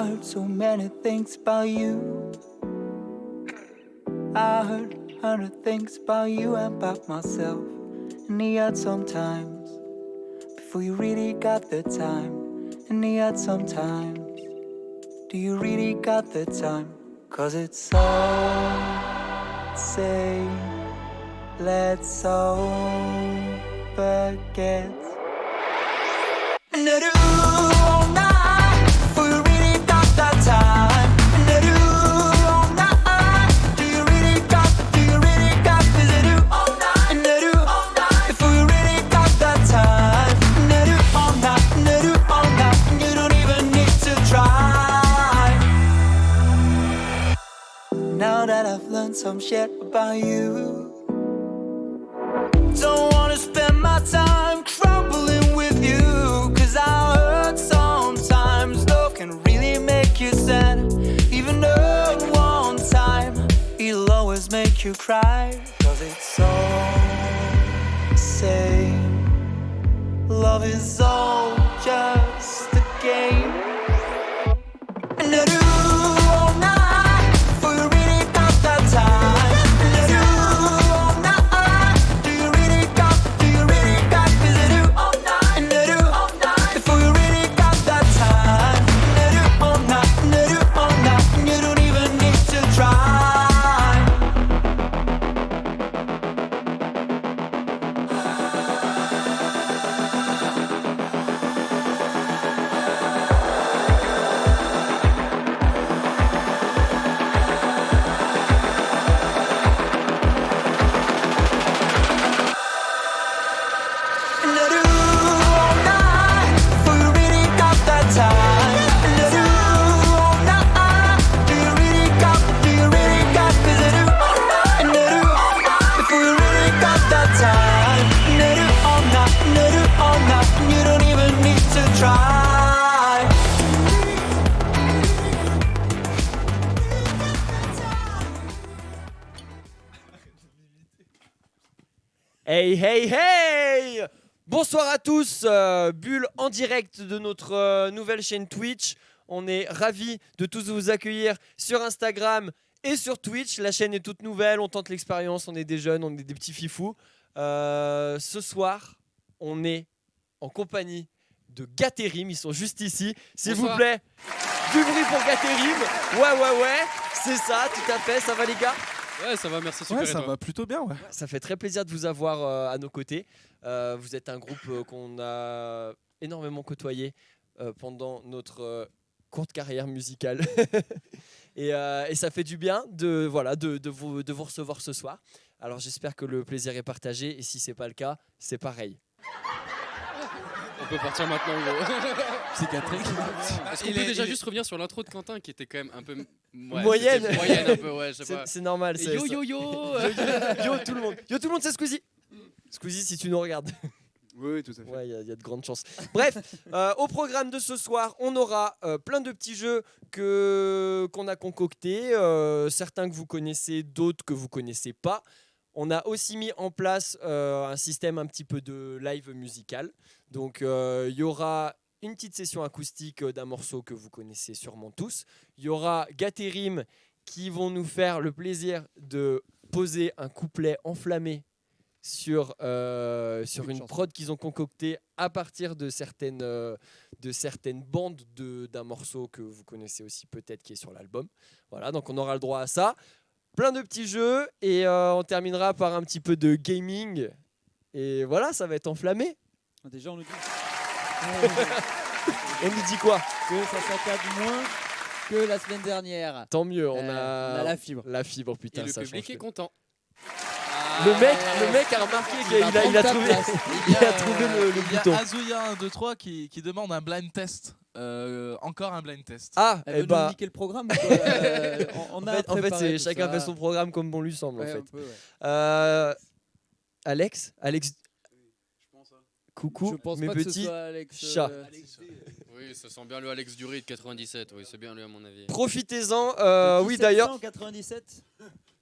heard so many things about you. I heard 100 things about you and about myself. And yet sometimes, before you really got the time. And yet sometimes, do you really got the time? 'Cause it's all same. Let's all forget. And I do all night, before you really got that time. And I do all night, do you really got, 'cause I do all night, and I do all night, before you really got that time. And I do all night, and I do all night, and you don't even need to try. Now that I've learned some shit about you, don't wanna spend my time crumbling with you. 'Cause I heard sometimes love can really make you sad. Even though one time it'll always make you cry. 'Cause it's all the same. Love is all just a game. And I do all night, before you really got that time. And I do all night, do you really got, 'cause I do all night, and I do all night, before you really got that time. And I do all night, and I do all night, and you don't even need to try. And I do all night, before you really got that time. And I do all night, do you really got, 'cause I do all night, and I do all night, before you really got that time. And I do all night, and I do all night, and you don't even need to try. Hey, hey, hey! Bonsoir à tous, Bulle en direct de notre nouvelle chaîne Twitch. On est ravis de tous vous accueillir sur Instagram et sur Twitch. La chaîne est toute nouvelle, on tente l'expérience, on est des jeunes, on est des petits fifous. Ce soir, on est en compagnie de Gaterim, ils sont juste ici. S'il vous plaît, du bruit pour Gaterim. Ouais, c'est ça, tout à fait, ça va les gars? Ouais, ça va, merci, super. Ouais, ça va plutôt bien, ouais. Ça fait très plaisir de vous avoir à nos côtés. Vous êtes un groupe qu'on a énormément côtoyé pendant notre courte carrière musicale. et ça fait du bien de vous recevoir ce soir. Alors j'espère que le plaisir est partagé et si c'est pas le cas, c'est pareil. On peut partir maintenant, gros. Psychiatrique. Est-ce qu'on peut déjà juste revenir sur l'intro de Quentin qui était quand même un peu moyenne un peu, ouais, je sais pas. C'est normal. Et yo. Yo tout le monde. Yo tout le monde, c'est Squeezie. Squeezie, si tu nous regardes. Oui, tout à fait. Ouais, il y a de grandes chances. Bref, au programme de ce soir, on aura plein de petits jeux qu'on a concoctés. Certains que vous connaissez, d'autres que vous connaissez pas. On a aussi mis en place un système un petit peu de live musical. Donc, il y aura une petite session acoustique d'un morceau que vous connaissez sûrement tous. Il y aura Gaterim qui vont nous faire le plaisir de poser un couplet enflammé sur une prod qu'ils ont concoctée à partir de certaines bandes d'un morceau que vous connaissez aussi peut-être qui est sur l'album. Voilà, donc on aura le droit à ça. Plein de petits jeux et on terminera par un petit peu de gaming. Et voilà, ça va être enflammé. Déjà, on nous dit... On nous dit quoi? Que ça saccade moins que la semaine dernière. Tant mieux, on a la fibre. La fibre, putain, Et ça le public change. est content. Le mec a remarqué qu'il a trouvé, le Il y bouton. a Azuya 1, 2, 3 qui demande un blind test. Encore un blind test. Ah, Elle veut et bah, nous niquer le programme. On a en fait, préparé tout chacun ça. fait son programme comme bon lui semble. Ouais, en un fait. peu, ouais. Alex, coucou, Je pense mes pas que ce petits soit Alex, chats. Oui, ça sent bien le Alex Dury de 97. Oui, c'est bien lui à mon avis. Profitez-en. Oui, d'ailleurs. 97.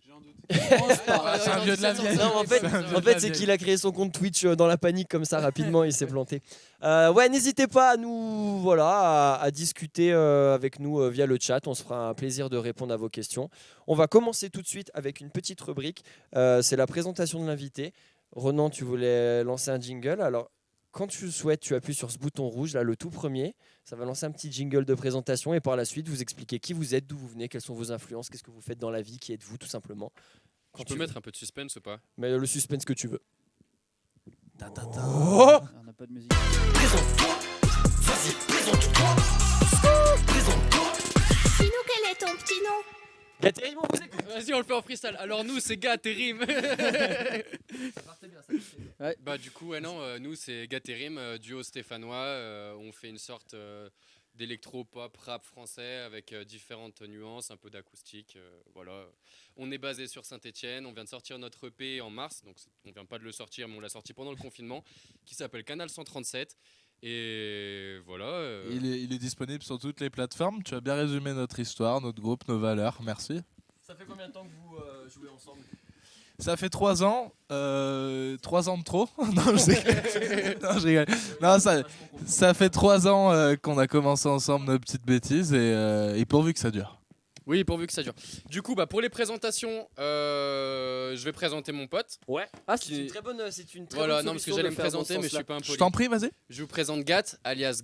J'ai C'est un vieux de la vieille. Non, en fait, c'est qu'il a créé son compte Twitch dans la panique comme ça rapidement, il s'est planté. Ouais, n'hésitez pas à nous, voilà, à discuter avec nous via le chat. On se fera un plaisir de répondre à vos questions. On va commencer tout de suite avec une petite rubrique. C'est la présentation de l'invité. Ronan, tu voulais lancer un jingle. Alors, quand tu le souhaites, tu appuies sur ce bouton rouge, là, le tout premier. Ça va lancer un petit jingle de présentation et par la suite, vous expliquez qui vous êtes, d'où vous venez, quelles sont vos influences, qu'est-ce que vous faites dans la vie, qui êtes-vous, tout simplement. Je peux mettre un peu de suspense ou pas? Mais le suspense que tu veux. On n'a pas de musique. Dis-nous quel est ton petit nom. Gatérim, on vous écoute. Vas-y, on le fait en freestyle. Alors nous, c'est Gatérim. Bah du coup, nous c'est Gatérim, duo stéphanois. On fait une sorte d'électro-pop rap français avec différentes nuances, un peu d'acoustique. Voilà. On est basé sur Saint-Etienne. On vient de sortir notre EP en mars, donc on vient pas de le sortir, mais on l'a sorti pendant le confinement, qui s'appelle Canal 137. Et voilà. Il est disponible sur toutes les plateformes. Tu as bien résumé notre histoire, notre groupe, nos valeurs. Merci. Ça fait combien de temps que vous jouez ensemble? Ça fait 3 ans. 3 ans de trop. Non, je rigole. Non, ça fait 3 ans qu'on a commencé ensemble nos petites bêtises et pourvu que ça dure. Oui, pourvu que ça dure. Du coup, pour les présentations, je vais présenter mon pote. Ouais. Ah, c'est une très bonne Voilà, non, parce que j'allais me présenter, mais je suis pas impoli. Je t'en prie, vas-y. Je vous présente Gat, alias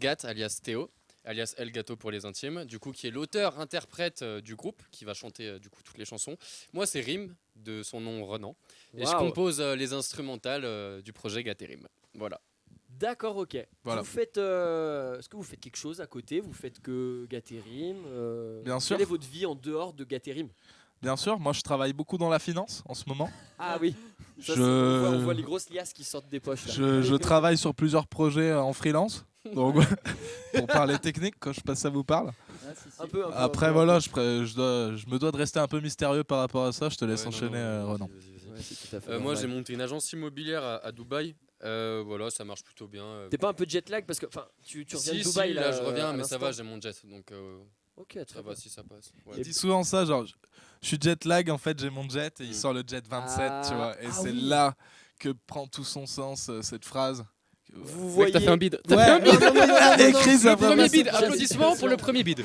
Théo, alias El Gato pour les intimes, du coup, qui est l'auteur-interprète du groupe, qui va chanter du coup toutes les chansons. Moi, c'est Rim, de son nom Renan, et je compose les instrumentales du projet Gatérim. Voilà. D'accord, ok. Voilà. Vous faites, est-ce que vous faites quelque chose à côté? Vous faites que Gatérim Bien sûr. Quelle est votre vie en dehors de Gatérim? Bien sûr, moi je travaille beaucoup dans la finance en ce moment. Ah oui. Ça, on voit les grosses liasses qui sortent des poches. Là. Je travaille sur plusieurs projets en freelance. Donc, pour parler technique, quand je passe, ça vous parle. Un peu, Après, voilà, je me dois de rester un peu mystérieux par rapport à ça. Je te laisse enchaîner, Renan. Moi, j'ai monté une agence immobilière à Dubaï. Voilà, ça marche plutôt bien. T'es pas un peu jet lag parce que tu reviens de Dubaï là, je reviens, mais ça va, j'ai mon jet, donc ok, ça va si ça passe. Ouais. Il dit souvent ça, genre, je suis jet lag, en fait, j'ai mon jet et il sort le jet 27, tu vois. Et c'est là que prend tout son sens cette phrase. Vous voyez, t'as fait un bid. Ouais, Le premier bid. Applaudissements pour le premier bid.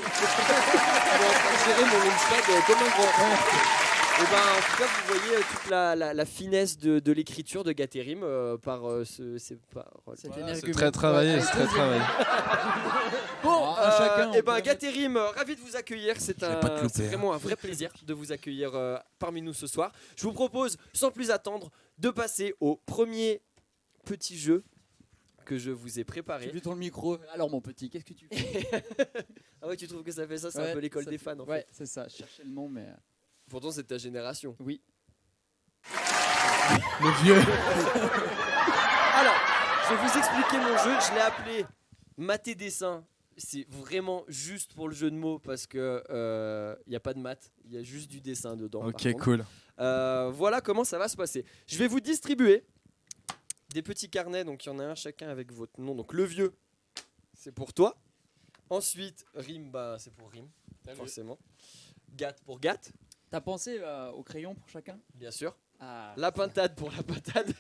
gérer mon launchpad comme un grand. Et ben, en tout cas, vous voyez toute la finesse de l'écriture de Gatérim par ces paroles. C'est très travaillé, c'est très travaillé. Bon, chacun, et ben Gatérim, ravi de vous accueillir. C'est louper, vraiment un vrai plaisir de vous accueillir parmi nous ce soir. Je vous propose, sans plus attendre, de passer au premier petit jeu que je vous ai préparé. J'ai vu ton micro. Alors mon petit, qu'est-ce que tu fais? Ah ouais, tu trouves que ça fait ça? C'est un peu l'école des fans en fait. Ouais, c'est ça. Je cherchais le nom, mais. Pourtant, c'est ta génération. Oui. Le vieux. Alors, je vais vous expliquer mon jeu. Je l'ai appelé Maths dessin. C'est vraiment juste pour le jeu de mots parce que y a pas de maths, il y a juste du dessin dedans. Ok, cool. Voilà comment ça va se passer. Je vais vous distribuer des petits carnets. Donc il y en a un chacun avec votre nom. Donc le vieux, c'est pour toi. Ensuite, Rim, c'est pour Rim, forcément. Gat pour Gat. T'as pensé au crayon pour chacun? Bien sûr. Ah. La pintade pour la pintade.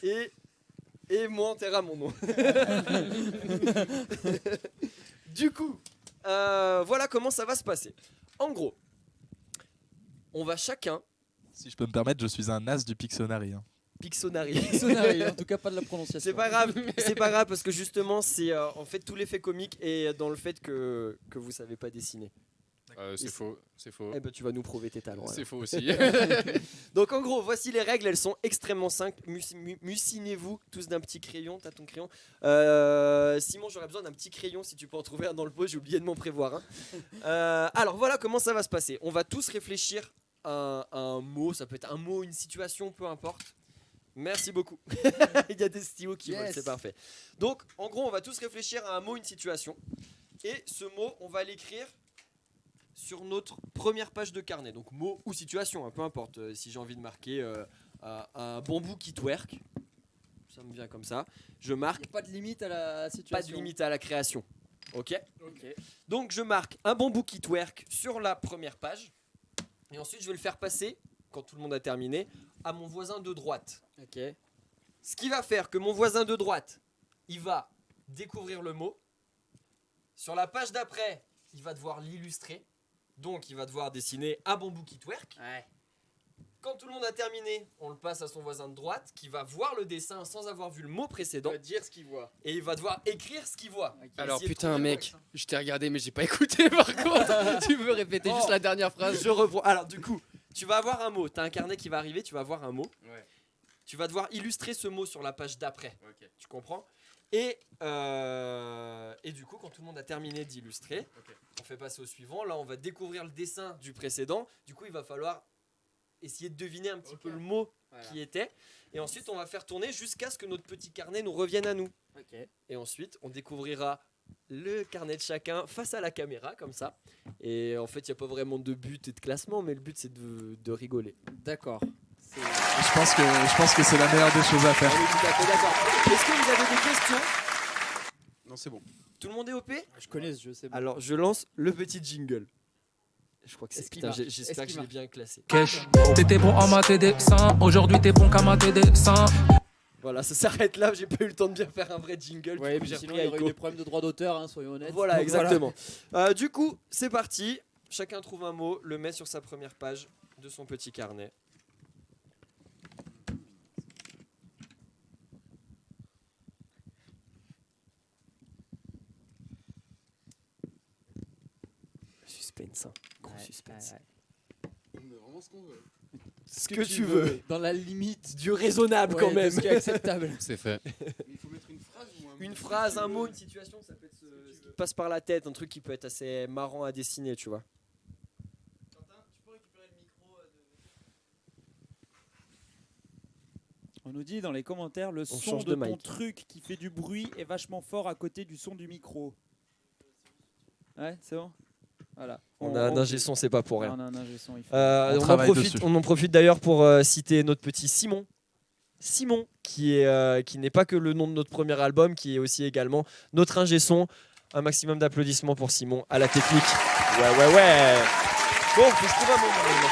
Et moi, Terra, mon nom. Du coup, voilà comment ça va se passer. En gros, on va chacun... Si je peux me permettre, je suis un as du Pictionary. Hein. Pictionary. En tout cas, pas de la prononciation. C'est pas grave parce que justement, c'est en fait tout l'effet comique et dans le fait que vous savez pas dessiner. C'est faux. Eh ben, tu vas nous prouver tes talents. C'est faux aussi. Donc en gros, voici les règles, elles sont extrêmement simples. Mucinez-vous tous d'un petit crayon. T'as ton crayon. Simon, j'aurais besoin d'un petit crayon si tu peux en trouver un dans le pot. J'ai oublié de m'en prévoir. Hein. Alors voilà comment ça va se passer. On va tous réfléchir à un mot. Ça peut être un mot, une situation, peu importe. Merci beaucoup. Il y a des stylos qui volent, c'est parfait. Donc en gros, on va tous réfléchir à un mot, une situation. Et ce mot, on va l'écrire sur notre première page de carnet. Donc mot ou situation, hein, peu importe. Si j'ai envie de marquer un bambou qui twerk, ça me vient comme ça. Je marque. Pas de limite à la situation. Pas de limite à la création. Ok. Donc je marque un bambou qui twerk sur la première page. Et ensuite je vais le faire passer quand tout le monde a terminé, à mon voisin de droite. Ok. Ce qui va faire que mon voisin de droite, il va découvrir le mot. Sur la page d'après, il va devoir l'illustrer. Donc, il va devoir dessiner un bambou qui twerk. Ouais. Quand tout le monde a terminé, on le passe à son voisin de droite qui va voir le dessin sans avoir vu le mot précédent. Dire ce qu'il voit. Et il va devoir écrire ce qu'il voit. Alors Essayer de putain trouver le mec, mot. je t'ai regardé mais j'ai pas écouté par contre. Tu veux répéter juste Oh. la dernière phrase? Je reprends. Alors, du coup, tu vas avoir un mot. Tu as un carnet qui va arriver, tu vas avoir un mot. Ouais. Tu vas devoir illustrer ce mot sur la page d'après. Ok. Tu comprends et du coup, quand tout le monde a terminé d'illustrer, Ok. on fait passer au suivant. Là, on va découvrir le dessin du précédent. Du coup, il va falloir essayer de deviner un petit peu le mot Voilà. qui était. Et ensuite, on va faire tourner jusqu'à ce que notre petit carnet nous revienne à nous. Ok. Et ensuite, on découvrira le carnet de chacun face à la caméra, comme ça. Et en fait, il n'y a pas vraiment de but et de classement, mais le but, c'est de rigoler. D'accord. Je pense que c'est la meilleure des choses à faire. On est tout à fait d'accord. Est-ce que vous avez des questions? Non c'est bon. Tout le monde est OP? Je connais ce jeu, c'est bon. Alors, je lance le petit jingle. Je crois que c'est. Est-ce qu'il Putain, marche j'espère Est-ce que qu'il je l'ai marche bien classé. Cash. T'étais bon en maths et dessin, aujourd'hui t'es bon qu'à maths et dessin. Voilà, ça s'arrête là. J'ai pas eu le temps de bien faire un vrai jingle. Ouais, du coup, puis j'ai sinon repris il y aurait eu Aiko. des problèmes de droit d'auteur, hein, soyons honnêtes. Voilà, Donc, exactement. Du coup, c'est parti. Chacun trouve un mot, le met sur sa première page de son petit carnet. Suspense, hein. Gros Ouais, suspense. ouais, ouais. On est vraiment ce qu'on veut. Ce que tu veux. Dans la limite Du raisonnable ouais, quand de même. ce qui est acceptable. C'est fait. Il faut mettre une phrase ou un Une phrase, un mot, une situation, ça peut être ce qui passe par la tête, un truc qui peut être assez marrant à dessiner, tu vois. On nous dit dans les commentaires le son change de de ton mic. truc qui fait du bruit est vachement fort à côté du son du micro. Ouais, c'est bon. Voilà. On a un ingé son, c'est pas pour rien. On a un ingé son, il faut- On en travaille profite, dessus. on en profite d'ailleurs pour citer notre petit Simon. Simon, qui n'est pas que le nom de notre premier album, qui est aussi également notre ingé son. Un maximum d'applaudissements pour Simon à la technique. Ouais. Bon, faut que je trouve un mot maintenant.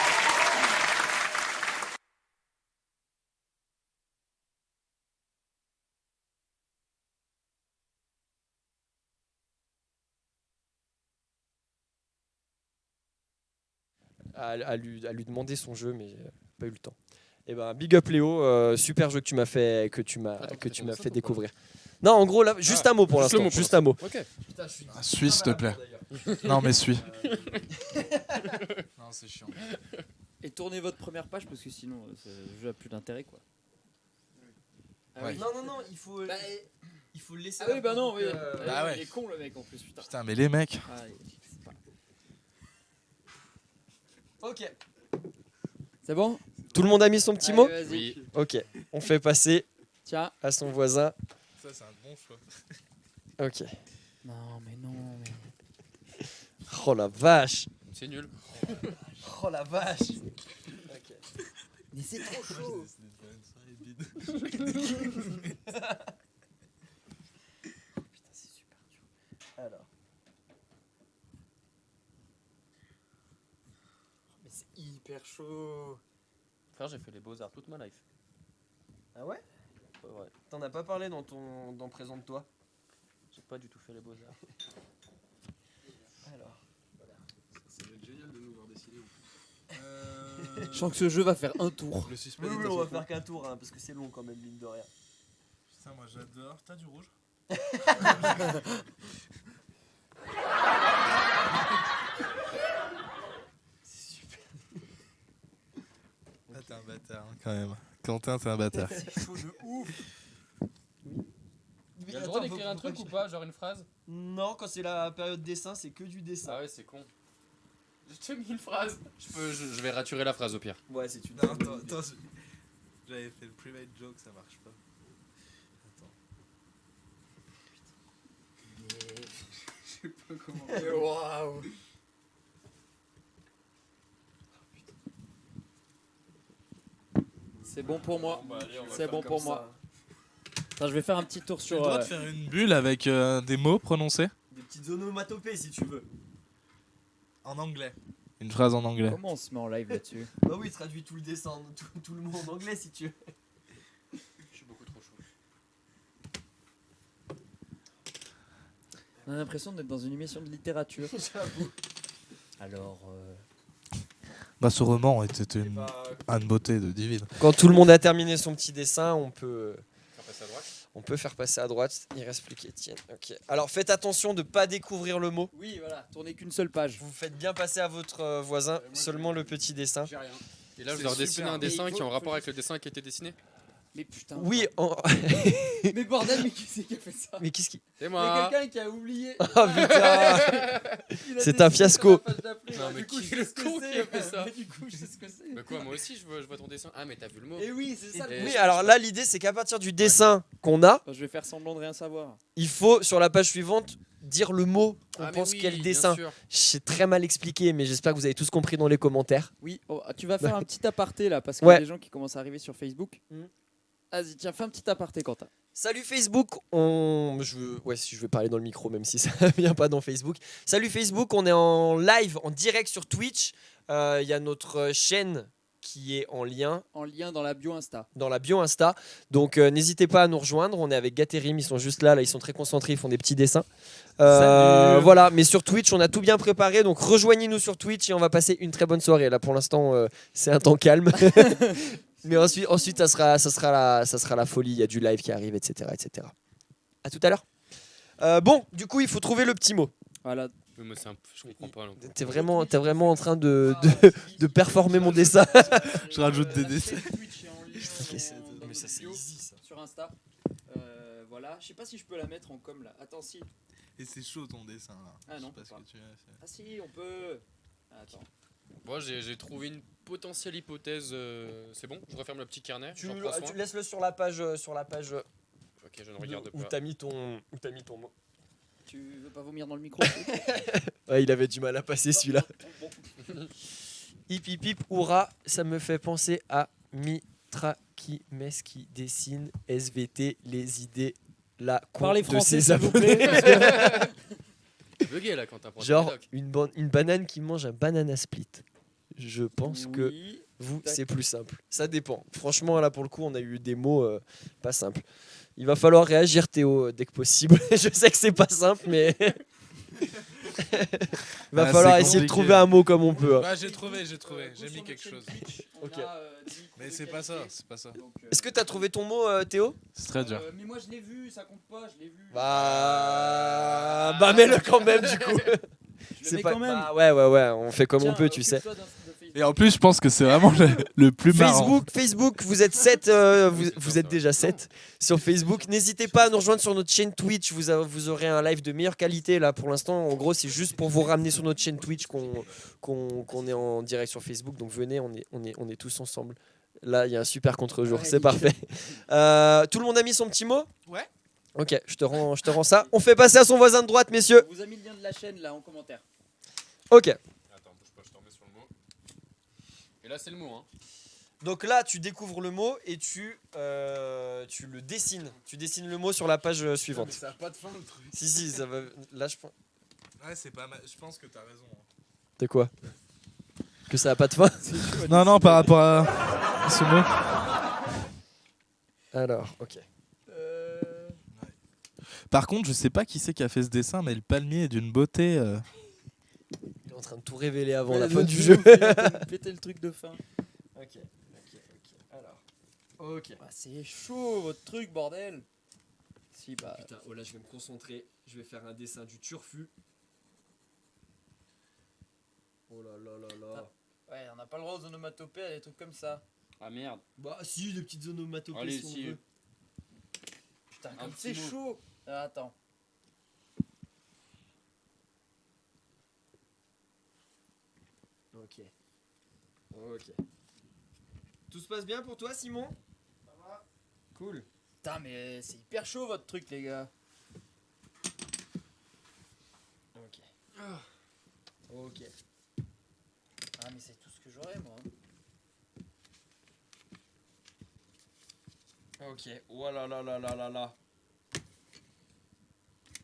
À lui demander son jeu, mais pas eu le temps. Et ben big up Léo, super jeu que tu m'as fait fait découvrir. Non, en gros là, juste un mot pour juste le l'instant, mot pour juste un mot. Ok. Suis s'il te plaît. Non mais suis. Non c'est chiant. Et tournez votre première page parce que sinon le jeu a plus d'intérêt quoi. Ouais. Non, il faut le laisser. Ah oui, bah non, oui. Bah ouais. Il est con le mec en plus, putain. Putain mais les mecs. Ah, c'est pas- Ok. C'est bon? Tout le monde a mis son petit Allez, mot. vas-y. Oui. Ok. On fait passer Tiens. à son voisin. Ça c'est un bon choix. Ok. Non, mais non. Mais... Oh la vache. C'est nul. Oh la vache. Ok. Mais c'est trop chaud. Alors. Mais c'est hyper chaud. Frère, j'ai fait les beaux-arts toute ma life. Ah ouais? Ouais, T'en as pas parlé dans Présente-toi. j'ai pas du tout fait les beaux-arts. Alors. Ça va être génial de nous voir dessiner. Je sens que ce jeu va faire un tour. Le suspense. Oui, on va faire qu'un tour parce que c'est long quand même, mine de rien. Putain moi j'adore. T'as du rouge? Ah, t'es un bâtard hein, quand même. Quentin t'es un bâtard. C'est chaud de ouf. Il a le droit d'écrire un truc ou pas? Genre une phrase? Non, quand c'est la période dessin, c'est que du dessin. Ah ouais, c'est con. J'ai déjà mis une phrase. Je vais raturer la phrase au pire. Ouais, c'est une. Non attends. J'avais fait le private joke, ça marche pas. Attends. Je sais pas comment. Waouh. C'est bon pour moi. C'est bon pour moi. Attends, je vais faire un petit tour Tu as sur. le droit de faire une bulle avec des mots prononcés Des petites onomatopées si tu veux. en anglais. Une phrase en anglais. Comment on se met en live là-dessus? Bah oui, traduis tout le dessin, tout le mot en anglais si tu veux. Je suis beaucoup trop chaud. On a l'impression d'être dans une émission de littérature. J'avoue. Alors, Bah, ce roman était une beauté de divine. Quand tout le monde a terminé son petit dessin, on peut Faire passer à droite. faire passer à droite. Il reste plus qu'Étienne. Ok. Alors faites attention de ne pas découvrir le mot. oui, voilà, tournez qu'une seule page. Vous faites bien passer à votre voisin seulement le petit dessin. J'ai rien. Et là, je C'est leur super. dessine un Mais dessin il qui est en faut rapport avec juste- le dessin qui a été dessiné. Mais putain. Oui, Mais bordel, mais qui c'est qui a fait ça? mais qu'est-ce qui... C'est Il y a moi. quelqu'un qui a oublié. Oh putain. Il a C'est un dessiné fiasco. sur la page d'après. Non, mais Du coup, qui je sais est le ce que con c'est. qui a fait ça? Mais du coup, je sais ce que c'est. Bah quoi, moi aussi, je vois ton dessin. Ah, mais t'as vu le mot. Et oui, c'est ça. le Et- truc. Oui, alors là, l'idée, c'est qu'à partir du dessin qu'on a, Je vais faire semblant de rien savoir. il faut, sur la page suivante, dire le mot qu'on Ah, mais pense oui, quel bien dessin. sûr. C'est très mal expliqué, mais j'espère que vous avez tous compris dans les commentaires. Oui, oh, tu vas faire un petit aparté là, parce qu'il y Ouais. a des gens qui commencent à arriver sur Facebook. Mhm. Vas-y, tiens, fais un petit aparté, Quentin. Salut Facebook, si je vais parler dans le micro même si ça vient pas dans Facebook. Salut Facebook, on est en live, en direct sur Twitch. Il y a notre chaîne qui est en lien En lien dans la bio Insta. dans la bio Insta. Donc n'hésitez pas à nous rejoindre. On est avec Gaterim, ils sont juste là, ils sont très concentrés, ils font des petits dessins. Salut. Voilà, mais sur Twitch, on a tout bien préparé. Donc rejoignez-nous sur Twitch et on va passer une très bonne soirée. Là pour l'instant, c'est un temps calme. Mais ensuite ça sera la folie. Il y a du live qui arrive, etc. etc. À tout à l'heure. Bon, du coup, il faut trouver le petit mot. Voilà. Mais moi, je comprends pas. non plus. T'es vraiment en train de performer mon dessin. Je rajoute des dessins. Twitch est en lien dans Mais ça, notre c'est bio, easy, ça. sur Insta. Voilà, je sais pas si je peux la mettre en com là. Attends, si. Et c'est chaud ton dessin là. Ah non, Je sais pas pas. ce que tu as fait. Ah si, on peut. Attends. Moi, j'ai trouvé une potentielle hypothèse. C'est bon. Je referme le petit carnet. Tu j'en prends soin. laisses-le sur la page Ok, je ne regarde où pas. t'as mis ton mot. Tu veux pas vomir dans le micro? Ouais, il avait du mal à passer celui-là. Bon. Hip hip hip, hurrah, ça me fait penser à Mitra qui dessine SVT, les idées, la con Parlez de français, ses s'il vous abonnés. plaît. Bugué là quand t'as prends Genre tes médocs. une banane qui mange un banana split. Je pense que Oui. vous, Tac. c'est plus simple. Ça dépend. Franchement, là, pour le coup, on a eu des mots pas simples. Il va falloir réagir, Théo, dès que possible. Je sais que c'est pas simple, mais... Il va Ah, falloir c'est essayer de compliqué. trouver un mot comme on peut. hein. Bah, j'ai trouvé, j'ai mis quelque chose. Ok. Mais c'est pas ça, c'est pas ça. Est-ce que tu as trouvé ton mot, Théo? C'est très dur. Mais moi je l'ai vu, ça compte pas, je l'ai vu. Bah mets-le quand même, du coup. Je le mets quand même. Bah, ouais, on fait comme on Tiens, peut, tu sais. occupe-toi de Facebook. Et en plus, je pense que c'est vraiment le plus marrant. Facebook, vous êtes 7, vous êtes déjà 7 sur Facebook. N'hésitez pas à nous rejoindre sur notre chaîne Twitch. Vous aurez un live de meilleure qualité là pour l'instant. En gros, c'est juste pour vous ramener sur notre chaîne Twitch qu'on est en direct sur Facebook. Donc venez, on est tous ensemble. Là, il y a un super contre-jour, Ouais, c'est nickel. parfait. Tout le monde a mis son petit mot? Ouais. Ok, je te rends ça. On fait passer à son voisin de droite, messieurs. On vous a mis le lien de la chaîne là en commentaire. Ok. Attends, bouge pas, je t'en mets sur le mot. Et là, c'est le mot. Hein. Donc là, tu découvres le mot et tu le dessines. Tu dessines le mot sur la page suivante. Ça a pas de fin le truc. Si, ça va. Là, je pense. Ouais, c'est pas mal. Je pense que t'as raison. De quoi? Que ça a pas de fin? Non, par rapport à ce mot. Alors, ok. Par contre, je sais pas qui c'est qui a fait ce dessin, mais le palmier est d'une beauté. Il est en train de tout révéler avant Ouais, la de fin du ouf, jeu. il a pété le truc de fin. Ok. Alors. Ok. Ah, c'est chaud votre truc, bordel. Si, bah. Putain, oh là, je vais me concentrer. Je vais faire un dessin du turfu. Oh là là là là. Ouais, on n'a pas le droit aux onomatopées à des trucs comme ça. Ah merde. Bah, si, des petites onomatopées. Allez, si on si. veut. Putain, Un comme petit c'est mot. chaud. Ah, attends. Ok. Ok. Tout se passe bien pour toi, Simon? Ça va. Cool. Putain, mais c'est hyper chaud votre truc, les gars. Ok. Ok. Ah, mais c'est tout ce que j'aurais, moi. Ok. Voilà là là là là là.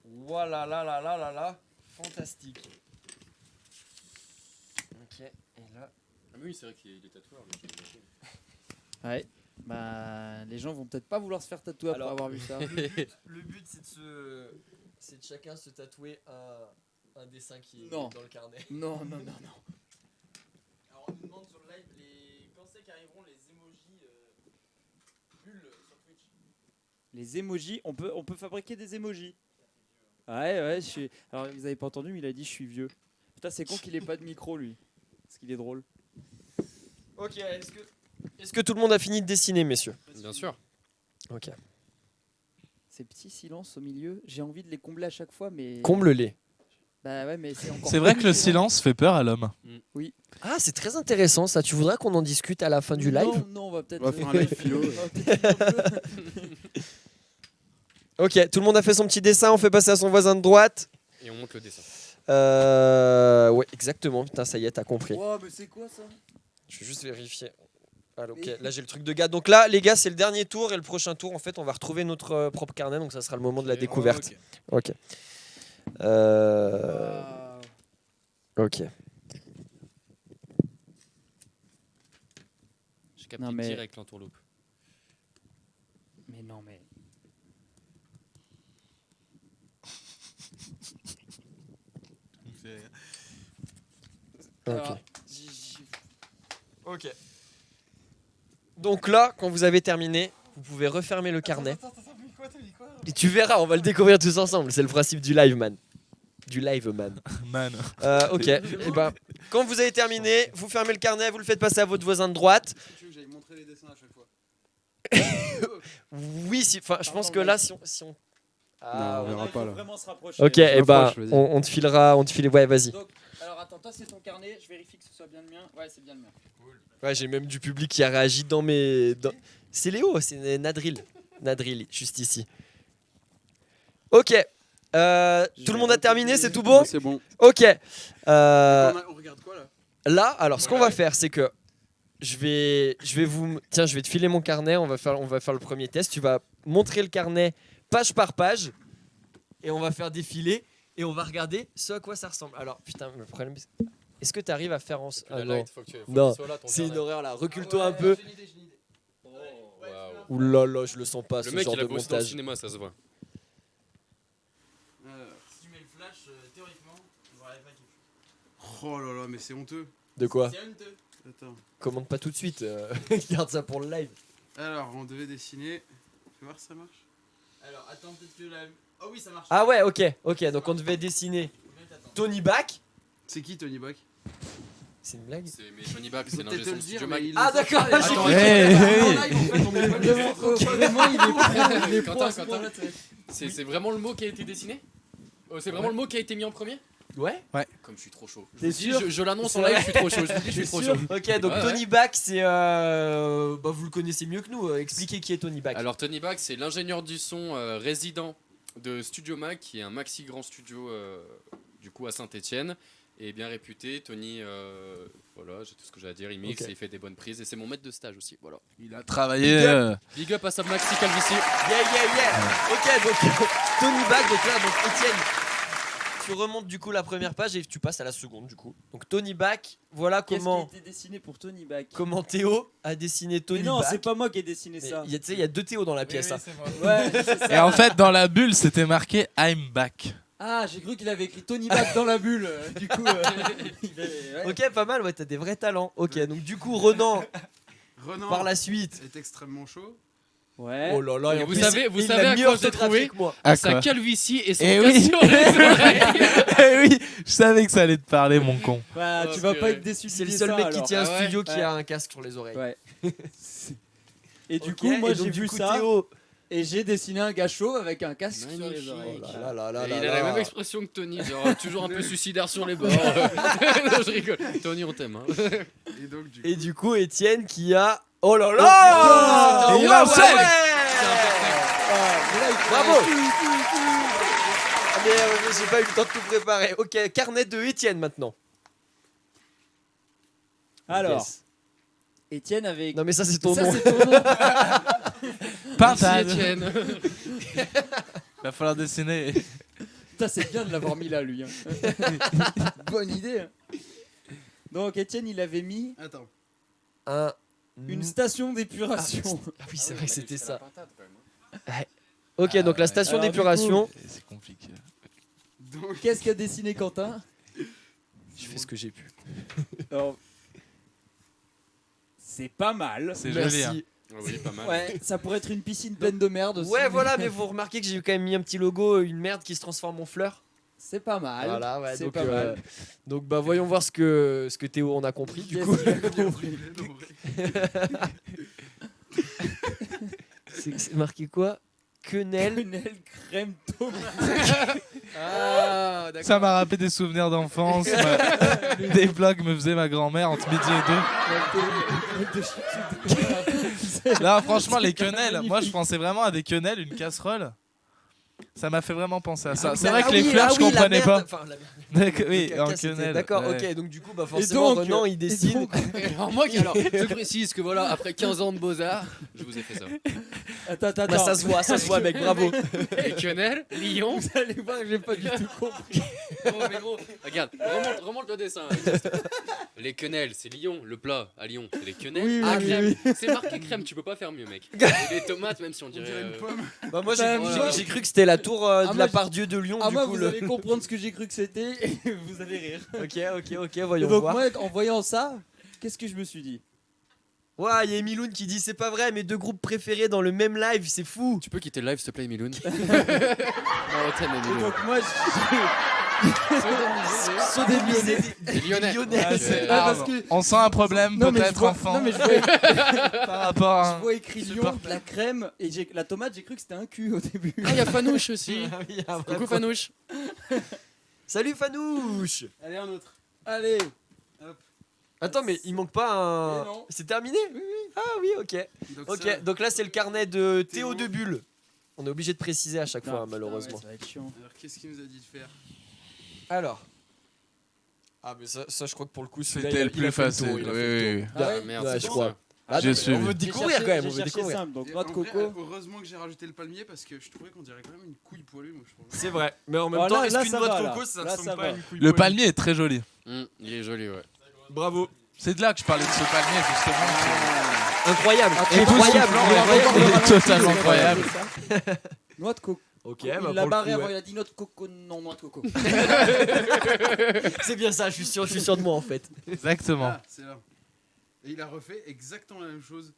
Voilà là là là là là. Fantastique. Ok. Ah oui, c'est vrai qu'il est tatoueur. Ouais. Bah, les gens vont peut-être pas vouloir se faire tatouer après Alors, avoir vu ça. Le but, c'est de chacun se tatouer un dessin qui est Non. dans le carnet. Non. Alors, on nous demande sur le live quand c'est qu'arriveront les emojis bulles sur Twitch. Les emojis, on peut fabriquer des emojis. Ouais, alors vous avez pas entendu, mais il a dit je suis vieux. Putain, c'est con qu'il ait pas de micro lui. Parce qu'il est drôle. Ok, est-ce que tout le monde a fini de dessiner, messieurs? Bien sûr. Ok. Ces petits silences au milieu, j'ai envie de les combler à chaque fois, mais. Comble-les. Bah ouais, mais c'est encore. C'est vrai plus que le gênant. silence fait peur à l'homme. Oui. Ah, c'est très intéressant ça. Tu voudrais qu'on en discute à la fin du live? Non, on va peut-être. On va faire un live philo. on va peut-être- Ok, tout le monde a fait son petit dessin. On fait passer à son voisin de droite. Et on monte le dessin. Ouais, exactement. Putain, ça y est, t'as compris. Oh, mais c'est quoi ça? Je vais juste vérifier. Ah, ok, là j'ai le truc de gars. Donc là, les gars, c'est le dernier tour et le prochain tour, en fait, on va retrouver notre propre carnet. Donc ça sera le moment de la découverte. Ok. Ok. J'ai capté Non, mais- direct l'entourloupe. Mais non, mais. Ok. Alors, Ok. Donc là, quand vous avez terminé, vous pouvez refermer le carnet. Et tu verras, on va le découvrir tous ensemble. C'est le principe du live, man. Du live, man. Man. Ok. Et ben, quand vous avez terminé, vous fermez le carnet, vous le faites passer à votre voisin de droite. Tu veux que j'aille montrer les dessins à chaque fois? Oui, enfin, je pense que là, si on... Ah, Non, on verra il pas faut là. vraiment se rapprocher. ok, Je et ben, m'approche, vas-y. on te filera, ouais, vas-y. Donc, alors attends, toi c'est ton carnet, je vérifie que ce soit bien le mien. Ouais, c'est bien le mien. Ouais, j'ai même du public qui a réagi dans mes. C'est Léo, c'est Nadril. Nadril, juste ici. Ok. Tout le monde a terminé, c'est tout bon? Ouais, c'est bon. Ok. On regarde quoi là? Là, alors, ce qu'on va faire, c'est que je vais te filer mon carnet. On va faire le premier test. Tu vas montrer le carnet page par page et on va faire défiler et on va regarder ce à quoi ça ressemble. Alors, putain, le problème, est-ce que tu arrives à faire en. Ah, non. Non, c'est une horreur là. Recule-toi un peu. Ouh là là, je le sens pas. Le ce mec, genre il a de bossé dans le montage. cinéma, ça se voit. Si tu mets le flash, théoriquement, oh là là, mais c'est honteux. De quoi? Attends. Commande pas tout de suite. Garde ça pour le live. Alors, on devait dessiner. Fais voir si ça marche. Alors attends, peut-être que la. Oh oui, ça marche. Ah ouais, ok. Donc on devait dessiner Tony Back. C'est qui Tony Bach? C'est une blague? Mais Tony Bach, c'est Peut-être l'ingé te son le de dire, Studio mais Mac. il Ah le sait d'accord, pas. j'ai Attends, cru- Hey, Vraiment, il est Quentin, c'est vraiment le mot qui a été dessiné? C'est vraiment le mot qui a été mis en premier? Ouais. Comme je suis trop chaud. T'es sûr? Je l'annonce en C'est live, vrai je suis trop chaud. Je vous dis, je suis trop chaud. Ok, donc Ouais, Tony Back, c'est bah vous le connaissez mieux que nous. Expliquez qui est Tony Back. Alors Tony Bach, c'est l'ingénieur du son résident de Studio Mac, qui est un maxi grand studio du coup à Saint-Étienne, et bien réputé. Tony, voilà, j'ai tout ce que j'ai à dire. Il mixe, Ok. et il fait des bonnes prises, et c'est mon maître de stage aussi. Voilà. Il a travaillé. Big up à sa maxi calvitie. Yeah. Ok, donc Tony Back, donc là, donc Étienne, tu remontes du coup la première page et tu passes à la seconde du coup. Donc Tony Back, voilà Qu'est-ce comment qui a été dessiné pour Tony Bach? Théo a dessiné Tony Mais non, Back. c'est pas moi qui ai dessiné Mais ça. tu sais, il y a deux Théo dans la pièce. Hein. Ouais, c'est ça. Et en fait, dans la bulle, c'était marqué I'm back. Ah, j'ai cru qu'il avait écrit Tony Bach dans la bulle. Du coup, ouais. Ok, pas mal, ouais, t'as des vrais talents. Ok, donc du coup, Renan, Renan par la suite. est extrêmement chaud. Ouais. Oh là là, Et et en vous plus, savez il à l'a mieux quoi j'ai orthographié trouvé que moi. À Sa quoi calvitie et son Eh casse oui. sur les oreilles. Eh oui, je savais que ça allait te parler, mon con. Bah, Oh, tu vas c'est pas vrai. être déçu. C'est le de seul ça, mec qui alors. tient un Ah ouais studio qui Ouais. a un casque sur les oreilles. Ouais. Et du Ok, coup, moi et donc, j'ai du vu coup, ça Théo. et j'ai dessiné un gars chaud avec un casque sur les Magnifique. oreilles. Oh là là là Et là il a la là. même expression que Tony, genre toujours un peu suicidaire sur les bords. Non, je rigole. Tony, on t'aime. Hein. Et donc, du Et du coup, Étienne qui a. Oh là là putain, il Ouais, enchaîne. ouais, ouais. Mais là, il faut Bravo. aller Ah, mais j'ai pas eu le temps de tout préparer. Ok, carnet de Étienne maintenant. Alors, Yes. Étienne avec. Non mais ça c'est ton Ça, nom. c'est ton nom. Pintade. Merci, Étienne. Va falloir dessiner. Putain, c'est bien de l'avoir mis là, lui. Hein. Bonne idée. Donc Étienne, il avait mis Attends. une station d'épuration. Ah oui, c'est vrai que c'était ça. Ok, donc la station Alors, du d'épuration. C'est compliqué. Donc, Qu'est-ce qu'a dessiné Quentin? Je fais ce que j'ai pu. Alors, c'est pas mal. C'est Merci. joli. Hein. Ah oui, pas mal. Ouais, ça pourrait être une piscine pleine de merde aussi. Ouais, voilà, mais vous remarquez que j'ai quand même mis un petit logo, une merde qui se transforme en fleur. C'est pas mal. Voilà, ouais, c'est donc, pas mal. donc bah voyons voir ce que Théo en a compris du Yes, coup. il a compris. C'est marqué quoi? Quenelle. Quenelle crème tomate. Ah, d'accord. Ça m'a rappelé des souvenirs d'enfance. Des vlogs me faisait ma grand-mère entre midi et 2. Là, franchement, les quenelles, moi je pensais vraiment à des quenelles, une casserole. Ça m'a fait vraiment penser à ça. C'est vrai que les fleurs, je comprenais pas. D'accord, oui, en quenelle. D'accord, ouais. ok, donc du coup, bah forcément, donc, Renan il décide. Alors moi, je précise que voilà, après 15 ans de Beaux-Arts, je vous ai fait ça. Attends. Bah, ça se voit, mec, bravo. Et Quenelle, Lyon. Vous allez voir que j'ai pas du tout compris. Oh, mais gros, regarde, remonte le dessin. Les quenelles, c'est Lyon. Le plat à Lyon, c'est les quenelles. Oui, Ah, oui, crème. oui. C'est marqué crème, tu peux pas faire mieux, mec. Et les tomates, même si on on dirait. dirait une pomme. Bah, moi Bah, j'ai cru que c'était la tour de moi, la Part-Dieu de Lyon, Ah, du moi, coup. vous allez comprendre ce que j'ai cru que c'était et vous allez rire. Ok, Et voyons donc, voir. moi, en voyant ça, qu'est-ce que je me suis dit? Ouais, il y a Emiloun qui dit c'est pas vrai, mes deux groupes préférés dans le même live, c'est fou. Tu peux quitter le live, s'il te plaît, Miloun. Non, t'aimes Et Miloun. donc, moi, Sodomisé Les Lyonnais. Lyonnais. C'est- parce que On sent un problème non, mais je peut-être vois, enfant non, mais je vois, par rapport à... je vois écrit Lyon, de la crème et la tomate, j'ai cru que c'était un cul au début. Ah, il y a Fanouche aussi. Ah oui, il y a un vrai Coucou problème. Fanouche. Salut Fanouche. Allez, un autre. Allez. Attends, mais il manque pas un. Eh non. C'est terminé? Oui. Ah oui, ok. Donc Ok, ça, donc là c'est le carnet de Théo Théo. de Bulle. On est obligé de préciser à chaque fois, Non, malheureusement. putain, ouais, ça va être chiant. alors qu'est-ce qu'il nous a dit de faire? Alors. Ah, mais ça, je crois que pour le coup, celui-là, C'était le il a plus fait facile. tour, il Oui, a fait le oui, tour. Ah, merde, Ouais, c'est je bon, crois. ça. Ah, J'ai non, suivi. on veut découvrir quand même, on veut J'ai cherché découvrir. simple, donc Et noix de en vrai, coco. heureusement que j'ai rajouté le palmier parce que je trouvais qu'on dirait quand même une couille poilue, moi je trouve. C'est vrai, mais en même Oh, temps, là, est-ce qu'une ça noix va, de là. coco, ça Là, ressemble ça pas à va. une couille Le poilue? palmier est très joli. Il est joli, ouais. Bravo. C'est de là que je parlais de ce palmier justement. Incroyable. Incroyable. Il est totalement Ouais, incroyable. c'est ça. Noix de coco. Ok, Il bah l'a pour barré le coup, avant, ouais. il a dit noix de coco, non, noix de coco. C'est bien ça, je suis sûr de moi en fait. Exactement. Ah, c'est là. Et il a refait exactement la même chose.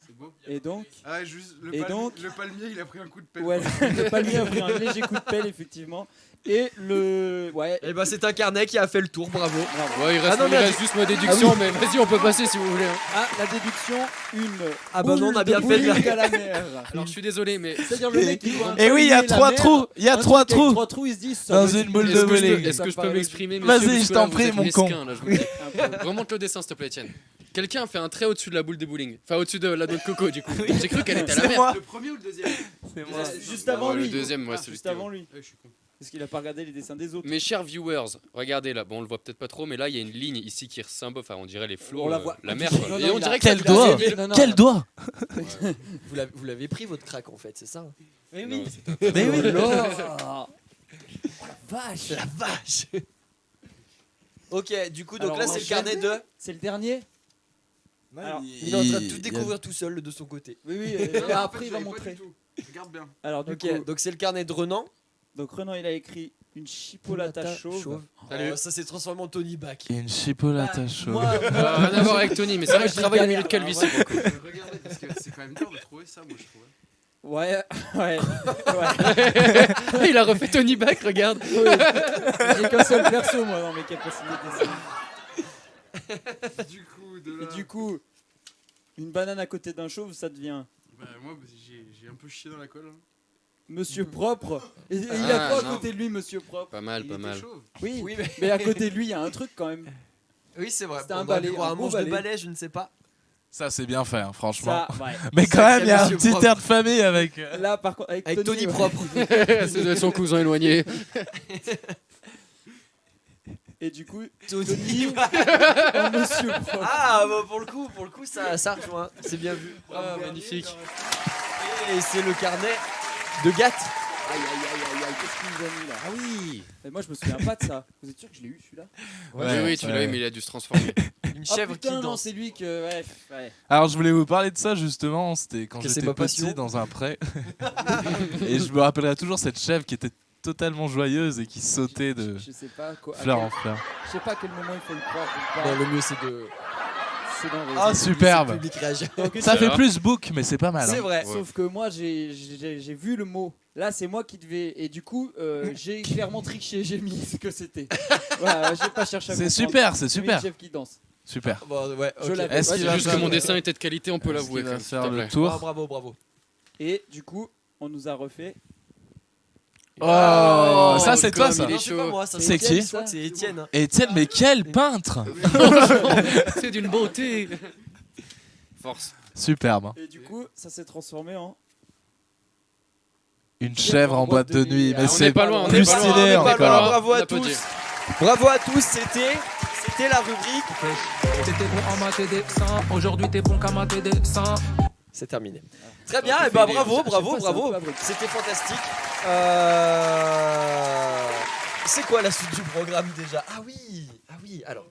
C'est beau. Et donc, Ah, juste Et donc le palmier, il a pris un coup de pelle. ouais, le palmier a pris un léger coup de pelle, effectivement. Et le. Ouais. Et bah c'est un carnet qui a fait le tour, bravo. Bravo. Ouais, il reste, Ah non, il mais reste juste ma déduction, mais vas-y, on peut passer si vous voulez. hein. Ah, la déduction, une. Ah bah non, on a boule bien de fait de la- bowling à la mer. Alors, je suis désolé, mais C'est-à-dire le mec qui voit un Et oui, il y a palmier, la 3 mer, trous. Il y a un 3 truc avec trous. 3 trous, il se dit ça Dans doit être une boule de est-ce que je bowling. peux- est-ce Ça que me je peux paraît m'exprimer, Vas-y, monsieur, je parce que t'en là, vous prie, êtes mon mesquin, con. là, je vous le dis. Remonte le dessin, s'il te plaît, Etienne. Quelqu'un a fait un trait au-dessus de la boule de bowling. Enfin, au-dessus de la noix de coco, du coup. J'ai cru qu'elle était à la C'est mer. moi. Le premier ou le deuxième? C'est moi. Juste avant le lui. deuxième, moi, Ah, celui Juste de Théo. avant lui. Ouais, je suis con. Parce qu'il a pas regardé les dessins des autres. Mes chers viewers, regardez là, bon on le voit peut-être pas trop, mais là il y a une ligne ici qui ressemble, enfin on dirait les flots, On la voit. la mer Non, quoi. non, Et on il a- dirait que Quel ça doigt. vient- Non, non, Quel doigt. Vous l'avez pris votre crack en fait, c'est ça? Mais Non, oui. c'est Mais oui. Oh, vache. La vache. Ok, du coup, donc Alors, là on c'est le enchaîne. carnet de. C'est le dernier. Alors, Il est en train de tout découvrir tout seul de son côté. Oui, oui. Non, Et en après, fait, il va j'avais pas montrer. du tout. Regarde bien. Alors, du Ok, coup, donc c'est le carnet de Renan. donc Renan, il a écrit une chipolata chauve. Salut. Oh, ça s'est transformé en Tony Back. Une chipolata Bah, chaude. moi, Rien à voir avec Tony, mais c'est vrai que je travaille au milieu de calvitie. Regardez, parce que c'est quand même dur de trouver ça, moi je trouve. ouais, ouais, ouais. Il a refait Tony Back, regarde. J'ai qu'un seul perso, moi, dans mes capacités de dessin. Du coup, de là. Et du coup, une banane à côté d'un chauve, ça devient Bah, moi, j'ai un peu chié dans la colle. Hein. Monsieur Propre. Et il Ah, a quoi à non. côté de lui, Monsieur Propre? Pas mal, Il pas était mal. chauve. Oui, Oui, mais à côté de lui, il y a un truc quand même. Oui, c'est vrai. C'était On un aurait balai, pu voir un un beau manche de balai. balai, je ne sais pas. Ça, c'est bien fait, hein, franchement. Ça, ouais. Mais quand même, il y a un Monsieur petit propre. air de famille avec. Là, par contre, avec Avec Tony ouais. propre. Ça doit être son cousin éloigné. Et du coup, Tony. un Monsieur Propre. Ah, bah, pour le coup, ça rejoint. C'est bien vu. Ah, magnifique. Et c'est le carnet de Gatt. Aïe, aïe, aïe, aïe, aïe. qu'est-ce qu'il nous a mis là. Ah oui. Mais moi je me souviens pas de ça. Vous êtes sûr que je l'ai eu celui-là? Oui, tu l'as eu, mais il a dû se transformer. Une Ah chèvre putain, qui non, danse. c'est lui que. Ouais. Alors je voulais vous parler de ça justement, c'était quand Que c'est j'étais ma petit passion. dans un pré. Et je me rappellerai toujours cette chèvre qui était totalement joyeuse et qui sautait de Je sais pas quoi. fleur en fleur. Je sais pas à quel moment il faut le croire ou pas. Non, le mieux c'est de. C'est dans les- Ah superbe. Public réagir. Ça fait Alors plus book mais c'est pas mal. C'est hein. vrai. Sauf que moi j'ai vu le mot. Là c'est moi qui devais. Et du coup j'ai clairement triché, j'ai mis ce que c'était. Voilà, j'ai pas cherché à C'est comprendre. super, c'est J'ai mis super. le chef qui danse. Super. Bon, ouais, Je ok. l'avais. Est-ce Ouais, qu'il j'ai va juste Juste que faire mon le- dessin était de qualité, on peut Est-ce l'avouer qu'il quand va même. faire s'il te le plaît. tour. Ah, bravo, bravo. Et du coup on nous a refait. Oh, ça c'est toi comme ça. il est Non, c'est pas chaud. moi, ça, C'est Étienne, qui Je crois que c'est Étienne. hein. Etienne, mais quel peintre. C'est d'une beauté. Force. Superbe. hein. Et du coup ça s'est transformé en. Une chèvre en boîte de nuit, mais Ah, on c'est n'est pas loin, on plus est pas loin, stylé on est pas encore. loin. Bravo On à applaudit. tous. Bravo à tous, c'était la rubrique. T'étais bon en maths et dessin, aujourd'hui t'es bon qu'à maths et dessin. C'est terminé. Très bien, on et fait bah des- bravo, je sais bravo, pas, c'est un bravo. peu abrupt. C'était fantastique. C'est quoi la suite du programme déjà? Ah oui. Alors,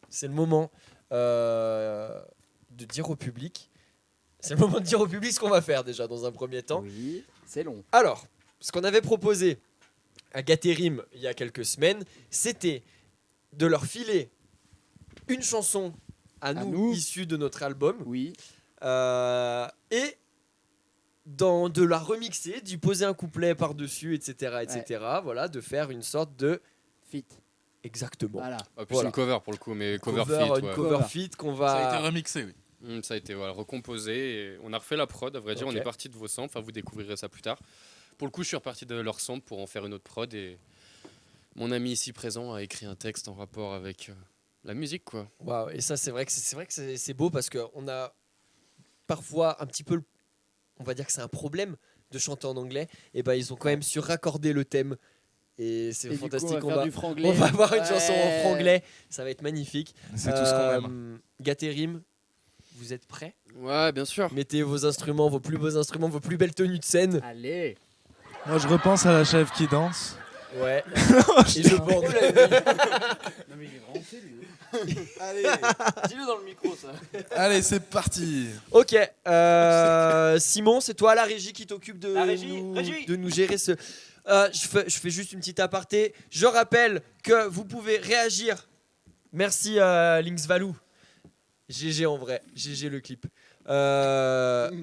c'est le moment de dire au public. C'est le moment de dire au public ce qu'on va faire déjà dans un premier temps. Oui, c'est long. Alors, ce qu'on avait proposé à Gaterim il y a quelques semaines, c'était de leur filer une chanson à nous, issue de notre album, Oui. et de la remixer, d'y poser un couplet par-dessus, etc., etc. Voilà, de faire une sorte de Fit. exactement Voilà. Ah, plus Voilà. une cover pour le coup, mais cover une fit. Ouais. cover fit qu'on Ça a va été remixé, oui. Ça a été recomposé. Et on a refait la prod, à vrai dire. Ok. On est parti de vos samples. Enfin, vous découvrirez ça plus tard. Pour le coup, je suis reparti de leur sample pour en faire une autre prod. Et mon ami ici présent a écrit un texte en rapport avec la musique, quoi. Waouh, et ça c'est vrai que c'est beau parce qu'on a parfois un petit peu on va dire que c'est un problème de chanter en anglais, et ben ils ont quand même su raccorder le thème et c'est Et du coup, fantastique. on va faire du franglais. On va avoir une chanson en Ouais. franglais, ça va être magnifique. C'est tout ce qu'on aime. Gaterim, vous êtes prêts? Ouais, bien sûr. Mettez vos instruments, vos plus beaux instruments, vos plus belles tenues de scène. Allez. Moi je repense à la chèvre qui danse. Ouais. Et je bande. Non mais il est rentré lui. Allez, Dis-le dans le micro ça. allez, c'est parti. Ok, Simon, c'est toi la régie qui t'occupe de, La régie, de nous gérer ce. Je fais juste une petite aparté. Je rappelle que vous pouvez réagir. Merci Lynx Valou. GG en vrai, GG le clip.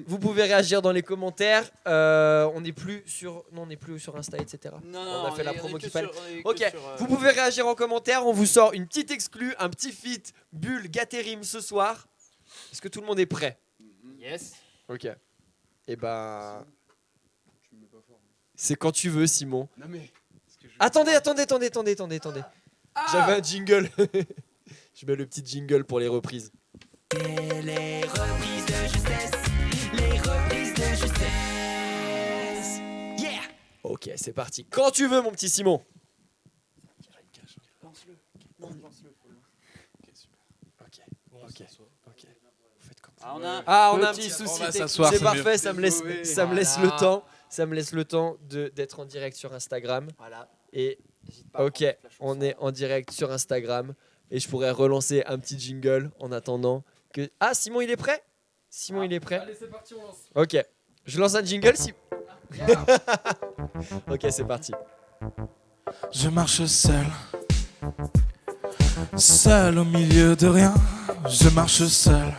Vous pouvez réagir dans les commentaires. On n'est plus sur Insta, etc. Non, on a fait la promo qu'il fallait. Ok. Ok, vous pouvez réagir en commentaire. On vous sort une petite exclue, un petit feat Bulle Gaterim ce soir. Est-ce que tout le monde est prêt? Yes. Ok. Et ben. C'est quand tu veux, Simon. Non mais. Attendez. J'avais un jingle. Je mets le petit jingle pour les reprises. Les reprises de justesse. Yeah. Ok, c'est parti. Quand tu veux, mon petit Simon. Lance-le. Ok. Vous faites comme ça. Ah, on a Ah, on a un petit petit on souci. va technique. s'asseoir, C'est c'est parfait, mieux. ça me laisse, Oui, ça me laisse voilà. le temps. Ça me laisse le temps d'être en direct sur Instagram. Voilà. Et N'hésite pas à ok, prendre la chanson. on est en direct sur Instagram et je pourrais relancer un petit jingle en attendant que. Ah, Simon, il est prêt? Simon, il est prêt? Allez, c'est parti, on lance. Ok, je lance un jingle si. Ok, c'est parti. Je marche seul, seul au milieu de rien. Je marche seul,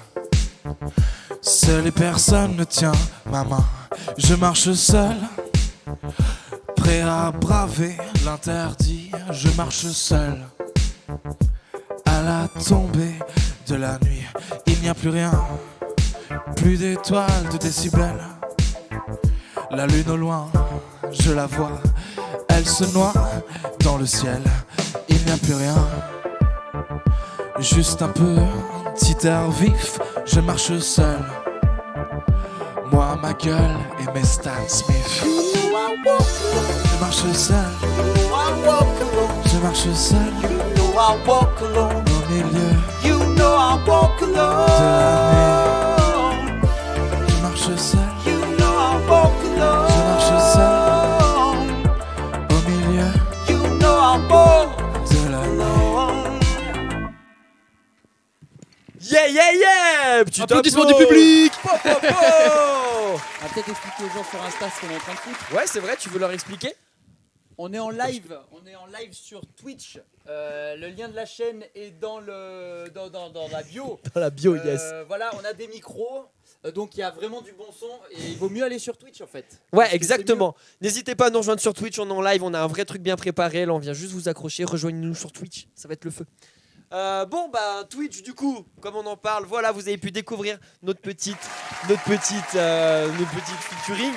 seul et personne ne tient ma main. Je marche seul, prêt à braver l'interdit. Je marche seul, à la tombée de la nuit. Il n'y a plus rien, plus d'étoiles, de décibels. La lune au loin, je la vois, elle se noie dans le ciel. Il n'y a plus rien, juste un petit air vif. Je marche seul, moi, ma gueule et mes Stan Smith. Je marche seul, je marche seul, au milieu de la nuit. Je marche seul, je marche seul, au yeah Petit Applaudissements applaud. du public. Po, po, po. On va peut-être expliquer aux gens sur Insta ce qu'on est en train de foutre. Ouais, c'est vrai, tu veux leur expliquer? On est en live sur Twitch. Le lien de la chaîne est dans la bio. Dans la bio, yes. Voilà, on a des micros, donc il y a vraiment du bon son et il vaut mieux aller sur Twitch en fait. Ouais, Parce que exactement. N'hésitez pas à nous rejoindre sur Twitch, on est en live, on a un vrai truc bien préparé. Là, on vient juste vous accrocher. Rejoignez-nous sur Twitch, ça va être le feu. Bon, bah, Twitch, du coup, comme on en parle, voilà, vous avez pu découvrir notre petite featuring.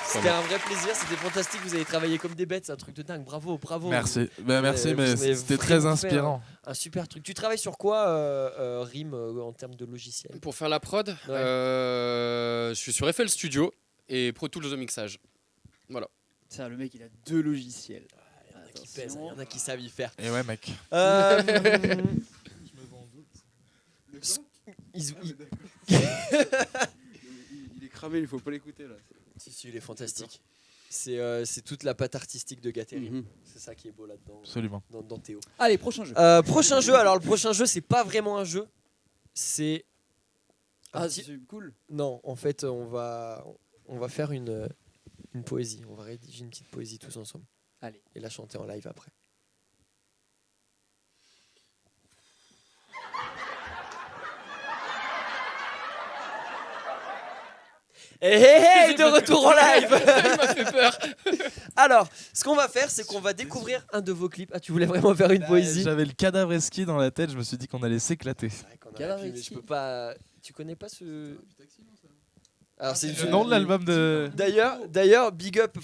C'était un vrai plaisir, c'était fantastique. Vous avez travaillé comme des bêtes, c'est un truc de dingue. Bravo, bravo. Merci. Merci, Vous mais avez c'était vraiment très fait inspirant. un super truc. Tu travailles sur quoi, Rim, en termes de logiciel? Pour faire la prod, je suis sur FL Studio et Pro Tools de mixage. Voilà. Tiens, le mec il a 2 logiciels. Il y en a qui pèsent, il y en a qui savent y faire. Et ouais, mec. Il est cramé, il faut pas l'écouter là. Si, il est fantastique. C'est toute la patte artistique de Gathering. C'est ça qui est beau là-dedans. Absolument. Dans Théo. Allez, prochain jeu. Prochain jeu, alors le prochain jeu, c'est pas vraiment un jeu. C'est. C'est cool. Non, en fait, on va faire une poésie. On va rédiger une petite poésie tous ensemble. Allez. Et la chanter en live après. Hey, de retour en live. Il m'a fait peur. Alors, ce qu'on va faire, c'est qu'on va découvrir un de vos clips. Ah, tu voulais vraiment faire une poésie? J'avais le cadavreski dans la tête, je me suis dit qu'on allait s'éclater. Mais je peux pas. Tu connais pas ce. Alors c'est le nom de l'album de. D'ailleurs, big up.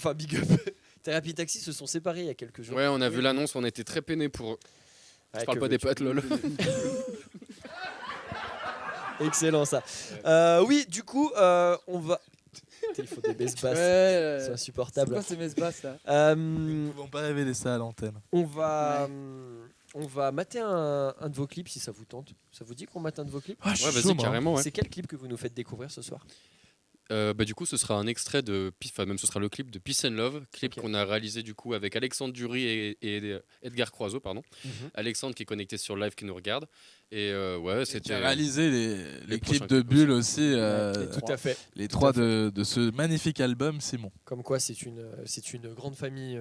Thérapie Taxi se sont séparés il y a quelques jours. Ouais, on a vu l'annonce, on était très peinés pour eux. Ouais, Je parle que pas des veux-tu. potes, lol. Excellent ça. Oui, du coup, on va. Il faut des baisses basses. C'est C'est insupportable. quoi ces messes basses là? Nous ne pouvons pas révéler ça à l'antenne. On va mater un de vos clips si ça vous tente. Ça vous dit qu'on mate un de vos clips? Ah, je Ouais, suis vas-y, chaud, moi. carrément. Ouais. C'est quel clip que vous nous faites découvrir ce soir? Du coup, ce sera un extrait de, enfin même ce sera le clip de Peace and Love, clip Ok. qu'on a réalisé du coup avec Alexandre Dury et Edgar Croiseau, pardon. Alexandre qui est connecté sur le live qui nous regarde. Et ouais, Tu c'était. as réalisé les clips prochains de clips Bulle aussi, Tout à fait. les trois de ce magnifique album, Simon. Comme quoi, c'est une grande famille,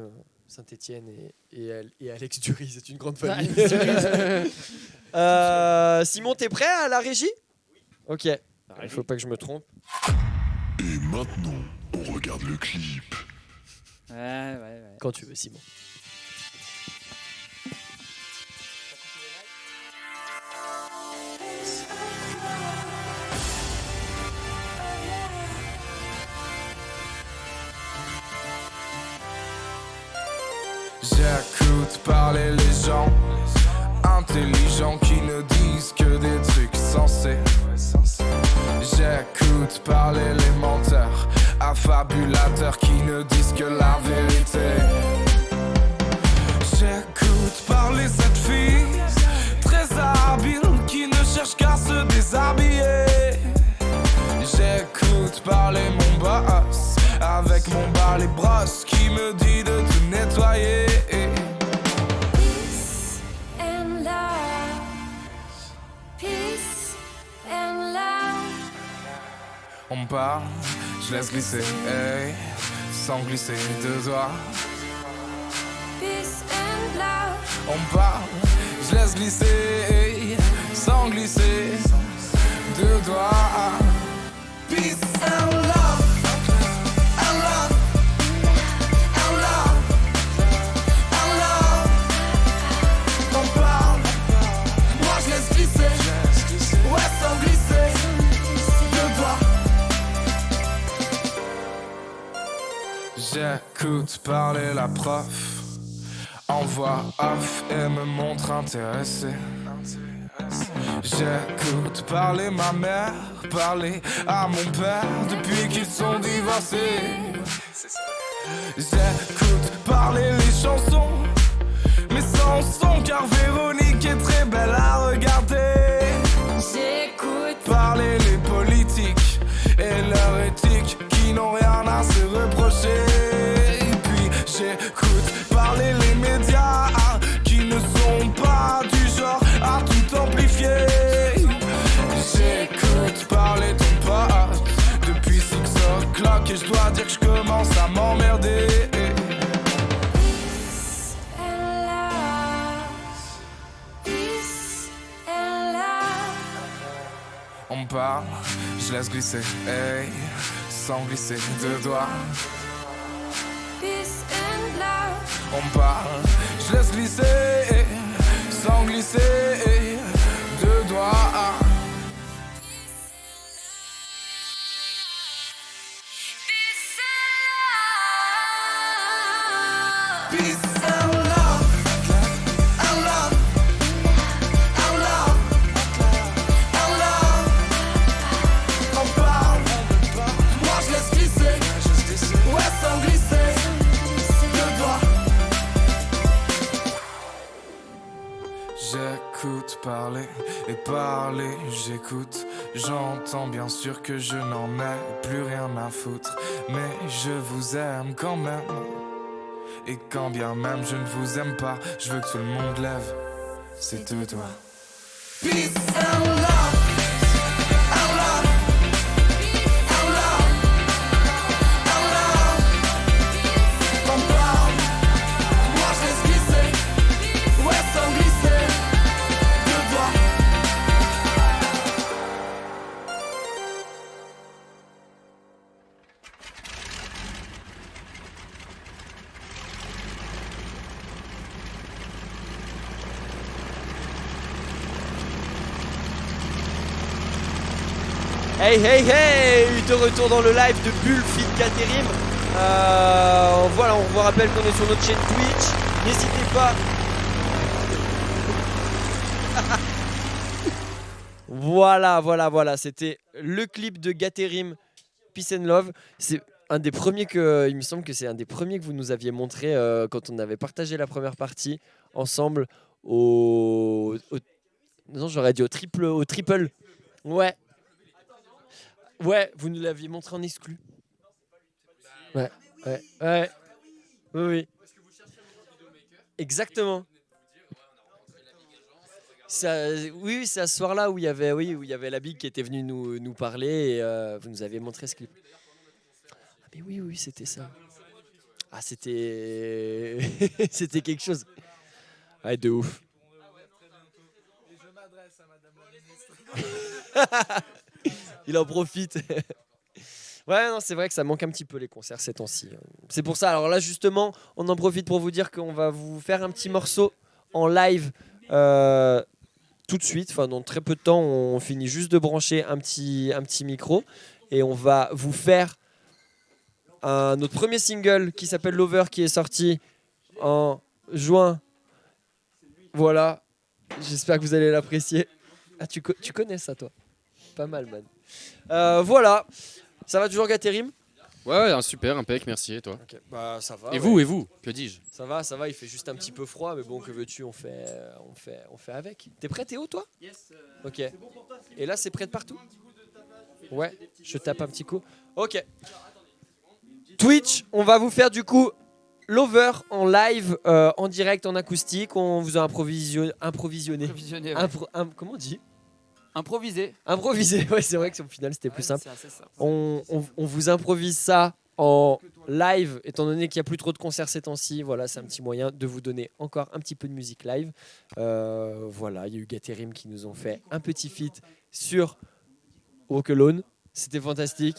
Saint-Étienne et Alex Dury, c'est une grande famille. Simon, t'es prêt à la régie? Ok. Il faut pas que je me trompe. Et maintenant, on regarde le clip. Ouais. Quand tu veux, Simon. J'écoute parler les gens intelligents qui ne disent que des trucs sensés. J'écoute parler les menteurs affabulateurs qui ne disent que la vérité. J'écoute parler cette fille très habile qui ne cherche qu'à se déshabiller. J'écoute parler mon boss avec mon balai brosse qui me dit de tout nettoyer. Peace and love. Peace and love. On me parle, je laisse glisser, hey, sans glisser de doigts. Peace and love. On me parle, je laisse glisser, hey, sans glisser de doigts. Peace and love. And love. And love. And love. On me parle, moi je laisse glisser, ouais, sans glisser de doigts. J'écoute parler la prof en voix off et me montre intéressé. J'écoute parler ma mère, parler à mon père depuis qu'ils sont divorcés. J'écoute parler les chansons, mais sans son car Véronique est très belle à regarder. J'écoute Parler les politiques et leur éthique qui n'ont rien à se reprocher. Et puis j'écoute parler les médias qui ne sont pas du genre à tout amplifier. et je dois dire que je commence à m'emmerder. On parle, je laisse glisser, hey, sans glisser de doigts. Peace and love. On parle, je laisse glisser, sans glisser de doigts. Peace and love, and love, and love, and love. On parle, moi je laisse glisser, ouais sans glisser de doigts. J'écoute parler et parler, j'écoute. J'entends bien sûr que je n'en ai plus rien à foutre, mais je vous aime quand même. Et quand bien même je ne vous aime pas, je veux que tout le monde lève ses deux doigts. Peace and love, and love, and love, and love. On parle, moi je laisse glisser, ouais sans glisser de doigts. Hey hey hey, de retour dans le live de Bull Fit Gaterim. Voilà, on vous rappelle qu'on est sur notre chaîne Twitch. N'hésitez pas. Voilà, c'était le clip de Gaterim, Peace and Love. C'est un des premiers il me semble que c'est un des premiers que vous nous aviez montré quand on avait partagé la première partie ensemble non, j'aurais dit au triple. Ouais, vous nous l'aviez montré en exclu. Ouais. Oui. Exactement. Oui, c'est à ce soir-là où il y avait la Big qui était venue nous parler et vous nous aviez montré ce clip. Ah, mais oui, c'était ça. Ah, c'était c'était quelque chose. Ouais, de ouf. Il en profite. Ouais, non, c'est vrai que ça manque un petit peu les concerts ces temps-ci. C'est pour ça. Alors là, justement, on en profite pour vous dire qu'on va vous faire un petit morceau en live tout de suite. Enfin, dans très peu de temps, on finit juste de brancher un petit micro et on va vous faire notre premier single qui s'appelle Lover, qui est sorti en juin. Voilà. J'espère que vous allez l'apprécier. Ah, tu connais ça, toi? Pas mal, man. Voilà. Ça va toujours, Gaterim? Ouais, super, impec, merci. Et toi? Okay. Bah, ça va. Et vous, que dis-je? Ça va, il fait juste un petit peu froid, mais bon, que veux-tu, on fait avec. T'es prêt, Théo, toi? Yes. Ok. Bon pour toi, et là, c'est prêt de partout? Ouais, je tape un petit coup. Ok. Twitch, on va vous faire du coup Lover en live, en direct, en acoustique. On vous a improvisionné. Ouais. Comment on dit? Improvisé, ouais, c'est vrai que au final c'était plus simple. On vous improvise ça en live, étant donné qu'il n'y a plus trop de concerts ces temps-ci. Voilà, c'est un petit moyen de vous donner encore un petit peu de musique live. Voilà, il y a eu Gaterim qui nous ont fait un petit feat sur Walk Alone. C'était fantastique.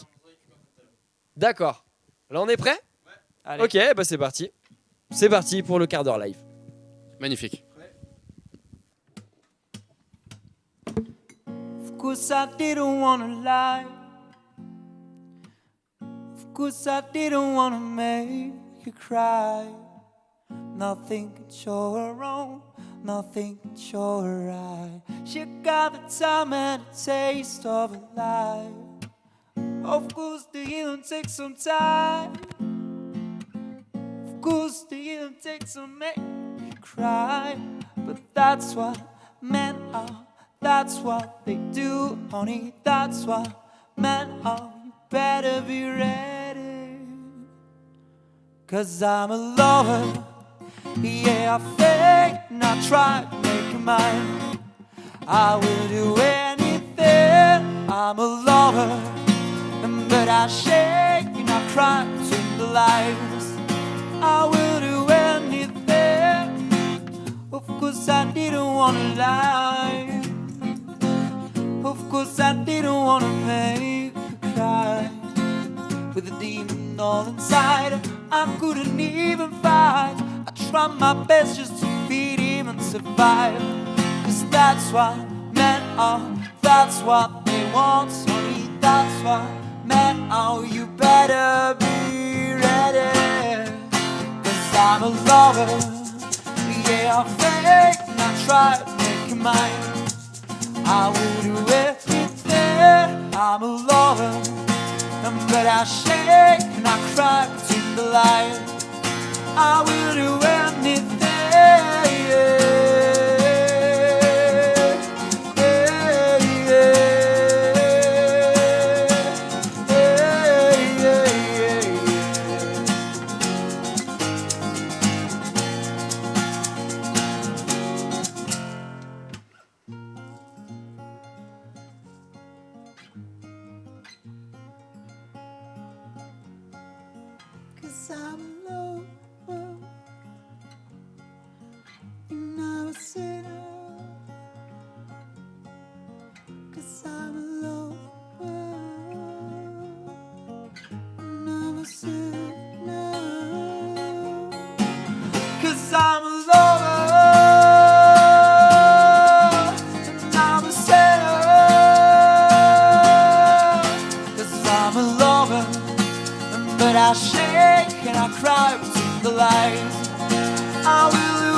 D'accord. Là, on est prêt? Allez. Ok, bah c'est parti. C'est parti pour le quart d'heure live. Magnifique. Of course I didn't wanna lie. Of course I didn't wanna make you cry. Nothing could show her wrong, nothing could show her right. She got the time and a taste of a life. Of course the healing takes some time. Of course the healing takes some make you cry. But that's what men are. That's what they do, honey, that's what men are. You better be ready. 'Cause I'm a lover. Yeah, I think and I try to make you mine. I will do anything. I'm a lover. But I shake, you and I cry between the lines. I will do anything. Of course I didn't wanna lie. Of course I didn't wanna make you cry. With a demon all inside, I couldn't even fight. I tried my best just to feed him and survive. Cause that's what men are, that's what they want, honey. That's what men are, you better be ready. Cause I'm a lover, yeah, I'm fake and I try to make you mine. I will do everything, I'm a lover, but I shake and I cry between the lines. I will do anything, Cause I'm alone, you're not a sinner. Cause I'm alone, you're not a sinner. Cause I'm alone, and I'm a sinner. Cause I'm alone, but I shake and I cry between the lines. I will do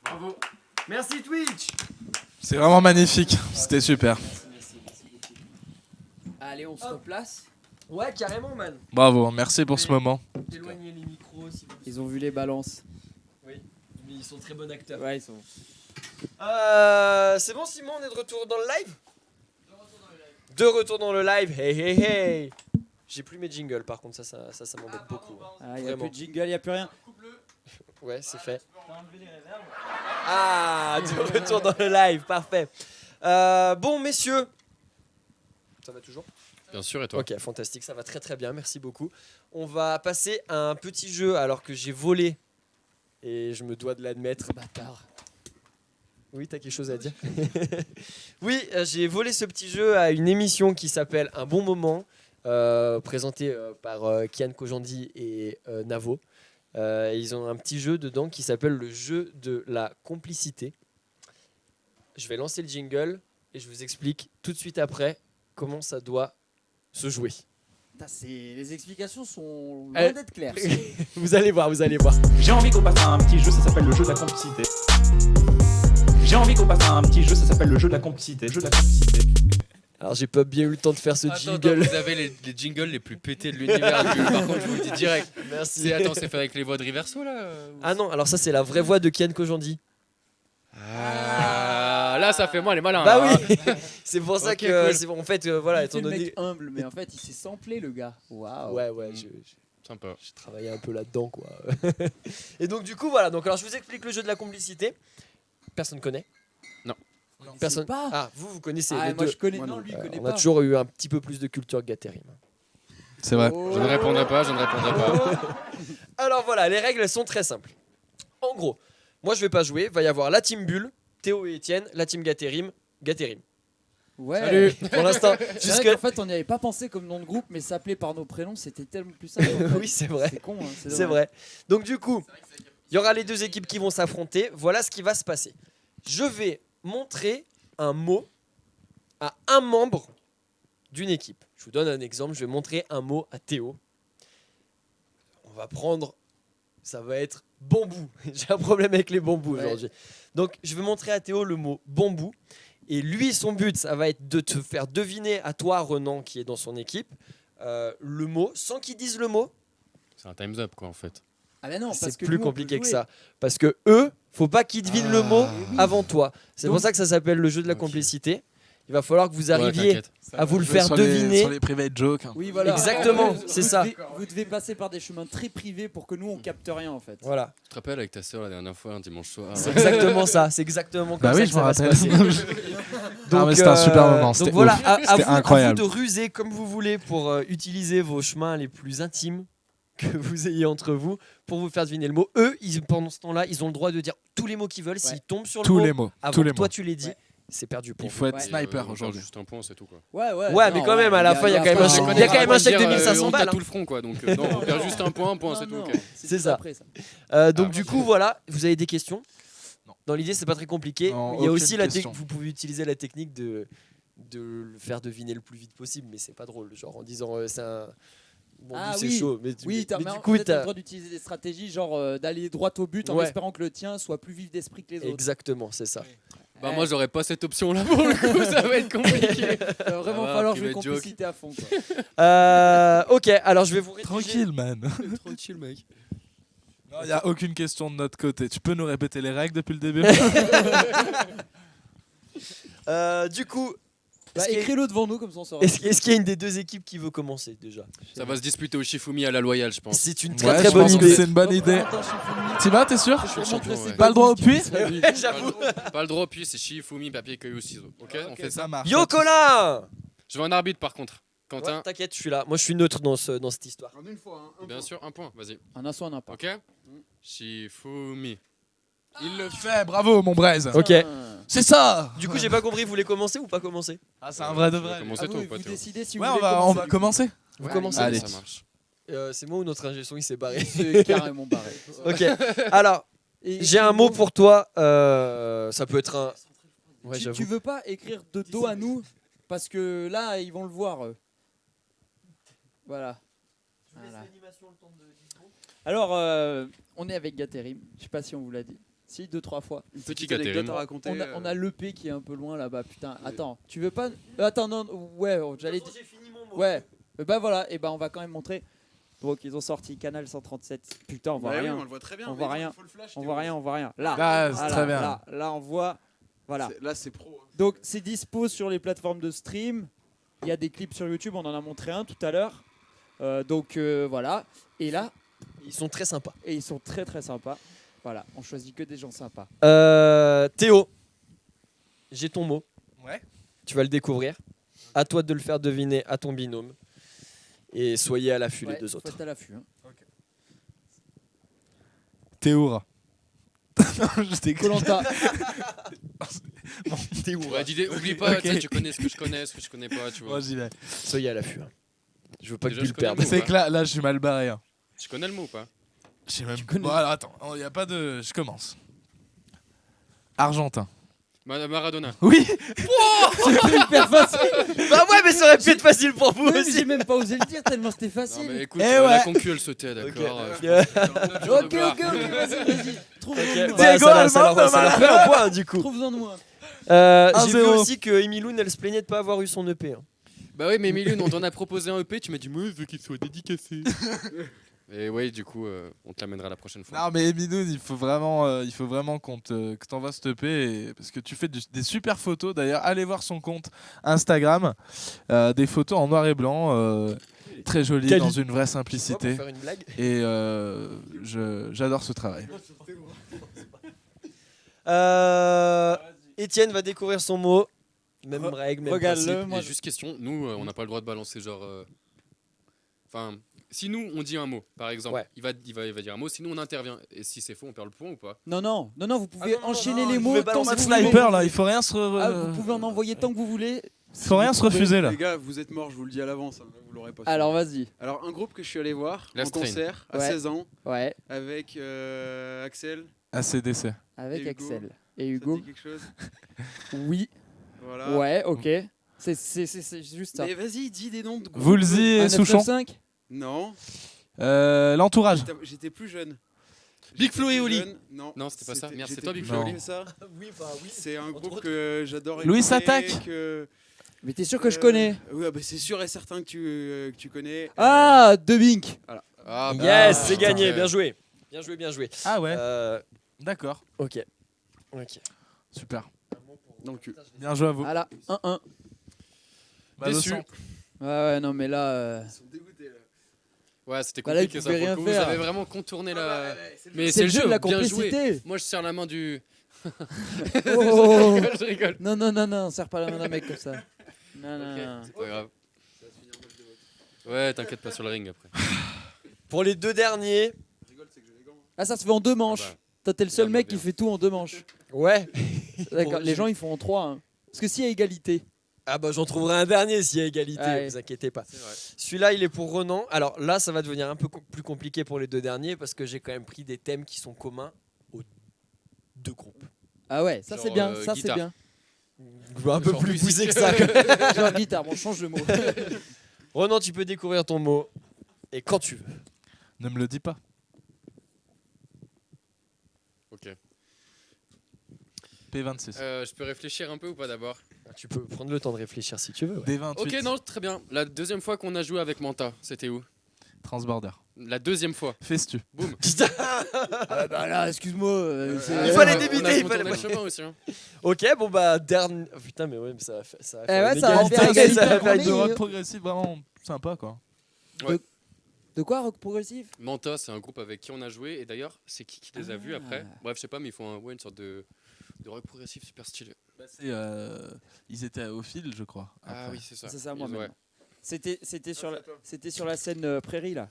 Bravo. Merci Twitch. C'est vraiment magnifique, c'était super. Allez, on se replace. Ouais, carrément, man. Bravo, merci pour ce moment. Éloignez les micros si vous... Ils ont vu les balances. Oui, mais ils sont très bons acteurs. Ouais, ils sont. C'est bon, Simon, on est de retour dans le live. De retour dans le live. Hey, hey, hey. J'ai plus mes jingles, par contre, ça m'embête beaucoup. Ah, il n'y a plus de jingle, il n'y a plus rien. Ouais, c'est fait. Ah, de retour dans le live, parfait. Bon, messieurs. Ça va toujours ? Bien sûr, et toi ? Ok, fantastique, ça va très très bien, merci beaucoup. On va passer à un petit jeu alors que j'ai volé, et je me dois de l'admettre. Bâtard. Oui, t'as quelque chose à dire ? Oui, j'ai volé ce petit jeu à une émission qui s'appelle Un bon moment, présentée par Kian Kojandi et Navo. Ils ont un petit jeu dedans qui s'appelle le jeu de la complicité. Je vais lancer le jingle et je vous explique tout de suite après comment ça doit se jouer. Les explications sont loin d'être claires. Vous allez voir, vous allez voir. J'ai envie qu'on passe à un petit jeu, ça s'appelle le jeu de la complicité. J'ai envie qu'on passe à un petit jeu, ça s'appelle le jeu de la complicité. Jeu de la complicité. Alors j'ai pas bien eu le temps de faire ce jingle. Attends, vous avez les jingles les plus pétés de l'univers. Par contre, je vous le dis direct. Merci. Attends, c'est fait avec les voix de Riverso là Ah non, alors ça c'est la vraie voix de Kian Kojandi. Ah, là ça fait moi les malins. Bah là. oui. C'est pour ça Ok, que cool. c'est, en fait voilà, Il étant fait le donné. mec humble, mais en fait, il s'est samplé le gars. Waouh. Ouais, Sympa. j'ai travaillé un peu là-dedans quoi. Et donc du coup voilà, donc alors je vous explique le jeu de la complicité. Personne connaît ? Non. Personne. Pas. Ah, vous connaissez Ah, les moi deux. je connais. Non, lui il connaît On pas. a toujours eu un petit peu plus de culture que Gaterim. C'est vrai. Je ne répondrai pas, je ne répondrai pas. Alors voilà, les règles elles sont très simples. En gros, moi je vais pas jouer, va y avoir la team Bulle, Théo et Étienne, la team Gaterim, Gaterim. Ouais. Salut. Pour l'instant, C'est jusque vrai qu'en fait, on n'y avait pas pensé comme nom de groupe, mais s'appeler par nos prénoms, c'était tellement plus simple. en fait. Oui, c'est vrai. C'est con, hein, C'est vrai. Donc du coup, il y aura les deux équipes qui vont s'affronter. Voilà ce qui va se passer. Je vais montrer un mot à un membre d'une équipe. Je vous donne un exemple. Je vais montrer un mot à Théo. On va prendre... Ça va être bambou. J'ai un problème avec les bambous aujourd'hui. Donc je vais montrer à Théo le mot bambou. Et lui, son but, ça va être de te faire deviner à toi, Renan, qui est dans son équipe, le mot, sans qu'il dise le mot. C'est un time's up quoi en fait. Ah bah non, parce C'est que plus nous, on peut compliqué que jouer. ça. Parce que eux, Faut pas qu'il devine le mot avant toi. C'est pour ça que ça s'appelle le jeu de la complicité. Il va falloir que vous arriviez à vous le faire deviner. Sur les private jokes. Oui, voilà. Exactement, c'est ça. Vous devez passer par des chemins très privés pour que nous on capte rien en fait. Voilà. Tu te rappelles avec ta soeur la dernière fois, un dimanche soir? C'est exactement ça. C'est exactement comme Bah ça oui, que je ça me va se rappelle. passer. Ah, mais c'était un super moment. Donc C'était voilà, ouf. à C'était vous incroyable. de ruser comme vous voulez pour utiliser vos chemins les plus intimes que vous ayez entre vous pour vous faire deviner le mot. Eux, pendant ce temps-là, ils ont le droit de dire tous les mots qu'ils veulent. S'ils tombent sur le Tous mot les mots. avant Tous que les toi mots. tu les dis, c'est perdu pour Il vous. faut être sniper aujourd'hui. Juste un point, c'est tout quoi. Ouais, mais quand même, à la fin, il y a quand même un chèque de 1500 On balles. a tout le front quoi, donc non, on perd juste un point, c'est tout. ok. C'est ça. Donc du coup, voilà, vous avez des questions. Dans l'idée, c'est pas très compliqué. Non, Il y a aucune aussi question. vous pouvez utiliser la technique de le faire deviner le plus vite possible, mais c'est pas drôle, genre en disant c'est un. Bon, Ah c'est oui. chaud, mais, Oui, mais mais du coup, vous êtes t'as le droit d'utiliser des stratégies, genre d'aller droit au but en Ouais. espérant que le tien soit plus vif d'esprit que les autres. exactement, c'est ça. Bah moi j'aurais pas cette option là pour le coup, ça va être compliqué. Il va vraiment Ah, falloir private jouer joke. complicité à fond. Quoi. Ok, alors je vais vous rédiger. Tranquille, man. Tranquille mec. Il n'y a aucune question de notre côté. Tu peux nous répéter les règles depuis le début? Du coup, Bah, écris-le devant nous comme ça on saura. est-ce qu'il y a une des deux équipes qui veut commencer déjà? Ça va se disputer au Shifumi à la loyale, je pense. C'est une Ouais, très je très bonne pense que idée. c'est une bonne idée. T'y vas, t'es sûr? Je suis champion, ouais. Pas le droit au puits? J'avoue. Pas le droit au puits, c'est Shifumi, papier, caillou, ciseaux. Ok, on fait ça. marche. Yo Colin! Je veux un arbitre par contre. Ouais, Quentin. t'inquiète, je suis là. Moi, je suis neutre dans cette histoire. En une fois, hein, Bien sûr, un point, vas-y. Un assaut, un impact. Ok. Shifumi. Il le fait, bravo mon braise. Ok. C'est ça. Du coup, j'ai pas compris. Vous voulez commencer ou pas commencer? Ah, c'est un vrai de vrai. Commencez toi ou pas Vous Théo? décidez si Ouais, vous on voulez va commencer. commencer. Vous commencez. Allez. Ça marche. C'est moi ou notre ingé son il s'est barré. C'est carrément barré. Ok. Alors, j'ai un mot pour toi. Ça peut être un. Ouais, Tu j'avoue. veux pas écrire de dos à nous parce que là ils vont le voir. Voilà. Alors, on est avec Gaterim. Je sais pas si on vous l'a dit. Si, 2-3 fois. Une petite anecdote Gaterim. à raconter. On a l'EP qui est un peu loin là-bas. Putain, attends. Tu veux pas. Attends, non. Ouais, j'allais dire. Ouais. Bah voilà. Et bah on va quand même montrer. Donc ils ont sorti Canal 137. Putain, on voit Bah oui, rien. on le voit très bien. On mais voit il rien. faut le flash, On Théo. voit rien, on voit rien. Là, Là, c'est voilà, très bien. Là, on voit. Voilà. Là, c'est pro. hein. Donc c'est dispo sur les plateformes de stream. Il y a des clips sur YouTube, on en a montré un tout à l'heure. Donc voilà. Et là, Ils sont très sympas. et ils sont très très sympas. Voilà, on choisit que des gens sympas. Théo, j'ai ton mot. Ouais. Tu vas le découvrir. À toi de le faire deviner à ton binôme. Et soyez à l'affût les Ouais, deux faut autres. être à l'affût. Hein. Théoura. Je t'écris. Koh-Lanta. Ouais, dis oublie pas, Ok. tu sais, tu connais ce que je connais, ce que je connais pas, tu vois. Moi, j'y vais. Soyez à l'affût. hein. Je veux pas Déjà, que tu je le connais perdes. le mot. C'est que là, je suis mal barré. Hein. Tu connais le mot ou pas? Je sais même connais. Bon, alors attends, il y a pas de. Je commence. Argentin. Maradona. Oui. C'était hyper facile. Bah ouais, mais ça aurait pu être facile pour vous Ouais, mais aussi. j'ai même pas osé le dire tellement c'était Non facile. mais écoute, Eh la ouais. concu elle se tait, d'accord. Ok, vas-y. Trouve-en de Ok, moins. bah, Diego ça leur Armando fait un point du coup. Trouve-en de moins. J'ai vu 1-0. aussi que Emiloun elle se plaignait de pas avoir eu son EP. hein. Bah oui, mais Emilune, on t'en a proposé un EP, tu m'as dit, moi, je veux qu'il soit dédicacé. Et ouais, du coup, on te l'amènera la prochaine fois. Non mais Eminoun, il faut vraiment que t'envoies ce EP parce que tu fais des super photos. D'ailleurs, allez voir son compte Instagram, des photos en noir et blanc, très jolies Quali. dans une vraie Pour simplicité. faire une blague. Et j'adore ce travail. Étienne va découvrir son mot. Même règle, même regarde-le. principe. Moi, Et juste question, nous, on n'a pas le droit de balancer genre. Enfin, si nous on dit un mot, par exemple, Ouais. il va dire un mot, sinon on intervient. Et si c'est faux, on perd le point ou pas? Non, vous pouvez Ah non, enchaîner non, les vous mots pouvez tant balancer que En vous mode voulez. sniper là, il faut rien se Ah, vous pouvez en envoyer tant que vous voulez. faut rien se refuser là. Les gars, vous êtes morts, je vous le dis à l'avance. hein, vous l'aurez pas. Alors vas-y. Alors, un groupe que je suis allé voir en Last Train. concert à Ouais. 16 ans Ouais, avec Axel. ACDC. avec Et Hugo. Axel. Et Ça te Hugo. dit quelque chose? Oui. Voilà. Ouais, ok. C'est juste ça. Mais vas-y, dis des noms de groupes. Woolsey et Un Souchon. 995. Non. L'entourage. J'étais plus jeune. Big Flo et Plus Oli. jeune, Non. Non, c'était pas ça. Merde, c'est j'étais toi, Big plus Flo et jeune Oli. que ça. Oui, enfin oui. C'est un Entre groupe autres. que j'adore. Louis écouter, s'attaque. Mais t'es sûr que je connais? Oui, bah, c'est sûr et certain que tu connais. Ah, De Bink. Ah, Yes, bah, c'est gagné. putain. Bien joué. Bien joué, bien joué. Ah ouais. D'accord. Ok. Super. Dans le cul. Bien joué à vous. Voilà, 1-1. Bah, le Déçu. sang. Ouais, non, mais là. Ils sont dégoûtés là. Ouais, c'était Bah là, il compliqué ça. pouvait pour le rien coup. Vous faire. avez vraiment contourné la. Mais C'est le jeu de la bien complicité. joué. Moi, je serre la main du. Oh. Je rigole. Non, on serre pas la main d'un mec comme ça. Non. C'est pas grave. Ouais, t'inquiète pas sur le ring après. Pour les 2 derniers. Ah, ça se fait en 2 manches. Ah bah. Toi, t'es le seul Bien, mec bien. qui fait tout en 2 manches. Ouais. D'accord, les gens ils font en 3. Hein. Parce que s'il y a égalité. Ah bah j'en trouverai un dernier s'il y a égalité, Ouais. vous inquiétez pas. C'est vrai. Celui-là, il est pour Renan. Alors là, ça va devenir un peu plus compliqué pour les 2 derniers parce que j'ai quand même pris des thèmes qui sont communs aux 2 groupes. Ah ouais, ça Genre, c'est bien, ça c'est guitare. bien. Un peu Genre plus musique. poussé que ça. quoi. Genre guitare, bon, change de mot. Renan, tu peux découvrir ton mot et quand tu veux. Ne me le dis pas. Ok. P26. Je peux réfléchir un peu ou pas d'abord? Tu peux prendre le temps de réfléchir si tu veux. ouais. D28. Ok, non, très bien. La deuxième fois qu'on a joué avec Manta, c'était où? Transborder. La deuxième fois. Festu. Boum. Ah bah là, excuse-moi. Il fallait On a débiter, il contourné fallait. le chemin aussi. Hein. Ok, bon bah dernier. Oh, putain, mais ouais, mais ça va faire. Ça va Eh ouais, une ça va égalité, faire égalité. ça va faire On une- est- De rock progressif vraiment sympa quoi. De quoi, rock progressif? Manta, c'est un groupe avec qui on a joué. Et d'ailleurs, c'est qui les a vus après? Bref, je sais pas, mais ils font une sorte de rock progressif super stylé. Ils étaient au fil, je crois. Ah après. oui, c'est ça. C'est ça, moi Ils- même. C'était sur la scène prairie là.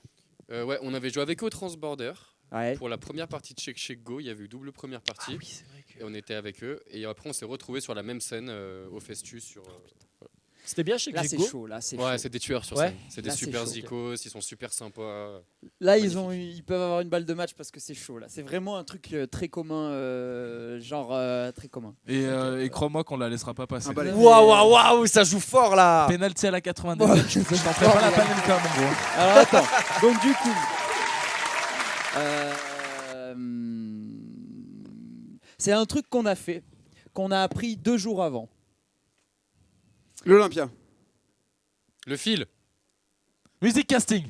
Ouais, on avait joué avec eux au Transborder. Ouais. Pour la première partie de Shake Go, il y avait eu double première partie. Ah oui, c'est vrai que. Et on était avec eux. Et après, on s'est retrouvés sur la même scène au Festu. C'était bien chez Là c'est Gego. chaud, là c'est Ouais, chaud. c'est des tueurs sur Ouais. scène. C'est des Là, c'est super chaud. zikos, ils sont super sympas. Là ils peuvent avoir une balle de match parce que c'est chaud là. C'est vraiment un truc très commun, très commun. Et crois-moi qu'on la laissera pas passer. bah, Waouh, ça joue fort là. Penalty à la 90. Je t'en ferai pas la panenka mon gros. Alors attends, donc du coup, c'est un truc qu'on a fait, qu'on a appris 2 jours avant. L'Olympia. Le fil. Music casting.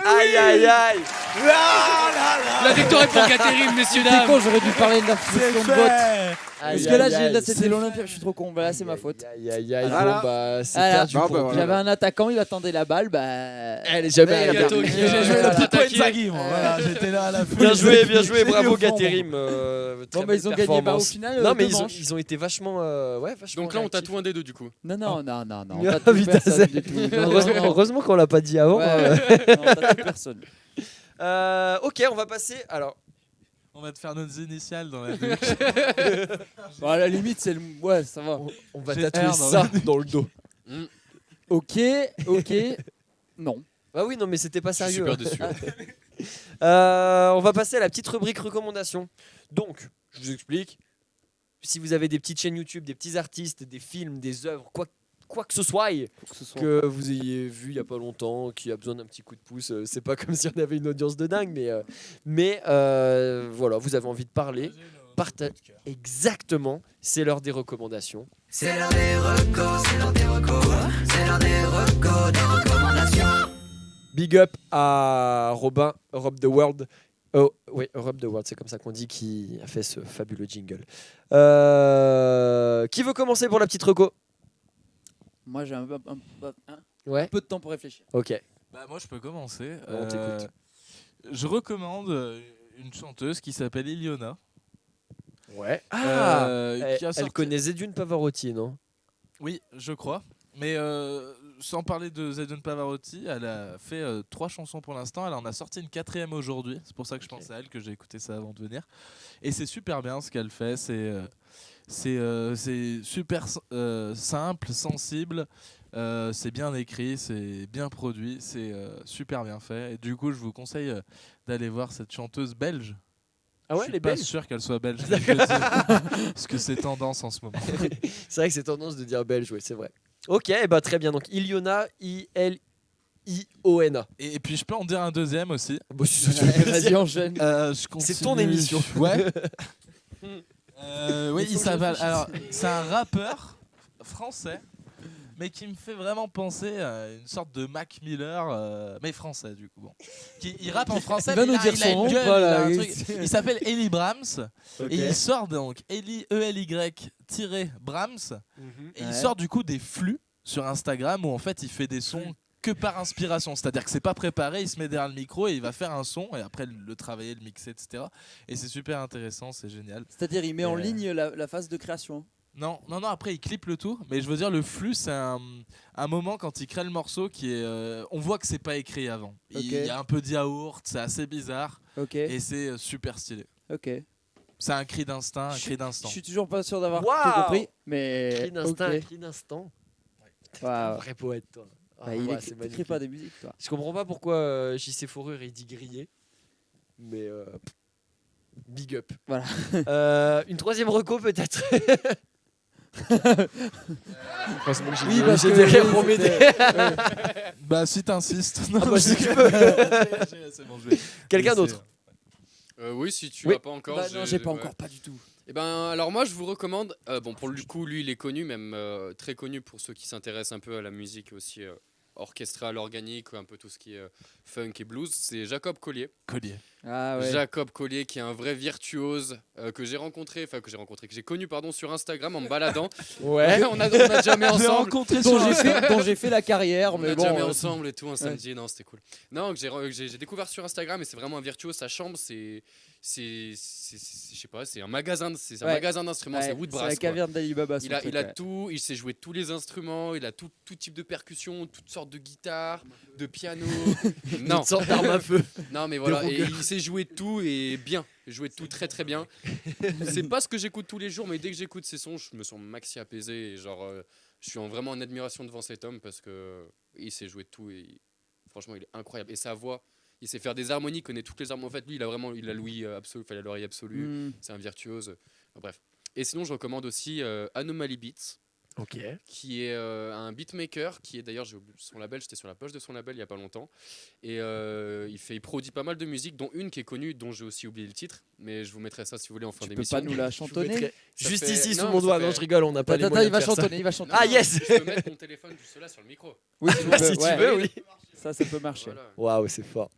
Aïe aïe aïe. La victoire est pour Gaterim, messieurs T'es dames. con, j'aurais dû parler de la fonction de vote. Parce que là, aïe, là aïe. c'était l'Olympia, je suis trop con. Bah, là, c'est ma faute. Aïe aïe aïe. Voilà. Bon bah c'est Voilà. perdu Bah, pour. bah, voilà. J'avais un attaquant, il attendait la balle, bah. Elle est jamais Mais arrivée. Gato qui J'ai joué a le petit attaqué. Inzaghi, moi. Voilà, j'étais là à la fin. Bien joué, J'ai bravo mis au fond, Gaterim. Bon, bah, ils ont gagné. Bah, au final, Non mais deux manches. ils ont été vachement vachement. Donc là, on t'a réactifs. tout un des deux du coup. Non, Ah, pas tout putain, personne c'est- du tout. Non, Heureusement, non. heureusement qu'on l'a pas dit avant. Ouais, non, pas tout personne. Ok, on va passer. Alors, On va te faire nos initiales dans la douche. Bon, à la limite, c'est le. Ouais, ça va. on va J'ai tatouer R dans ça dans le dos. Ok. Non. Ah oui, non, mais c'était pas Je suis sérieux. super déçu. On va passer à la petite rubrique recommandations. Donc, je vous explique. Si vous avez des petites chaînes YouTube, des petits artistes, des films, des œuvres, quoi que ce soit, que vous ayez vu il y a pas longtemps, qui a besoin d'un petit coup de pouce, c'est pas comme si on avait une audience de dingue, mais voilà, vous avez envie de parler. Exactement, c'est l'heure des recommandations. C'est l'heure des recos, c'est l'heure des recos, c'est l'heure des recos, des recommandations. Big up à Robin, Europe the World. Oh, oui, Europe the World, c'est comme ça qu'on dit, qui a fait ce fabuleux jingle. Qui veut commencer pour la petite reco? Moi, j'ai un Ouais. peu de temps pour réfléchir. Ok. Bah, moi, je peux commencer. On t'écoute. Je recommande une chanteuse qui s'appelle Iliona. Ouais. Qui a Elle sorti- connaît Zedune Pavarotti, non? Oui, je crois. Mais sans parler de Zedune Pavarotti, elle a fait 3 chansons pour l'instant. Elle en a sorti une 4e aujourd'hui. C'est pour ça que je pense à elle, que j'ai écouté ça avant de venir. Et c'est super bien ce qu'elle fait. C'est super simple, sensible. C'est bien écrit, c'est bien produit, c'est super bien fait. Et du coup, je vous conseille d'aller voir cette chanteuse belge. Ah ouais, je elle suis est pas belge. sûr qu'elle soit belge, mais je le dis, parce que c'est tendance en ce moment. C'est vrai que c'est tendance de dire belge, oui, c'est vrai. Ok, bah très bien. Donc Iliona, I-L-I-O-N-A. Et puis je peux en dire un deuxième aussi. Bon, si tu veux le Vas-y, dire. enchaîne. C'est ton émission. Ouais. Oui, il s'appelle. Alors, c'est un rappeur français mais qui me fait vraiment penser à une sorte de Mac Miller, mais français du coup. Bon. Il rappe en français. Il va nous dire il a son une nom, gueule, voilà. il a un truc. Il s'appelle Eli Brahms Ok. et il sort donc ELY-Brahms et il Ouais. sort du coup des flux sur Instagram où en fait il fait des sons que par inspiration, c'est-à-dire que c'est pas préparé, il se met derrière le micro et il va faire un son et après le travailler, le mixer, etc. Et c'est super intéressant, c'est génial. C'est-à-dire, il met en Et, ligne la phase de création. Non, après il clip le tout, mais je veux dire le flux c'est un moment quand il crée le morceau qui est, on voit que c'est pas écrit avant. Ok. Il y a un peu de yaourt, c'est assez bizarre Ok. et c'est super stylé. Ok. C'est un cri d'instinct, un cri d'instant. Je suis toujours pas sûr d'avoir Waouh. tout compris, mais. Cri d'instinct, ok. cri d'instant. Waouh. Vrai poète, toi. Ah, Bah, ouais, il c'est écrit magnifique. pas des musiques, toi. Je comprends pas pourquoi JC Fourrure il dit grillé, mais big up. Voilà. Une troisième reco peut-être. Oui, parce j'ai que des rires oui, pour c'était- m'aider. Bah si t'insistes. Non, Ah bah, si tu peux. C'est bon, je vais Quelqu'un laisser. d'autre. Oui, si tu Oui. l'as pas encore. Bah non, j'ai pas encore, pas du tout. Et ben, alors moi, je vous recommande. Bon, pour le coup, lui, il est connu, même très connu pour ceux qui s'intéressent un peu à la musique aussi orchestrale, organique, un peu tout ce qui est funk et blues. C'est Jacob Collier. Ah ouais. Jacob Collier, qui est un vrai virtuose que j'ai connu sur Instagram en me baladant. Ouais. on a jamais ensemble. dont j'ai fait la carrière, On mais a bon. jamais ensemble et tout un samedi, non c'était cool. Non, que j'ai découvert sur Instagram et c'est vraiment un virtuose. Sa chambre, je sais pas, c'est un magasin, c'est un Ouais. magasin d'instruments, Ouais, c'est Woodbrass. c'est la quoi. caverne d'Alibaba. son Il a truc, ouais. tout, il sait jouer tous les instruments, il a tout type de percussions, toutes sortes de guitares, de piano. Non, Toutes sortes d'armes à feu. Non, mais voilà, De et rockers. il sait jouer tout et bien, jouer tout très très bien. C'est pas ce que j'écoute tous les jours, mais dès que j'écoute ses sons, je me sens maxi apaisé et genre je suis vraiment en admiration devant cet homme parce que il sait jouer tout et franchement, il est incroyable et sa voix. Il sait faire des harmonies, il connaît toutes les harmonies. En fait, lui, il a l'ouïe absolue, il a l'oreille absolue. Mm. C'est un virtuose. Bref. Et sinon, je recommande aussi Anomaly Beats. Ok. Qui est un beatmaker, qui est d'ailleurs, j'ai oublié son label, j'étais sur la page de son label il y a pas longtemps. Et il produit pas mal de musique, dont une qui est connue, dont j'ai aussi oublié le titre. Mais je vous mettrai ça si vous voulez en fin Tu peux d'émission. pas nous la chantonner Juste fait- ici sous non, mon ça doigt. fait- Non, je rigole, on n'a pas les Attends, moyens il va de faire ça. chantonner, il va chantonner. Ah yes. Je peux mettre mon téléphone juste là sur le micro. Oui, si tu veux, Si tu ouais. veux, oui. Ça peut marcher. Voilà. Waouh, c'est fort.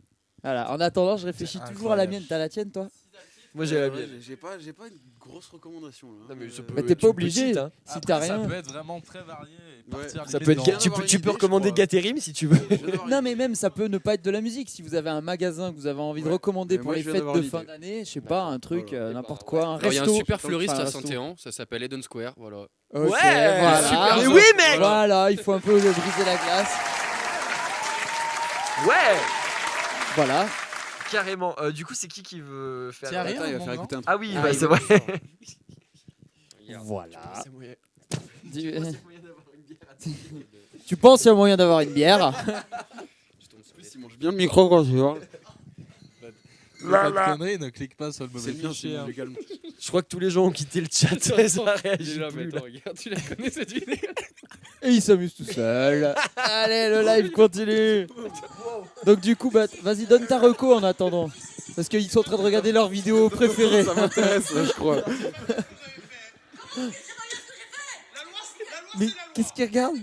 Voilà. En attendant, je réfléchis C'est toujours à la incroyable. mienne. T'as la tienne, toi? Moi j'ai la Ouais, mienne. j'ai pas une grosse recommandation là. Non, mais ça peut Mais être t'es pas une obligé. petite, hein. Si Après, t'as ça rien. peut être vraiment très varié. Et partir Ça limite peut être. dans- Tu avoir peux, une tu peux idée, recommander je crois. Gaterim si tu veux. Non, mais même ça peut ne pas être de la musique. Si vous avez un magasin que vous avez envie de recommader Mais pour moi, les je viens fêtes d'avoir de l'idée. fin d'année, je sais pas, un truc, Voilà. n'importe quoi, un Alors, il y a resto. un super fleuriste Enfin, un à resto. Saint-Éan, ça s'appelle Eden Square. Voilà. Ok, Ouais, voilà. super Mais zone. oui, mec. Voilà, il faut un peu briser la glace. Ouais. Voilà. Carrément. Du coup, c'est qui veut faire Tiens, rien, Attends, il va mon faire grand. écouter un truc. Ah oui, Ah, bah, il c'est va- vrai. Voilà. C'est moyen. Du- Tu penses qu'il y a moyen d'avoir une bière? Je tombe sur les- Il mange bien le micro quand tu vois. Pas de conneries, ne clique pas sur le mauvais C'est bien, fichier. hein. légalement. Je crois que tous les gens ont quitté le chat. Ça Il est réagit là, mais plus. attends, regarde, tu la connais cette vidéo? Et il s'amuse tout seul. Allez, le live continue. Donc du coup, bah, vas-y, donne ta reco en attendant. Parce qu'ils sont en train de regarder leur vidéo préférée. Ça m'intéresse, je crois. Mais qu'est-ce qu'ils regardent?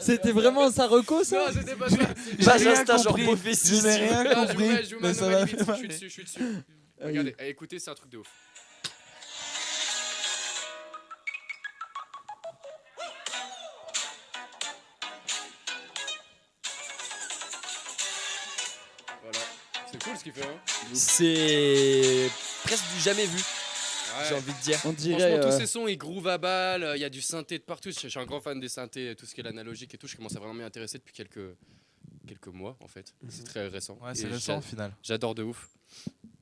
C'était vraiment sa reco, ça? Non, c'était pas ça. J'ai Page rien Insta, genre compris. prophétie. Je n'ai rien Non, je vous compris. mets- je vous mets Mais ça Anomaly va Beats, faire je suis dessus, je suis dessus. Ah, Regardez, écoutez, c'est un truc de ouf. Voilà, c'est cool ce qu'il fait. Hein. C'est presque du jamais vu, Ouais. j'ai envie de dire. On Franchement, dirait. tous ces sons, ils groove à balle, il y a du synthé de partout. Je suis un grand fan des synthés, tout ce qui est l'analogique et tout. Je commence à vraiment m'y intéresser depuis quelques mois en fait. C'est très récent. Ouais, c'est Et récent au final. J'adore de ouf.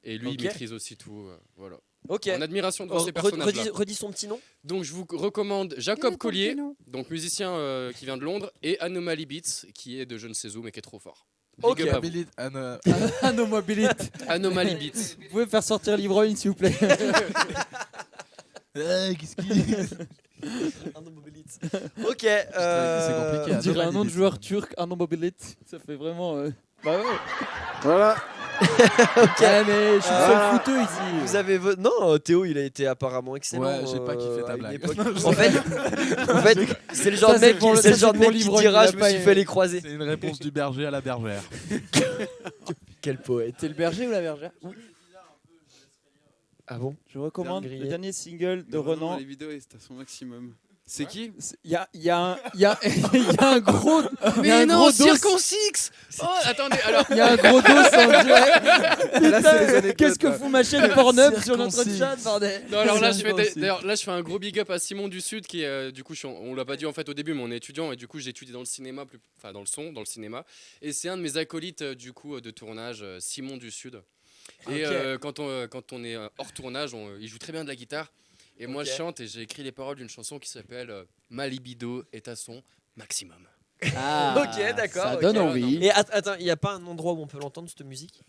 Et lui, Ok. il maîtrise aussi tout. Voilà. Ok. En admiration devant ces personnages. Redis son petit nom. Donc je vous recommande Jacob Collier, donc musicien qui vient de Londres, et Anomaly Beats, qui est de je ne sais où mais qui est trop fort. Big Ok. up à vous. Habilite- Anne- Anomobilite. Anomaly Beats. Vous pouvez faire sortir l'ivrogne, s'il vous plaît. Qu'est-ce qu'il Ok. C'est compliqué. On dirait un nom de Anomaly joueur turc, Anomobilite. Ça fait vraiment. Bah ouais. Voilà. Ouais, mais je suis le seul fouteux ici. Vous avez non, Théo, il a été apparemment excellent. Ouais, j'ai pas kiffé ta à une blague. époque. Non, je En fait, c'est le genre de mec qui dira je me suis fait les croiser. C'est une réponse du berger à la bergère. Quel poète. T'es le berger ou la bergère? Ah bon? Je recommande le dernier single de Renan. Les vidéos est à son maximum. C'est qui? Il y a un gros. il y a Mais un non, gros dos. Circoncis. Oh, attendez, alors. Il y a un gros dos en direct. Là, c'est les anecdotes, Qu'est-ce que là. fout ma chaîne Pornhub sur notre chat, bordel? Non, alors là, je fais un gros big up à Simon du Sud qui est, du coup, on l'a pas dit en fait au début, mais on est étudiant et du coup, j'étudie dans le cinéma, enfin dans le son, dans le cinéma. Et c'est un de mes acolytes du coup de tournage, Simon du Sud. Et quand on est hors tournage, il joue très bien de la guitare. Et moi, je chante et j'ai écrit les paroles d'une chanson qui s'appelle Ma libido est à son maximum. Ah, ok, d'accord. ça donne envie. Et attends, il n'y a pas un endroit où on peut l'entendre cette musique?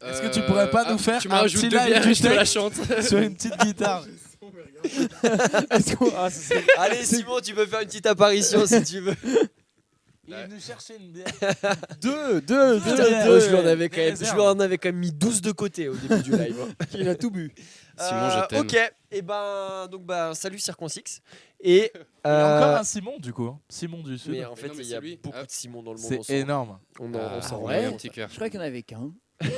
Est-ce que tu pourrais pas nous faire tu un m'ajoutes petit deux bières, live je te la chante. sur une petite guitare? Allez, Simon, tu peux faire une petite apparition si tu veux. Il est venu chercher une bière. Deux. Je lui en avais quand même mis 12 de côté au début du live. Il a tout bu. Simon, je t'aime. Ok, et salut Circoncis. Et Il y a encore un Simon du coup. Simon du Sud. mais en fait, non, mais il y a c'est lui. beaucoup de Simon dans le monde. C'est énorme. On s'en rend ouais. compte. Un petit cœur. Je crois qu'il n'y en avait qu'un. Oui,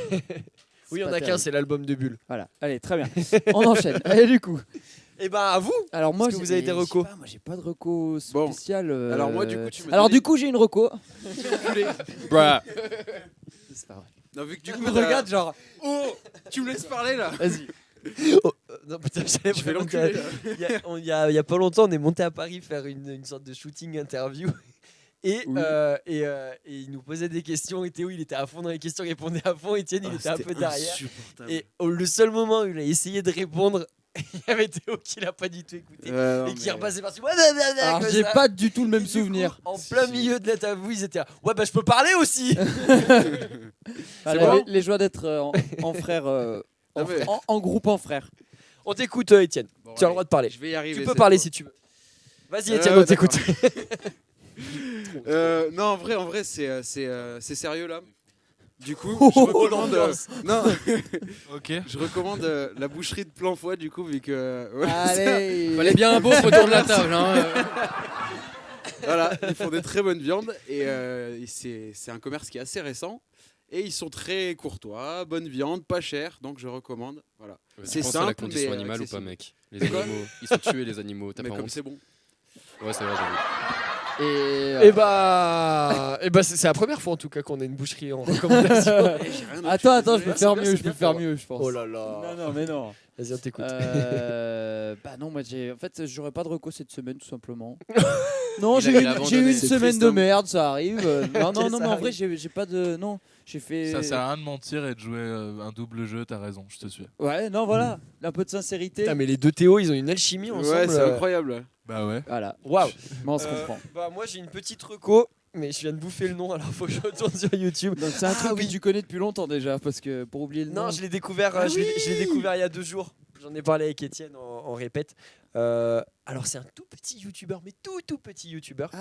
il y en pas a qu'un, terrible. c'est l'album de Bulle. Voilà, allez, très bien. On enchaîne. Allez, du coup. Et à vous. Alors moi, Est-ce que vous avez des recos? Moi, j'ai pas de reco spécial. Alors moi, du coup, tu me Alors donnes- du coup, j'ai une reco. Bruh. C'est pas vrai. Non, vu que du Tu coup, me regardes genre. Oh, tu me laisses parler là. Vas-y. Non, putain, j'avais Je vais vraiment- l'enculer, là. il y a pas longtemps, on est monté à Paris faire une sorte de shooting interview. Et, Oui. et il nous posait des questions. Et Théo, il était à fond dans les questions, il répondait à fond. Étienne, il était un peu derrière. Et le seul moment où il a essayé de répondre, il y avait Théo qui l'a pas du tout écouté. et qui repassait par-dessus. Alors comme j'ai ça. pas du tout le même Et du souvenir. coup, en plein milieu de l'interview, ils étaient là, ouais, je peux parler aussi. Voilà, bon les joies d'être en frère, Non, mais- en groupe en frère. On t'écoute, Étienne. Bon, Tu as le allez, droit de parler. Je vais y arriver. Tu peux cette parler fois. si tu veux. Vas-y, Étienne, on t'écoute. Non, en vrai, c'est sérieux là. Du coup, Oh, je recommande. l'ambiance. Non, Ok. je recommande la boucherie de Planfoy du coup, vu que. ouais, Allez. Fallait bien un beau autour de la table. Hein. Voilà, ils font des très bonnes viandes et c'est un commerce qui est assez récent. Et ils sont très courtois, bonne viande, pas cher, donc je recommande. Voilà. Tu C'est penses à la simple, condition mais animale ou pas, accessible. mec? Les animaux, ils sont tués, les animaux. T'as Mais pas comme honte? c'est bon. Ouais, c'est vrai, j'avoue. Et c'est la première fois en tout cas qu'on a une boucherie en recommandation. Attends, je peux faire bien, mieux, c'est je bien peux faire pour mieux, je pense. Oh là là. Non, mais non. Vas-y, on t'écoute. Bah non, moi en fait, j'aurais pas de reco cette semaine tout simplement. Non, Il j'ai a eu abandonné. une C'est semaine triste, de hein. merde, ça arrive. Non, Ok, mais ça en vrai, arrive. j'ai pas de. Non, j'ai fait. Ça sert à rien de mentir et de jouer un double jeu, t'as raison, je te suis. Ouais, non, voilà, un peu de sincérité. Putain, mais les deux Théo, ils ont une alchimie ensemble. Ouais, c'est incroyable. Bah ouais. Voilà, Waouh. mais on se comprend. Moi, j'ai une petite reco, mais je viens de bouffer le nom, alors faut que je retourne sur YouTube. Donc c'est un truc oui. que tu connais depuis longtemps déjà, parce que pour oublier le nom. Non, je l'ai découvert, Ah je l'ai découvert il y a 2 jours. J'en ai parlé avec Étienne en répète. Alors c'est un tout petit youtubeur, mais tout petit youtubeur.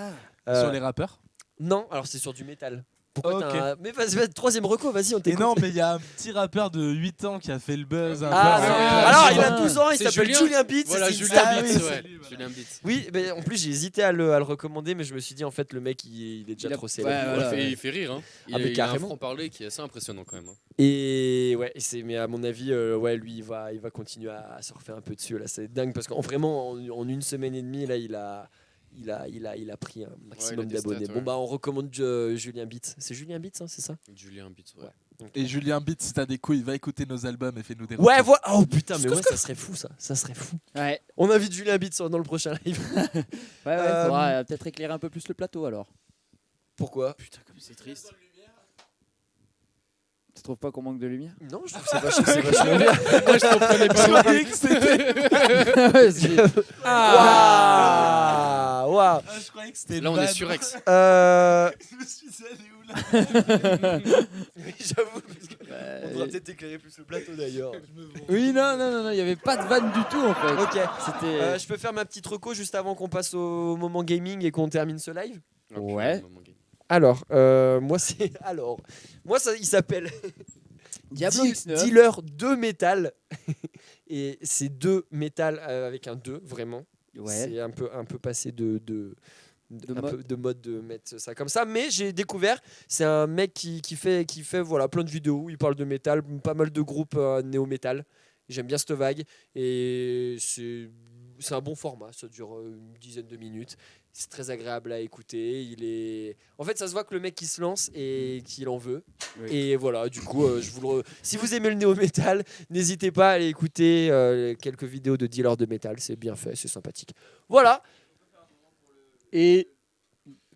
Sur les rappeurs? Non, alors c'est sur du métal. Pourquoi Ok. t'as un... Mais vas-y, troisième reco, vas-y, on Et t'écoute. non, mais il y a un petit rappeur de 8 ans qui a fait le buzz. Alors il a 12 ans, il C'est s'appelle Julien Beats. Voilà, c'est une Julien star. Beats, oui, ouais. c'est lui, voilà. Julien Beats. Oui, mais en plus j'ai hésité à le recommander, mais je me suis dit en fait le mec il est déjà Il a- trop célèbre. ouais, voilà. Il fait rire. Hein. Ah, mais Il a un carrément. franc-parler qui est assez impressionnant quand même. Hein. Et ouais, mais à mon avis, ouais, lui il va continuer à surfer un peu dessus. Là, c'est dingue parce qu'en vraiment en une semaine et demie là, il a pris un maximum des d'abonnés. stats, Bon ouais. bah on recommande Julien Beats. C'est Julien Beats, hein, c'est ça? Julien Beats, ouais. Et Julien Beats, si t'as des couilles, va écouter nos albums et fais-nous des Ouais, retours. voilà. Oh putain, mais ouais, ça serait fou ça. Ça serait fou. Ouais, On invite Julien Beats dans le prochain live. ouais, faudra peut-être éclairer un peu plus le plateau alors. Pourquoi? Putain, comme c'est triste. Tu trouves pas qu'on manque de lumière? Non, je trouve que c'est vachement bien. Moi, je comprenais pas. non plus. Ouais, c'est- Waouh, waouh. Je croyais que c'était Là, on est sur X. Je me suis dit, elle est où là? Oui, j'avoue. On devrait peut-être éclairer plus le plateau d'ailleurs. Oui, non, il y avait pas de vanne du tout en fait. Ok. C'était. Je peux faire ma petite reco juste avant qu'on passe au moment gaming et qu'on termine ce live. Ouais. Alors, moi ça, il s'appelle Diablo X9. dealer de métal. Et c'est 2 métal avec un 2, vraiment. Ouais. C'est un peu passé de mode de mettre ça comme ça. Mais j'ai découvert, c'est un mec qui fait voilà, plein de vidéos où il parle de métal, pas mal de groupes néo-métal. J'aime bien cette vague. Et c'est un bon format, ça dure une dizaine de minutes. C'est très agréable à écouter. En fait, ça se voit que le mec qui se lance et qu'il en veut. Oui. Et voilà, du coup, si vous aimez le néo-métal, n'hésitez pas à aller écouter quelques vidéos de dealers de métal. C'est bien fait, c'est sympathique. Voilà. Et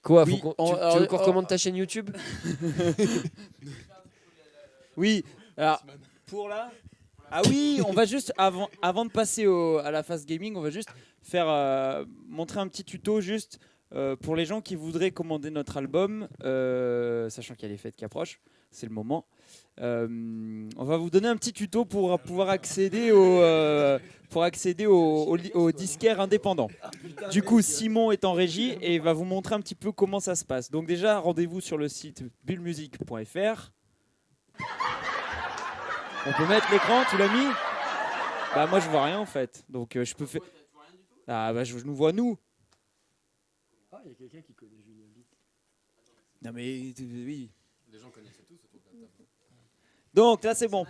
quoi, oui, tu veux qu'on recommande ta chaîne YouTube? Oui, alors pour là. Ah oui, on va juste avant de passer à la phase gaming, on va juste faire montrer un petit tuto juste pour les gens qui voudraient commander notre album, sachant qu'il y a les fêtes qui approchent, c'est le moment. On va vous donner un petit tuto pour pouvoir accéder au disquaire indépendant. Du coup, Simon est en régie et va vous montrer un petit peu comment ça se passe. Donc déjà, rendez-vous sur le site bullmusic.fr. On peut mettre l'écran, tu l'as mis? Bah moi je vois rien en fait, donc je peux faire... Ah bah je nous vois nous. Ah, il y a quelqu'un qui connaît Julien Vitt. Non mais oui. Les gens connaissent tous autour de la table. Donc là c'est bon.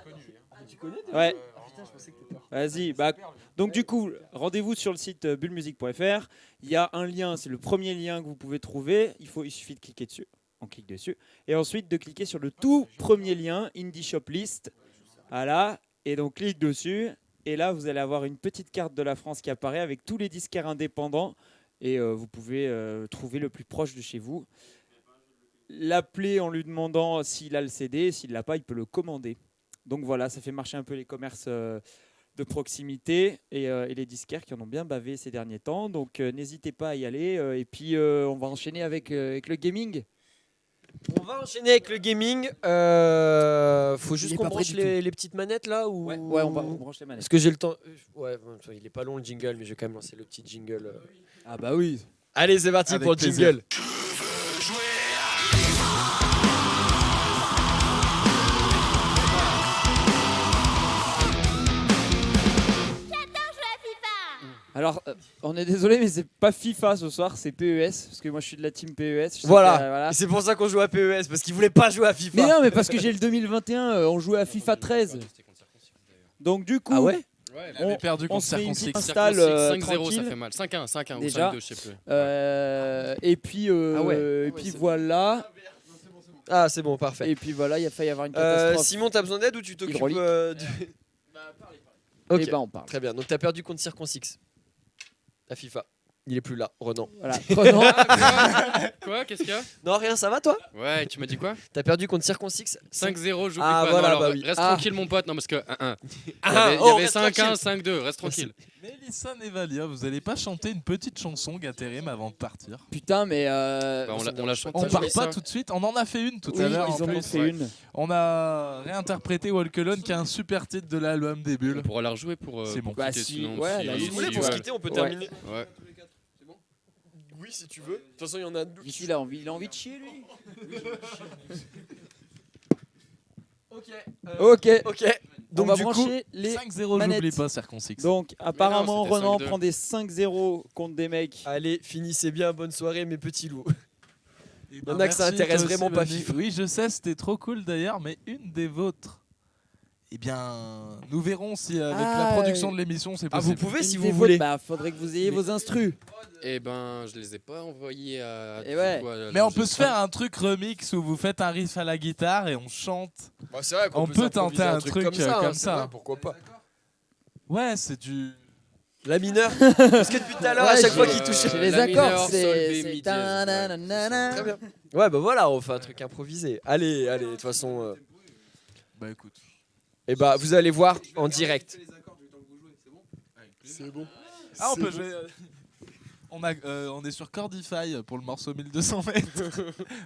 Tu connais? Ouais. Putain, je pensais que t'étais... Vas-y, bah, donc du coup, rendez-vous sur le site bullmusic.fr. Il y a un lien, c'est le premier lien que vous pouvez trouver. Il suffit de cliquer dessus. On clique dessus. Et ensuite de cliquer sur le tout premier lien, Indie Shop List. Voilà. Et donc clique dessus. Et là, vous allez avoir une petite carte de la France qui apparaît avec tous les disquaires indépendants. Et vous pouvez trouver le plus proche de chez vous. L'appeler en lui demandant s'il a le CD. S'il ne l'a pas, il peut le commander. Donc voilà, ça fait marcher un peu les commerces de proximité et les disquaires qui en ont bien bavé ces derniers temps. Donc n'hésitez pas à y aller. Et puis on va enchaîner avec le gaming. On va enchaîner avec le gaming. Faut juste qu'on branche les petites manettes là ou... Ouais, on branche les manettes. Parce que j'ai le temps. Ouais, il est pas long le jingle, mais je vais quand même lancer le petit jingle. Ah bah oui. Allez, c'est parti Avec pour le plaisir. jingle. Alors, on est désolé, mais c'est pas FIFA ce soir, c'est PES, parce que moi je suis de la team PES. Je sais Voilà. que, voilà. Et c'est pour ça qu'on joue à PES, parce qu'il voulait pas jouer à FIFA. Mais non, mais parce que j'ai le 2021, on jouait à FIFA 13. Donc du coup, Ah ouais, Il avait perdu on contre se fait une Circoncis. petite install 5-0, tranquille. ça fait mal. 5-1, 5-1 ou Déjà. 5-2, je sais plus. Et puis, voilà. Ah, c'est bon, parfait. Et puis voilà, il a failli y avoir une catastrophe. Simon, t'as besoin d'aide ou tu t'occupes Hydraulique. du... Ok, Et ben on parle. très bien. Donc t'as perdu contre Circoncis à FIFA. Il est plus là, Renan. Voilà. Renan. Quoi? Qu'est-ce qu'il y a? Non, rien, ça va toi? Ouais, tu m'as dit quoi? T'as perdu contre Circoncis 5-0, j'oublie Ah, pas. voilà, Non, alors, bah oui. reste Ah. tranquille, mon pote. Non, parce que 1-1. Il y avait reste 5-1, tranquille. 5-2, reste tranquille. Mélissa Nevalia, vous allez pas chanter une petite chanson Gaterim avant de partir? Putain, mais Bah, on l'a chanté. On part ça. pas tout de suite, on en a fait une tout oui, à l'heure. ils en ont fait une. On a réinterprété Walk Alone, qui est un super titre de l'album des Bulles. On pourra la rejouer pour. C'est bon. Pour Bah, quitter, si, sinon, ouais, si- la Si limite, vous voulez, si- pour se ouais. quitter, on peut Ouais. terminer. Ouais. Oui, si tu veux. De toute façon, il y en a deux. Ici, il a envie de chier, lui. Ok. Ok. Donc, on Donc va du coup, brancher les 5-0, manettes. j'oublie pas Circoncis. Donc, apparemment, c'était Renan 5-2. prend des 5-0 contre des mecs. allez, finissez bien. Bonne soirée, mes petits loups. Eh y en a que ça merci, intéresse toi aussi, vraiment pas Manu. FIFA. Oui, je sais, c'était trop cool d'ailleurs, mais une des vôtres. Eh bien, nous verrons si avec la production de l'émission c'est Ah, possible. vous pouvez si Une vous des voulez. vôtres, bah, faudrait que vous ayez vos instrus. Eh ben, je les ai pas envoyés à. Et ouais. Mais on peut se faire un truc remix où vous faites un riff à la guitare et on chante. Bah, c'est vrai qu'on On peut s'improviser tenter un truc comme ça. comme c'est ça. vrai, pourquoi pas. Ouais, c'est du. La mineure. Parce que depuis tout à l'heure, à chaque fois qu'il touche. J'ai les La accords, mineur, sol, c'est. B, mi, dièse, ta-na-na-na-na. Très bien. Ouais, bah voilà, on fait un truc improvisé. Allez, de toute façon. Bah écoute. Et bah, vous allez voir en direct. C'est bon. Ah, on peut jouer. On est sur Cordify pour le morceau 1200 mètres.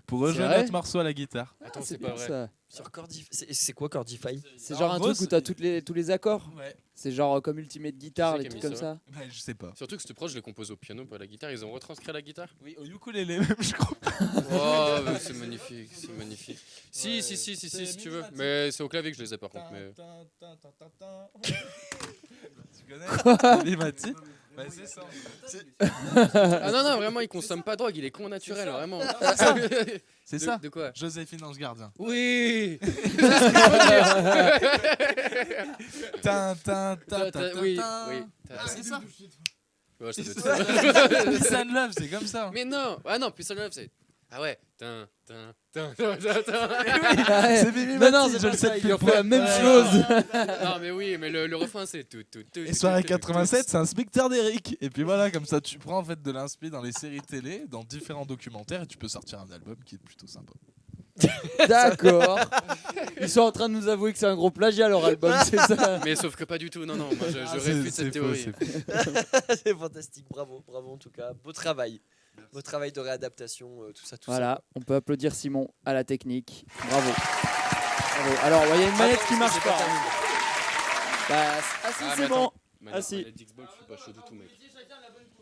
Pour rejoindre vrai notre morceau à la guitare. Attends, Ah, c'est bien, pas vrai. ça. Sur Cordify. C'est quoi Cordify? C'est genre En un gros, truc où t'as tous les accords. Ouais. C'est genre comme Ultimate Guitar, C'est les qui a trucs mis comme ça ça. Bah, je sais pas. Surtout que cette prod, je l'ai composé au piano, pas à la guitare. Ils ont retranscrit à la guitare. Oui, au ukulélé même, je crois. Oh, mais c'est magnifique, c'est magnifique. Si, si tu veux. Mais c'est au clavier que je les ai par contre. Mais... Tu connais Mimati? Bah, c'est ça. Ah non, vraiment, il consomme pas de drogue, il est con naturel, vraiment. C'est ça. De quoi? Joséphine Ange Gardien. Oui. Oui. Ah, c'est ça. Ouais, ça doit être ça. Peace and Love, c'est comme ça. Mais non, Peace and Love, c'est. Ah ouais. C'est Mimi Non, non, Mati, c'est je pas le sais ça, depuis il le refait la même point. chose. Non, mais oui, mais le refrain, c'est tout. Et soirée 87, c'est un spectre d'Eric. Et puis voilà, comme ça, tu prends en fait de l'inspi dans les séries télé, dans différents documentaires, et tu peux sortir un album qui est plutôt sympa. D'accord. Ils sont en train de nous avouer que c'est un gros plagiat leur album, c'est ça? Mais sauf que pas du tout, non, moi je réfute cette théorie. C'est fantastique, bravo en tout cas. Beau travail. Beau travail de réadaptation, tout ça. Voilà, on peut applaudir Simon à la technique. Bravo. Bravo. Alors, il y a une manette qui marche pas. Bah, ah si, c'est bon. Ah si. Manette d'Xbox, je suis pas chaud du tout, mec.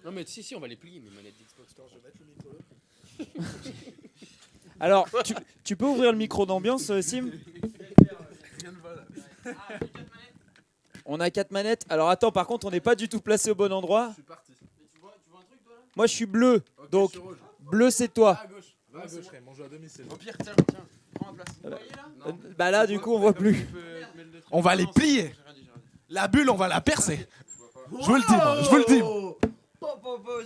Non, mais si, on va les plier, mes manettes d'Xbox. Attends, je vais mettre le micro là. Alors, tu peux ouvrir le micro d'ambiance, Sim? On a 4 manettes. Alors attends, par contre, on n'est pas du tout placé au bon endroit. Moi, je suis bleu. Donc, bleu, c'est toi. À gauche, Raymond, on joue à domicile. Au pire, tiens, prends ma place. Vous voyez là? Bah là, du coup, on voit plus. On va les plier. La bulle, on va la percer. Je vous le dis, moi, je vous le dis.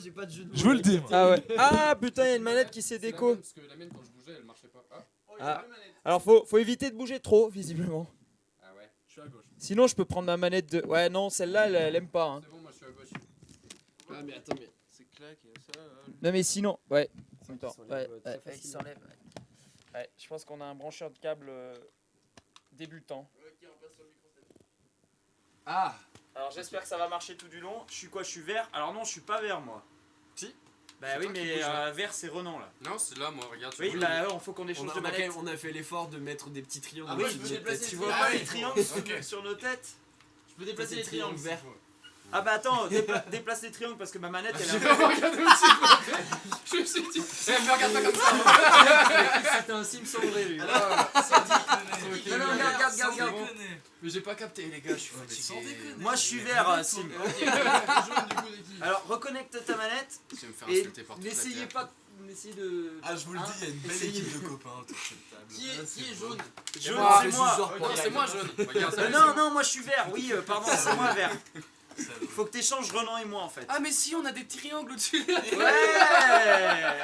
J'ai pas de jeu de mots. Je vous le dis. moi. Ah ouais. Ah putain, il y a une manette qui s'est déco. Parce que la mienne, quand je bougeais, elle marchait pas. Ah. Alors, faut éviter de bouger trop, visiblement. Ah ouais, je suis à gauche. Sinon, je peux prendre ma manette de. Ouais, non, celle-là, elle aime pas. Hein. C'est bon, moi je suis à gauche. Ah, mais attends, mais c'est claque et ça. Non, mais sinon, ouais. Attends, s'enlève, ouais, très ouais, facilement. il s'enlève. Ouais, je pense qu'on a un brancheur de câble débutant. Ah! Alors j'espère que ça va marcher tout du long. Je suis quoi? Je suis vert? Alors non, je suis pas vert moi. Si? Bah C'est oui, toi qui mais bouge, là. vert c'est Renan là. Non, c'est là, moi, regarde. Oui, bah il faut qu'on échange de manette. On a fait l'effort de mettre des petits triangles. Ah Oui, oui, je peux déplacer tu les vois triangles. pas Ah les oui. triangles Ok. sur nos têtes? Je peux déplacer les triangles verts. Ah bah attends, déplace les triangles parce que ma manette elle J'ai est vraiment regardé aussi. Je me suis dit, me regarde pas comme ça. C'était un sim sans vrai lui. Non, non, regarde. Mais j'ai pas capté, les gars, je suis fatigué. Moi je suis vert, Sim. Alors reconnecte ta manette Je vais me faire et insulter par toute la n'essayez terre. pas d'essayer de. Ah, je vous le dis, il y a une belle essayez. équipe de copains autour de cette table. Qui est jaune? Jaune, moi, c'est je moi. suis genre pour c'est moi jaune. Regarde, ça, Non, non, moi je suis vert, oui, pardon, c'est moi vert. Faut que t'échanges Renan et moi en fait. Ah mais si, on a des triangles au-dessus. Ouais.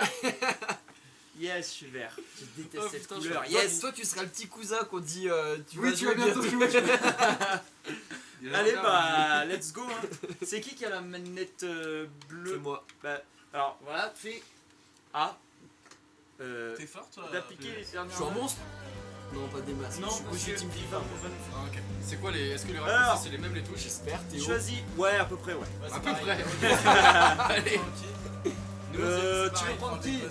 Yes, je suis vert. Je déteste Oh, cette putain, couleur. je- Yes. Toi, tu seras le petit cousin qu'on dit. Oui, tu vas bientôt jouer. Allez, bah, let's go. Hein. C'est qui a la manette bleue? C'est moi. Bah, alors, voilà, fais A. T'es fort toi? D'appliquer les dernières. Je suis un monstre? Non, pas des masses. Non, je suis Team FIFA. Ah, ok. C'est quoi les. Est-ce que les Alors. raccourcis c'est les mêmes les touches? J'espère, Théo. Choisis. Ouais, à peu près, ouais. À peu près. Allez. Tu veux prendre qui?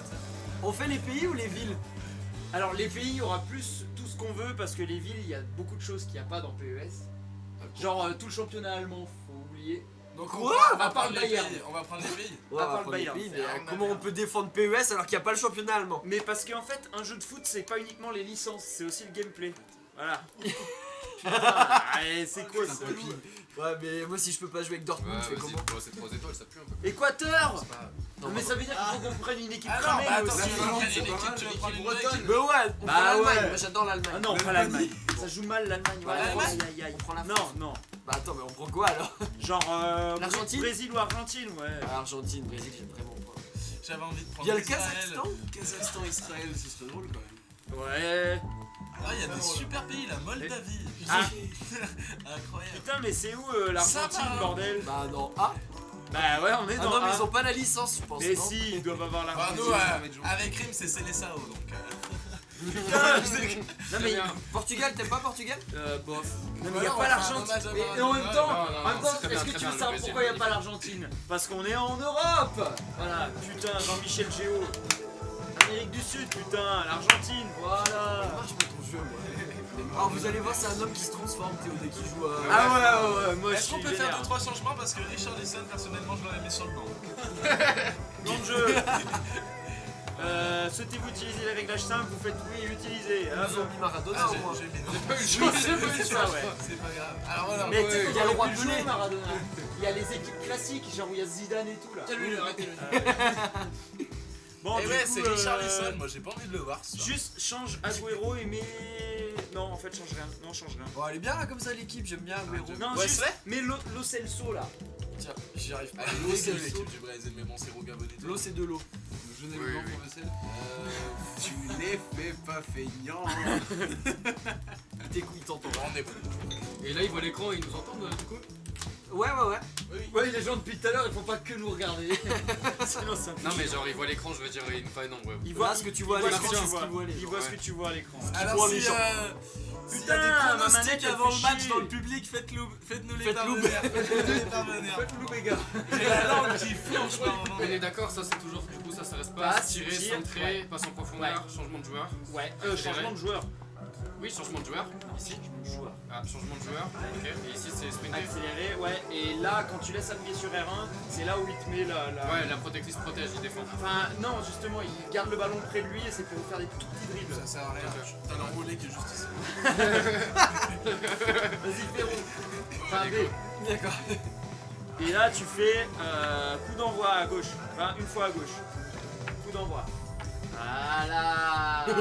On fait les pays ou les villes? Alors, les pays, il y aura plus tout ce qu'on veut parce que les villes, il y a beaucoup de choses qu'il n'y a pas dans PES. Genre, tout le championnat allemand, faut oublier. Donc À part le Bayern. On va prendre les pays. Ouais, À part le prendre les Bayern. pays, mais comment on peut défendre PES alors qu'il n'y a pas le championnat allemand? Mais parce qu'en fait, un jeu de foot, c'est pas uniquement les licences, c'est aussi le gameplay. Voilà. Putain, c'est quoi ça? Ouais, mais moi si je peux pas jouer avec Dortmund, je fais comment? C'est 3 étoiles, ça pue un peu. Équateur. Non, Mais ça veut dire qu'il faut qu'on prenne une équipe Ah non, cramée bah attends, aussi. si on prend une équipe, tu veux prendre une bretonne. Mais ouais, on Bah prend l'Allemagne. ouais. Moi j'adore l'Allemagne. Ah non, pas l'Allemagne. Ça joue mal l'Allemagne. Bah, Ouais, l'Allemagne. aïe, aïe, aïe. On prend la Non, non. Bah attends, mais on prend quoi alors? Genre L'Argentine Brésil ou Argentine, ouais. Argentine, Brésil, j'aime vraiment pas. J'avais envie de prendre Il y a le Israël. Kazakhstan, Israël, ce serait drôle quand même. Ouais. Ah, il y a des super pays, la Moldavie. Ah. Incroyable. Putain, mais c'est où l'Argentine, Ça, bordel? Bah non, ah. Bah ouais, on est Ah dans non, mais A. ils ont pas la licence, je pense. Mais non si, ils doivent avoir Bah, l'Argentine. nous, avec Rim, c'est Célessao donc. Non mais Portugal, t'aimes pas Portugal Bof. Non mais y a pas l'Argentine. Et en même temps, est-ce que tu veux savoir pourquoi y a pas l'Argentine? Parce qu'on est en Europe. Voilà, putain, Jean-Michel Géo. Amérique du Sud, putain, l'Argentine, voilà. Alors vous allez voir, c'est un homme qui se transforme Théo dès qu'il joue à... Ah ouais, moi je Est-ce qu'on peut faire 2-3 changements parce que Richarlison, personnellement, je l'aurais mis sur le banc. Nom de jeu. Souhaitez-vous utiliser les réglages simples? Vous faites oui, utiliser. Ils ont mis Maradona au moins. J'ai mis J'ai pas eu le choix, c'est pas grave. Alors voilà, mais tu sais qu'il y a le roi de jouer jouer Maradona. Il y a les équipes classiques, genre où il y a Zidane et tout là. Arrêtez-le. Bon, Et du ouais, coup, c'est Richarlison, moi j'ai pas envie de le voir. ce soir. Juste change Agüero et mets... Non, en fait, change rien. Non, change rien. Bon, elle est bien là comme ça l'équipe, j'aime bien Agüero. Non, Ouais, juste c'est vrai. mets Lo Celso là. Tiens, j'y arrive pas. Allez, L'eau, c'est Celso. l'équipe du Brésil, mais bon, c'est Rogabonnet. L'eau c'est de l'eau. Le jaune et le blanc pour le sel. Tu les fais pas feignant. Tes couilles t'entendent. On est bon. Et là, ils voient l'écran et ils nous entendent du coup. Ouais. Ouais, les gens depuis tout à l'heure, ils font pas que nous regarder. Sinon, ça Non, mais genre, ils voient l'écran, je veux dire, ils enfin, non, ouais. Il voit ce que tu vois à l'écran, c'est ce qu'il voit les Il gens. voit ce que tu vois à l'écran. Alors si s'il y a Putain, des ma pronostics manette, elle avant fait le match chier. dans le public, faites-nous les Faites-nous. parvenir. Faites-nous béga. J'ai la langue qui flanche par moment. On est d'accord, ça c'est toujours, du coup, ça reste Passe, pas tirer, tir, centrer, ouais. passe en profondeur, changement de joueur. Ouais, Accéléré. changement de joueur. Oui, changement de joueur. Ici. Ah, changement de joueur. Ok. Et ici, c'est sprinter. Accéléré, ouais. Et là, quand tu laisses appuyer sur R1, c'est là où il te met la... Ouais, la protectrice protège, il défend. Enfin, non, justement, il garde le ballon près de lui et c'est pour faire des tout petits dribbles. Ça sert à rien. T'as l'envolé qui est juste ici. Vas-y, fais rond. Enfin, B. D'accord. Et là, tu fais coup d'envoi à gauche. Enfin, une fois à gauche. Coup d'envoi. Voilà. Ça va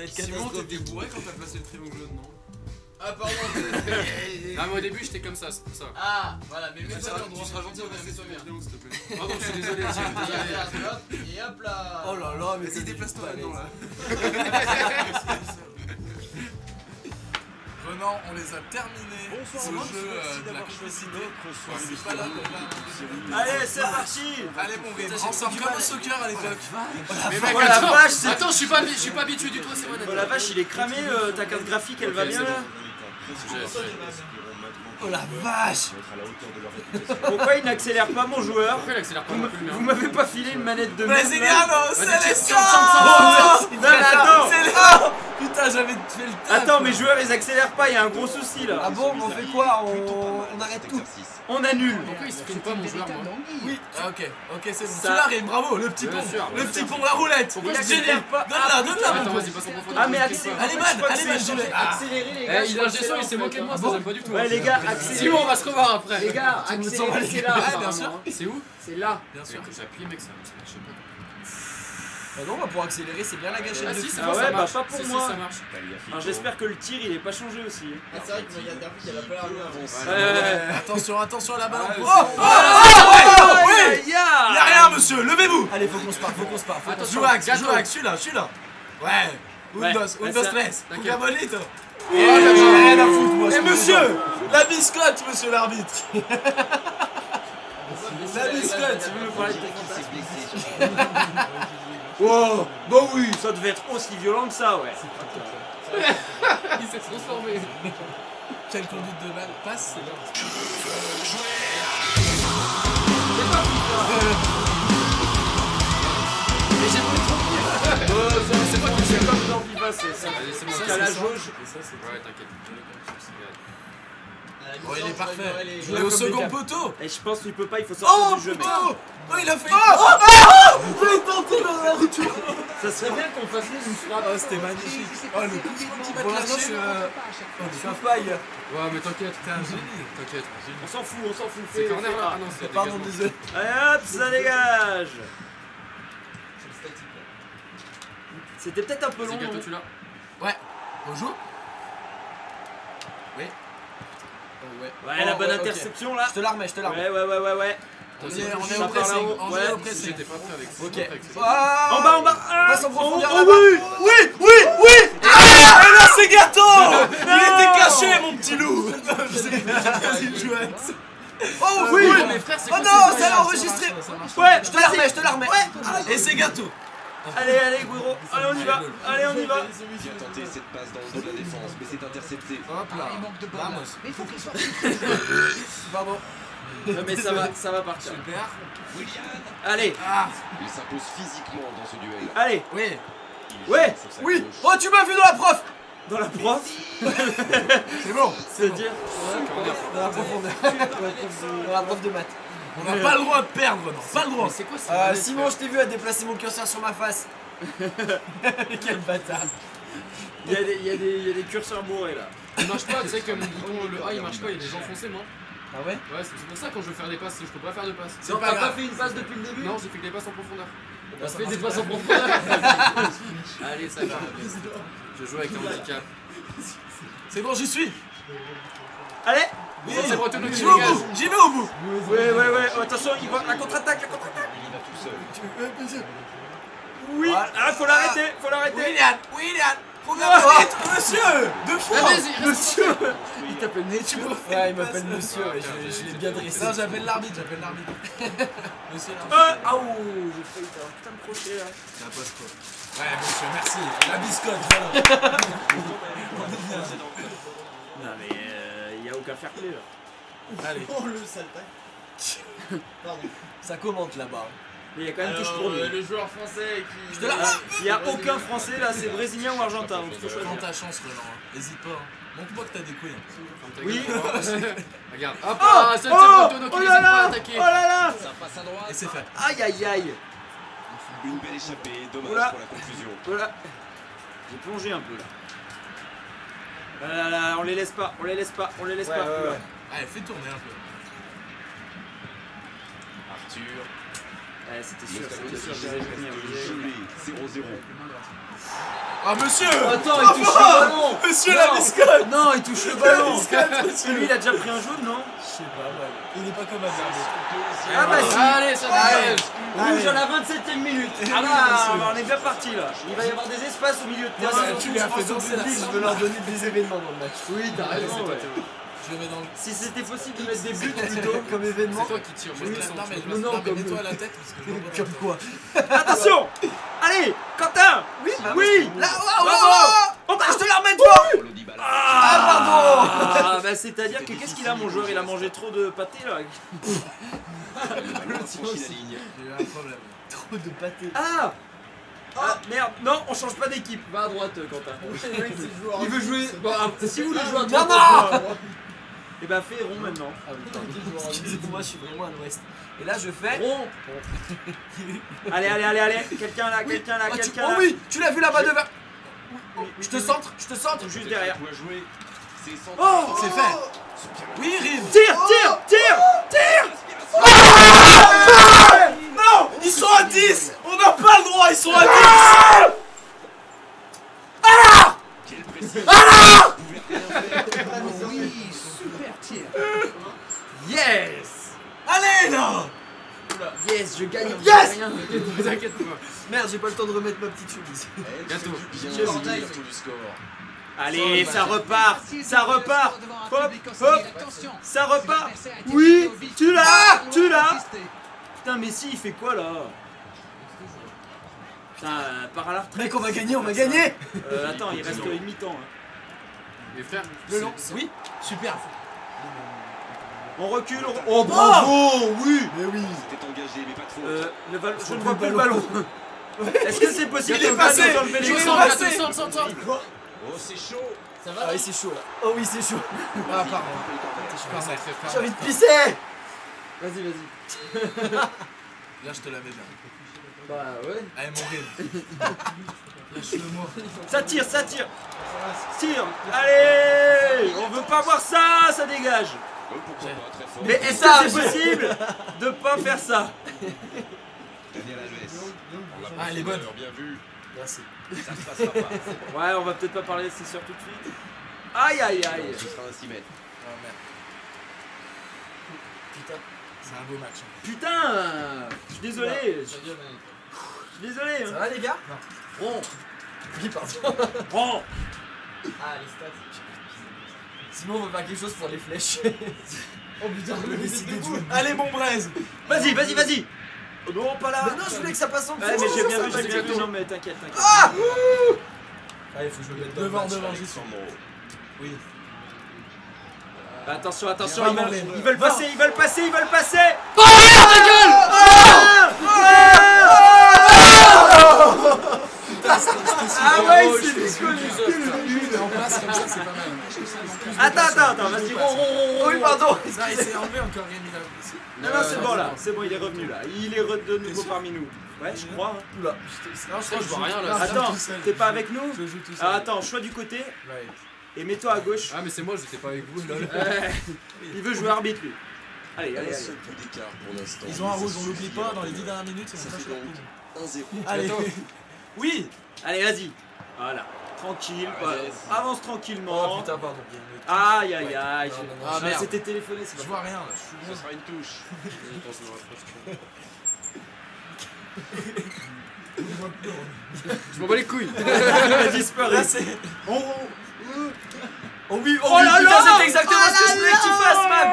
être Simon, catastrophique. t'étais bourré quand t'as placé le triangle jaune, non? Ah, pardon. Ah, mais au début, j'étais comme ça, c'est pour ça. Ah, voilà, mais Tu mets-toi seras à l'endroit. gentil, on va laisser sur le triangle, s'il te plaît. Pardon, je suis désolé, tiens, désolé. Et hop là. Oh là là, mais Vas-y, déplace-toi maintenant là. Renan, on les a terminés. Ce jeu de la complicité. C'est pas là qu'on va. Allez, c'est parti. Allez, mon gars, ensemble comme au soccer à l'époque. Mais Oh mec, la attends, vache, c'est... attends, je suis pas habitué du tout à ces manettes. Oh la vache, il est cramé, ta carte graphique, elle va Ok, bien c'est là. Oh la vache. Pourquoi il n'accélère pas mon joueur? Pourquoi il accélère pas non plus, le Vous mien? m'avez pas filé une manette de merde là? Brésiliano, c'est les Non mais attends. C'est là. Putain, j'avais fait le taf. Attends, mes joueurs ils accélèrent pas, il y a un gros souci là. Ah bon, on fait quoi? On arrête tout. On annule. Pourquoi il sprint pas mon joueur, moi? Oui, ok, c'est bon. Ça- Tu l'arrives, bravo, le petit Bien pont. sûr, Le bien petit sûr. pont, la roulette. Il accélère Génial. pas. Donne-la, Attends, mon vas-y, passe en profondeur. Ah mais t'inquiète accélère. pas. Allez, man, Accélérer accélérez les gars. Eh, il a un gestion, il s'est moqué de moi, ça j'aime pas du tout. Ouais hein. les gars, accélérez. Simon, on va se revoir après. Les gars, accélérez, c'est là. Ouais, bien sûr. C'est où? C'est là. Bien sûr. J'ai appuyé, mec, ça marche pas. Bah non, bah pour accélérer, c'est bien la gâchette Ah de si, fou. c'est Ah bon, ouais, ça bah marche. pas pour Si, moi. ça marche. Alors j'espère que le tir il est pas changé aussi. Ah, c'est vrai que moi, il y a David, elle a pas l'air bien. Attention à la balle en Oh, profondeur. Oh, Oui. Y'a rien, monsieur, levez-vous. Allez, faut qu'on se parle, Attention, Joue Axe, gâteau. celui-là. Ouais. Ouais. Undos, ça- tres. t'inquiète. Bonito. Oh, j'en ai rien à foutre, moi. Et monsieur, la biscotte, monsieur l'arbitre. La biscotte. Tu veux me parler de tes fantasmes? Oh, bah oui, ça devait être aussi violent que ça, ouais. Il s'est transformé. Quelle conduite de balle passe, c'est là. Mais j'ai pas trop C'est pas que c'est comme dans FIFA, c'est ça. Allez, c'est bon, C'est ça, à la c'est jauge. Ouais, t'inquiète. Oh, il est parfait. Il Il est au second poteau. Et je pense qu'il peut pas, il faut sortir du jeu, mec. Oh, il a fait. Je l'ai tenté dans la retour. Ça serait bien qu'on fasse une frappe. Oh, c'était magnifique. Oh, le coup qui va Pour l'instant, te lâcher. c'est un paille. Ouais, mais t'inquiète. T'es un génie. T'inquiète. On s'en fout. C'est corner là? Ah non, c'est Pardon, dégagement. désolé. Allez hop, ça dégage. C'était peut-être un peu long. C'est gâteau, non tu l'as? Ouais. On joue. Oui. Ouais, la bonne interception là. Je te la remets. Ouais. On est Ça au part pressing. là-haut. On Ouais. est au pressing. J'étais pas prêt avec ça. Ok. En bas. Passe en profondeur Oh, là-bas. oui. Ah, et là c'est gâteau. Il était caché, mon petit loup. Vas-y, joue Axe. Oh Oui, oui. mais frère, c'est Oh quoi non, ces ça l'a bruits? enregistré. Ouais, Je te la remets. Et c'est gâteau. Allez, Guiro. Allez, on y va. Allez, on y va. Bien tenté cette passe dans le dos de la défense, mais c'est intercepté. Hop là. Il manque de ball. Vamos. Mais il faut qu'il soit. Pardon. Non, mais ça va partir. Super. Allez. Il s'impose physiquement dans ce duel. Allez. Oui. Il Ouais. gère sur sa Oui. gauche. Oh, tu m'as vu dans la prof. Dans la prof. C'est bon. C'est-à-dire Dans la profondeur. Dans la prof de maths. On n'a pas le droit de perdre, non. Pas le droit. C'est quoi ça Simon, je t'ai vu à déplacer mon curseur sur ma face. Quel bâtard. Il y a des curseurs bourrés là. Il marche pas, tu sais, comme le bouton, le A il marche pas, il est déjà enfoncé, moi. Ah ouais? Ouais, c'est pour ça quand je veux faire des passes, je peux pas faire de passes. C'est pas grave. fait une passe depuis le début? Non, j'ai fait que des passes en profondeur. Bah, On ça fait des marche passes en pas. profondeur. Allez, ça va. Je joue avec un handicap. C'est bon, j'y suis. Allez. Oui. C'est breton qui J'y vais au dégage. bout. J'y vais au bout. Ouais. Oh, attention, il va. La contre-attaque. Il va tout seul. Oui. Voilà. Ah, faut l'arrêter. William. Programme vite. Monsieur. Deux fois. Vas-y, Monsieur. Il t'appelle Nétu. Ouais, il m'appelle monsieur. Ouais, je l'ai bien dressé. Non, j'appelle l'arbitre. Monsieur l'arbitre. Ah, oh, j'ai failli faire un putain de crochet là. C'est un poste quoi. Ouais, monsieur, merci. La biscotte, voilà. Non, mais il y a aucun fair play là. Allez. Oh le saltac. Pardon. Ça commente là-bas. Mais il y a quand même touche pour lui. Le joueur français qui. Je te la. Il y a aucun français là, c'est brésilien ou argentin. Donc faut choisir. Prends ta chance, Roland. Hésite pas. Montre-moi que t'as des couilles. Oui. Regarde. Hop là, c'est Breton qui n'hésite pas à attaquer. Oh là là. Ça passe à droite. Et c'est fait. Aïe. Une belle échappée, dommage Oula. pour la confusion. Voilà. J'ai plongé un peu là. Là, on les laisse pas. Ouais. Allez, fais tourner un peu. Arthur. Ouais, c'était sûr, Le c'était sûr. Stade gelé, 0-0. Ah, monsieur. Attends, il touche le ballon. Monsieur la biscotte. Non, il touche le ballon. Monsieur. Lui, il a déjà pris un jaune, non? Je sais pas, ouais. Il est pas comme Hazard. Ah bah si. Allez, ça dégage. Rouge à la 27ème minute. Ah bah, on est bien parti là. Il va y avoir des espaces au milieu de Moi, terrain. tu lui as fait danser la je veux leur donner des événements dans le match. Oui, t'as raison. Ouais. Je le mets dans le. Si c'était possible de mettre des buts plutôt. Comme événement. C'est toi qui tires, je Oui, descends. non, mais Non, non, comme- mets-toi à la tête parce que je vois pas Comme quoi? Attention. Allez, Quentin. Oui, Oui. Là, Bravo. Je te la remets devant. Ah, bah c'est-à-dire que qu'est-ce qu'il a mon joueur? Il a mangé trop de pâté là. Le ballon a franchi la ligne. J'ai eu un problème. Trop de pâté. Ah. Merde. Non, on change pas d'équipe. Va à droite, Quentin. Il veut jouer. Bon, alors, si vous voulez jouer à Non, droite, non. et bah fais rond maintenant. Excusez-moi, je suis vraiment à l'ouest. Et là, je fais. Rond. Allez. Quelqu'un là. Oh oui, tu l'as vu là-bas devant. Je te centre. Juste derrière. Coup à jouer. C'est centré. Oh, c'est fait. Oui, Rive. Tire. Non, ils sont à 10. On n'a pas le droit, ils sont à 10. Quelle précision. Oui, super tir. Yes. Allez, là. Yes, je gagne. Yes. Rien. T'inquiète pas. Merde, j'ai pas le temps de remettre ma petite chemise. Gâteau. Bien Quel joué, bordel. autour du score. Allez, ça repart. Hop. Attention. Ça repart. Oui, tu l'as. Putain, Messi, il fait quoi là? Putain, part à la retraite. Mec, on va gagner. Attends, il reste une mi-temps. Hein. Mais frère, Le long. Oui, super. On recule. Oh bravo. Oui. Mais oui. C'était engagé, mais pas de faute. Je ne vois plus le ballon. Est-ce que c'est possible Il est de passé. enlever les Il est jambes? passé. Centre. Oh, c'est chaud. Ça va Ah oui, c'est chaud là. Oh oui, c'est chaud. Ah, pardon. J'ai envie de de pisser. Vas-y. Là, je te la mets bien. Bah ouais. Allez, mon Rive. Lâche-le-moi. Ça tire. Tire. Allez. On veut pas voir ça. Ça dégage. Oh, pourquoi pas, très fort. Mais est-ce que c'est possible de pas faire ça? Daniel Alves. Ah, elle est bonne. Bien vu. Merci. Ça ne passera pas. Ouais, on va peut-être pas parler de ces sœurs tout de suite. Aïe. Ce sera un 6 mètres. Oh merde. Putain, c'est un beau match. Putain, je suis désolé. Hein. Ça va les gars? Rond. Oui, pardon. Rond. Ah, les stats. Sinon, on va faire quelque chose pour les flèches. Oh putain, le décider de jouer. Allez, mon braise. Vas-y. Non, pas là. Mais non, je voulais que ça passe en dessous. Ouais, mais j'ai bien vu, ça j'ai bien vu. Non, mais t'inquiète. Ah Allez, faut que je me mette Devant, j'y suis. Oui. Attention, Bien, ils veulent passer, ils veulent passer. Oh, ta gueule! Ah ouais, il s'est déconné. En place comme ça, c'est pas mal. Attends, vas-y, Oui, pardon. Il s'est enlevé encore Rémi là. Non, c'est bon là, c'est bon, il est revenu là. Il est de nouveau parmi nous. Ouais, je crois. Oula. Non, je vois rien là. Attends, t'es pas avec nous? Je joue tout seul. Ah, attends, choix du côté. Et mets-toi à gauche. Ah, mais c'est moi, j'étais pas avec vous, lol. Il veut jouer arbitre lui. Allez. Ils ont un rouge, on l'oublie pas, dans les 10 dernières minutes, c'est mon frère. 1-0. Allez. Oui. Allez, vas-y. Voilà. Tranquille, avance tranquillement. Oh putain, pardon. Aïe. Ah, merde. C'était téléphoné, c'est Je pas vois rien là. Ça sera une touche. Je m'en bats les couilles. Il a disparu. Oh oui, Oh là putain, là. c'est exactement ce que je voulais que tu fasses, man.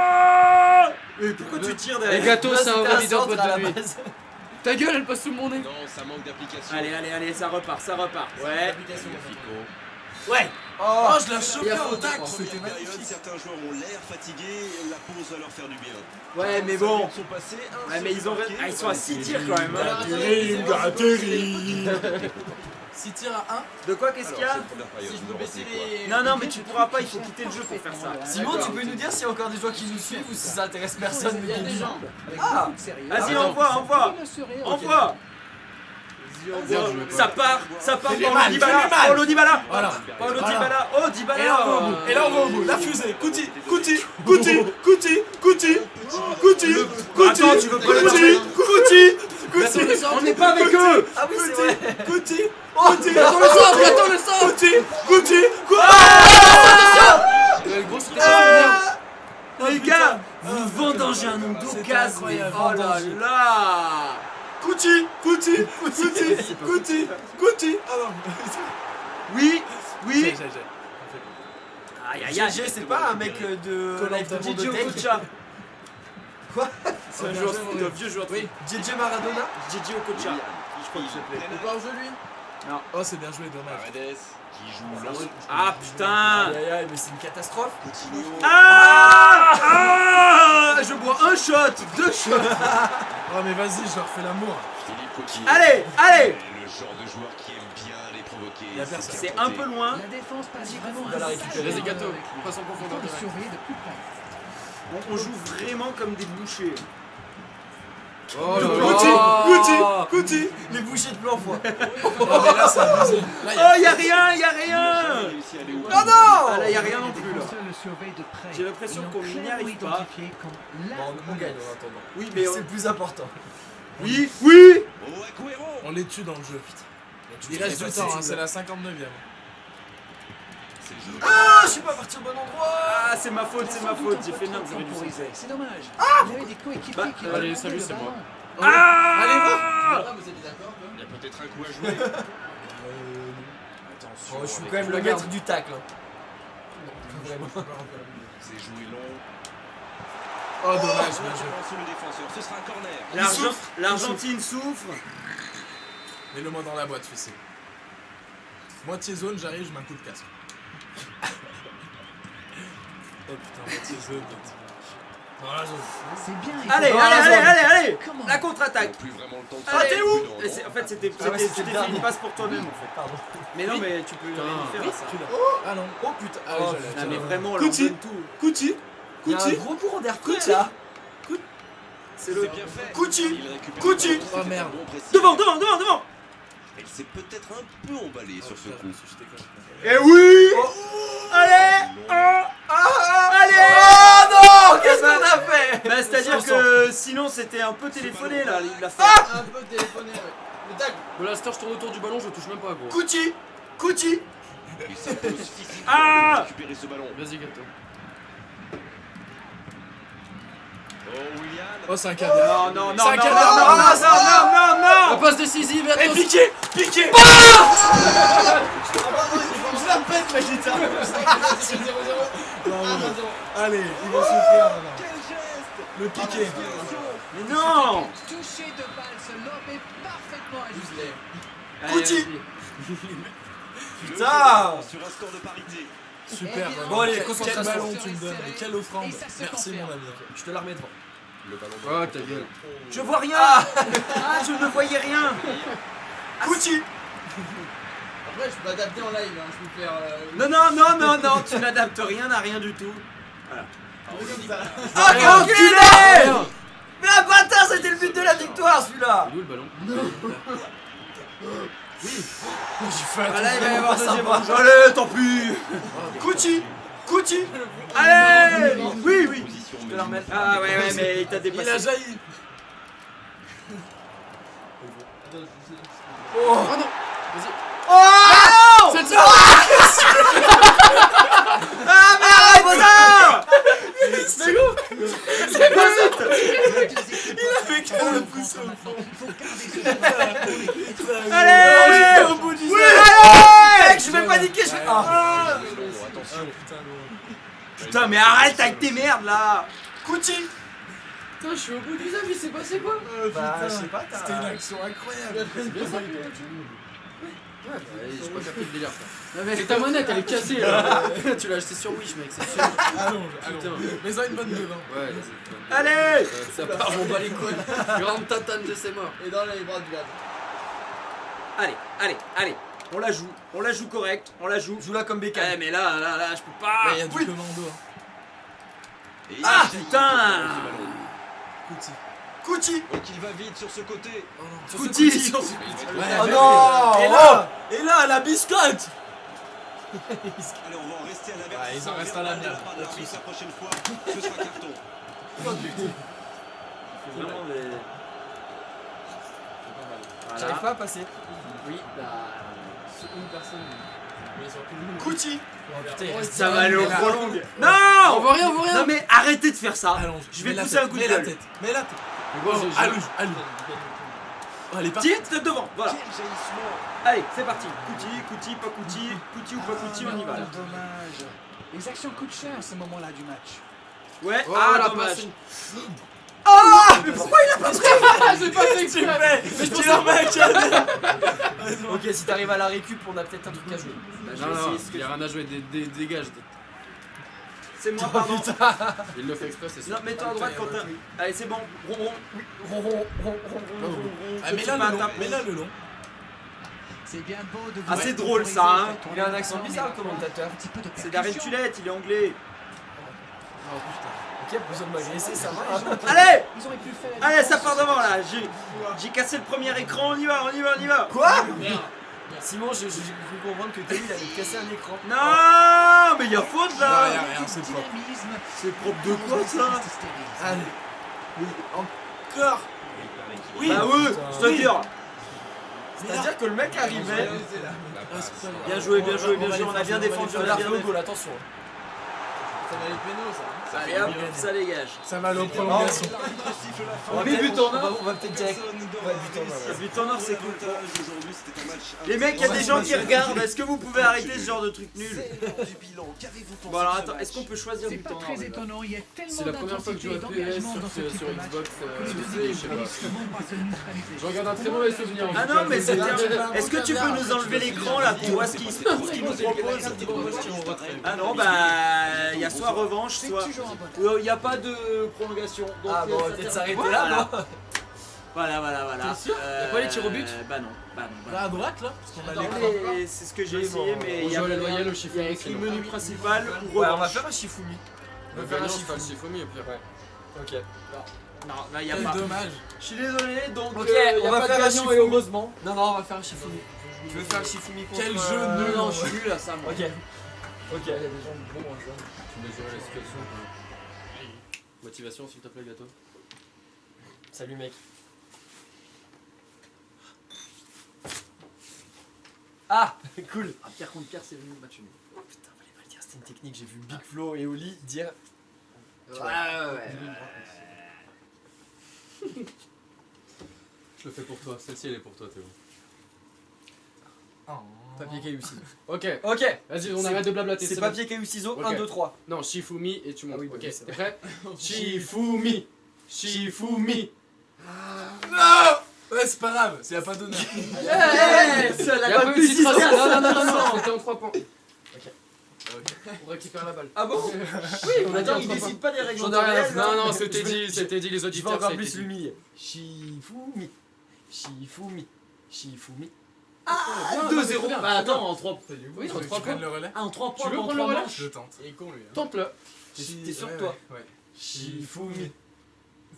Mais pourquoi tu tires derrière? Les gâteaux, c'est un C'était vrai leader centre boîte à la de nuit. base. Ta gueule, elle passe sous mon nez. Non, ça manque d'application. Allez, ça repart. Ouais. Ouais. Oh, je l'ai chopé en tac. En C'était première période, magnifique. certains joueurs ont l'air fatigués et la pause va leur faire du bien. Ouais, mais bon. Ils sont passés, Ouais, mais ils sont à 6 tirs quand même. hein. Gatterim. 6 tirs à 1. De quoi, qu'est-ce qu'il y a? Si je peux baisser les. Non, mais tu pourras pas, il faut quitter le jeu pour faire ça. Simon, tu peux nous dire s'il y a encore des joueurs qui nous suivent ou si ça intéresse personne? Il y a des gens. Ah. Vas-y, envoie. Ça part Paulo Dybala. Voilà. Paulo Dybala. Oh, Dybala. Et là, on va au bout. La fusée. Couti. Attends, tu veux pas le On n'est pas avec eux. Ah oui, c'est vrai. Couti. Attends le sang. Le gros soutien. Les gars, vous vendangez un nombre d'occasions. incroyable, Oh là là. Couti. Ah non. Oui. Aïe. Aïe. C'est pas un mec de live de DJ Mondotech. Okocha. Quoi? C'est un joueur, un vieux joueur. Oui. DJ Maradona. DJ Okocha. Je crois qu'il s'appelait. Il est pas en jeu lui. Non. Oh, c'est bien joué, dommage. Paredes qui joue l'autre. Ah putain. Aïe, mais c'est une catastrophe. Ah je bois un shot, 2 shots. Oh, mais vas-y, je leur fais l'amour. Philippe Coquille. Allez. Le genre de joueur qui aime bien les provoquer. Il y a personne. C'est un peu loin. La défense passe vraiment On va la récupérer. Vas-y, gâteau. Passe en Il faut profondeur. les surveiller de plus près. On joue vraiment comme des bouchers. Oh là Couti. Les bouchées de blanc foie. là. Oh, mais là, c'est abusé. Là, Oh, y'a rien. Oh non. Ah là, y'a rien non plus là. Le surveille de près. J'ai l'impression qu'on n'y arrive pas. Identifié comme la Bon, on gagne en attendant. Oui, mais C'est le plus important. Oui. On les tue dans le jeu. Il reste du temps, hein, c'est la 59e. Ah, je suis pas parti au bon endroit. Ah, c'est ma faute. J'ai fait n'importe quoi. C'est dommage. Il y avait des coéquipiers qui allez, salut, c'est moi. Ah Allez, va. Il y a peut-être un coup à jouer. Attention. Oh, je suis quand même le maître du tacle. Vraiment. C'est joué long. Oh, dommage, bien joué. Sur le défenseur, ce sera un corner. L'Argentine souffre. Mets-le-moi dans la boîte, fils. Moitié zone, j'arrive, je mets un coup de casque. Oh putain, moitié zone. Dans la zone. C'est bien. Allez. La contre-attaque. Plus vraiment le temps de Ah, t'es où? prudent, Et en fait, c'était c'était fait une passe pour toi-même en fait. Pardon. Mais non, mais tu peux rien faire à ça. Ah non. Oh putain. Ah, Oh, oui, putain, mais vraiment, on leur Couti. donne tout. Il y a un gros courant d'air frais là. C'est le. bien fait. Couti. Il récupère Couti. le ballon, Oh, merde. bon précis. Devant. Elle s'est peut-être un peu emballée sur ce coup. Eh oui. Allez. Allez. Oh non, qu'est-ce qu'on a fait? Bah, c'est-à-dire que sinon c'était un peu téléphoné là, il l'a fait. Un peu téléphoné, ouais. Le tac. De l'instant, je tourne autour du ballon, je touche même pas, gros. Couti. Il s'impose physiquement Ah pour récupérer ce ballon. Vas-y, gâteau. Oh, William. Oh, c'est un cadre. Non. C'est un cadre. La passe décisive, Et attention. piqué. Je la pète, la guitare. Allez, ils vont souffrir maintenant. Quel geste. Le piqué. Mais non. Touché de balle, ce lob est parfaitement ajusté. Kouti. Putain. Sur un score de parité. Super. Bon, allez, quel concentration. ballon tu me donnes, et quelle offrande. Merci mon ami. Je te la remets devant. Le ballon. Oh, ta gueule. Je vois rien. Ah, je ne voyais rien. Kouti. Après, je peux m'adapter en live, hein. Je peux faire. Non, tu n'adaptes rien à rien du tout. Voilà. Ah, enculé. Mais un bâtard, c'était le but de la victoire celui-là. Il est où le ballon? Ah là, il va y avoir deuxième manche. Allez, tant pis. Kouti. Allez. Oui. Je te la remets. Ah ouais, mais il t'a dépassé. Il a jailli. Oh non! Vas-y. Oh non. Ah mais arrête ça. C'est ouf. C'est quoi ça? Il avait qu'à le pousser au fond. Allez. Au bout du Oui, jeu. allez. Mec, je vais paniquer. Ah. Putain, mais arrête avec tes merdes là. Kouti. Putain, je suis au bout du zap, il s'est passé quoi? Bah, je sais pas, C'était une action incroyable. C'est bien ça. Ouais, j'ai pas capté le délire ça. C'est ta manette, elle est cassée là. Tu l'as acheté sur Wish, mec, c'est sûr. Allons. Mets-en une bonne dedans. Ouais, Allez. ça part, on bat les couilles. Grande tatane de ses morts. Et dans les bras de garde. Allez. On la joue correct, Joue-la comme Beckham. Ouais, mais là, je peux pas. Il y a du commando. Ah putain. Kouti. Donc il va vite sur ce côté. Kouti. Oh non. Et là, la biscotte. Allez, on va en rester à l'avertissement. Ouais, ils en restent à la merde. La prochaine fois, ce sera carton. Vraiment des... J'arrive pas à passer. Oui, bah. Une personne. Kouti. Ça va aller au prolong. On Non. voit rien, on voit rien. Non mais arrêtez de faire ça. Allons, Je vais mets la pousser tête, un coup de mets la gueule. tête. Mets la tête. Bon, Allez. Allez, parti. Tire devant, voilà. Allez, c'est parti. Kouti, pas Kouti, Kouti ou pas Kouti, on y va. Dommage. Les actions coûtent cher à ce moment-là du match. Ouais, Oh, ah la dommage. passe. Ah, mais pourquoi il a pas pris? J'ai pas fait exprès. Mais tu l'as, mec. Ok, si t'arrives à la récup, on a peut-être un truc à jouer. Non, il y a rien à jouer, dégage. C'est moi, pardon. Il le fait exprès, c'est sûr. Non, mets-toi à droite, Quentin. Allez, c'est bon. Ron. Ah, mets-là le long. C'est bien beau de vous. Ah, c'est drôle ça, hein. Il a un accent bizarre, le commentateur. C'est Darren Tulette, il est anglais. Oh putain. Ok, besoin de m'agresser, ça va. Allez. Ils auraient pu le faire. Allez, ça part devant là. J'ai cassé le premier écran, on y va. Quoi? Simon, j'ai cru comprendre que Teddy il allait te casser un écran. Non, mais il y a faute là. Non, y a rien, c'est propre. C'est propre de quoi ça? Allez. Oui, encore. Oui. Bah oui, je te dire. C'est-à-dire que le mec arrivait. Bien joué, on a bien défendu. On a fait au goal, attention. Ça va les pénaux, ça. Allez hop, ça dégage. Ça va aller aux prolongations. On va but en or. On va peut-être direct. Ouais, but en or. But en or, c'est cool. Les mecs, il y a des gens qui regardent. Est-ce que vous pouvez arrêter ce genre de truc nul? Bon alors attends, est-ce qu'on peut choisir C'est but pas en or? très étonnant, il y a C'est tellement la première fois que je joue à PS d'engagement dans ce type sur de match Xbox. que les Je deux sais pas. équipes vont pas se neutraliser. Je regarde un très mauvais souvenir. Ah non, mais c'est bien. Est-ce que tu peux nous enlever l'écran là pour voir ce qu'il nous propose? Ah non, bah il y a soit revanche, soit. Il n'y a pas de prolongation. Donc, Ah bon, on va peut-être s'arrêter là, non? Voilà. T'es sûr? Y'a pas les tirs au but? Bah non. Va à droite là, parce qu'on a l'écran. C'est ce que j'ai essayé, mais il y a la loyale au Shifumi. écrit menu principal ou Ouais, on va revanche. faire un Shifumi. On va faire un Shifumi au pire. Ok. Non, là il y a Quel pas. dommage. Je suis désolé, donc Ok, y a on va pas de faire un gagnant et Shifumi. heureusement. Non, on va faire un Shifumi. Tu veux faire un Shifumi contre. Quel jeu nul. Non, je suis nul à ça, moi. Ok. Ok. Il y a des gens bons à ça. Tu mesurer la situation. Motivation, s'il te plaît, gâteau. Salut, mec. Ah, cool. Ah, Pierre contre Pierre, c'est venu le match nul. Oh putain, fallait pas le dire, c'était une technique. J'ai vu Big Flo et Oli dire. Ouais. Je le fais pour toi. Celle-ci, elle est pour toi, Théo. Papier, caillou, ciseaux. Ok. Ok. Vas-y, on arrête de blablater. C'est bon. papier, caillou, ciseaux. Ok. 1, 2, 3. Non, Shifumi et tu montes. Ah oui, ok, oui, c'est t'es vrai. prêt? Shifumi. Shifumi. Non. Ouais, c'est pas grave, c'est y a pas d'honneur. Ça la la bonne plus petite sincère. Non, c'était en 3 points. On récupère la balle. Ah bon? Oui, on a dit en il 3 décide points. pas des règles. J'en ai rien à foutre. réelles, Non, là. c'était dit, les Je vais auditeurs. encore ça a plus été dit. l'humilier. Shifumi. Shifumi. Ah, 2-0. Bah attends, en 3 points. Oui, en 3 prends points. le relais. Ah, en 3 points. Tu veux en prendre le 3 relais? manches. Je le tente. Il est con lui. Tente-le. T'es sûr de toi? Ouais. Shifumi.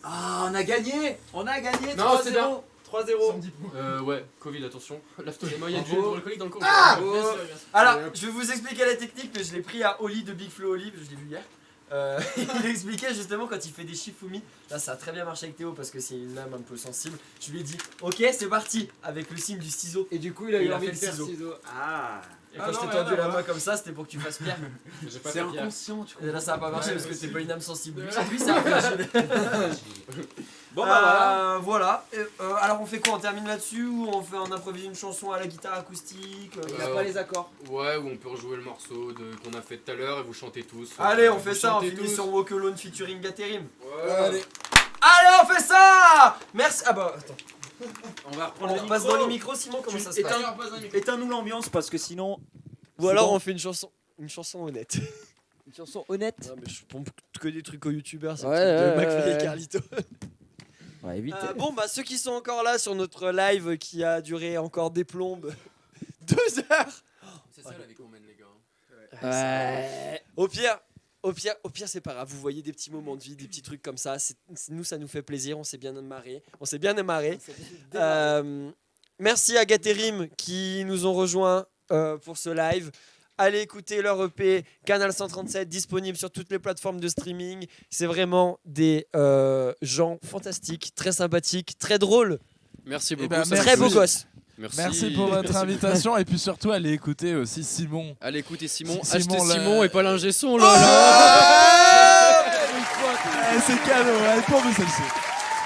Ah, on a gagné. On a gagné. Non, 3-0. c'est bien. 3-0. Ouais, Covid, attention. Lave-toi les mains, il y a du Bravo. hydroalcoolique dans le corps. Ah Bien sûr, bien sûr. Alors, je vais vous expliquer la technique, mais je l'ai pris à Oli de Big Flo Oli, parce que je l'ai vu hier. Il expliquait justement quand il fait des shifumi. Là, ça a très bien marché avec Théo parce que c'est une âme un peu sensible. Je lui ai dit, ok, c'est parti, avec le signe du ciseau. Et du coup, il a eu envie fait de le faire ciseau. ciseau. Ah. Et quand Ah je t'ai non, tendu voilà, la main voilà. comme ça, c'était pour que tu fasses pierre. J'ai pas C'est fait pierre. inconscient, tu Et là, ça a pas marché Ouais, parce que mais t'es si. pas une âme sensible. Lui, ça a marché. Bon, bah voilà. Alors, on fait quoi? On termine là-dessus ou on fait on improvise une chanson à la guitare acoustique? Il n'y a pas les accords. Ouais, ou on peut rejouer le morceau qu'on a fait tout à l'heure et vous chantez tous. Allez, on Vous fait ça, on chantez finit tous. sur Walk Alone featuring Gaterim. Ouais. Allez. Allez, on fait ça! Merci. Ah bah, attends. On va reprendre On passe dans les micros, Simon, comment ça se passe? Éteins-nous l'ambiance parce que sinon. Ou alors on fait une chanson honnête. Une chanson honnête. Non mais je pompe que des trucs aux youtubeurs, c'est Ouais, le truc de ouais, McFly et ouais. Carlito. Ouais, évite. Bon bah ceux qui sont encore là sur notre live qui a duré encore des plombes 2 heures. C'est ça la vie qu'on mène, les gars. Ouais. Au pire c'est pas grave, vous voyez des petits moments de vie, des petits trucs comme ça, nous ça nous fait plaisir, on s'est bien marré. Merci à Gaterim qui nous ont rejoints pour ce live. Allez écouter leur EP Canal 137 disponible sur toutes les plateformes de streaming. C'est vraiment des gens fantastiques, très sympathiques, très drôles. Merci beaucoup. ben, ça Très fait beau plaisir. gosse. Merci pour votre invitation et puis surtout allez écouter aussi Simon. Allez écoutez Simon, Simon, achetez là- Simon et pas l'ingé son là. C'est cadeau, allez pour vous celle-ci.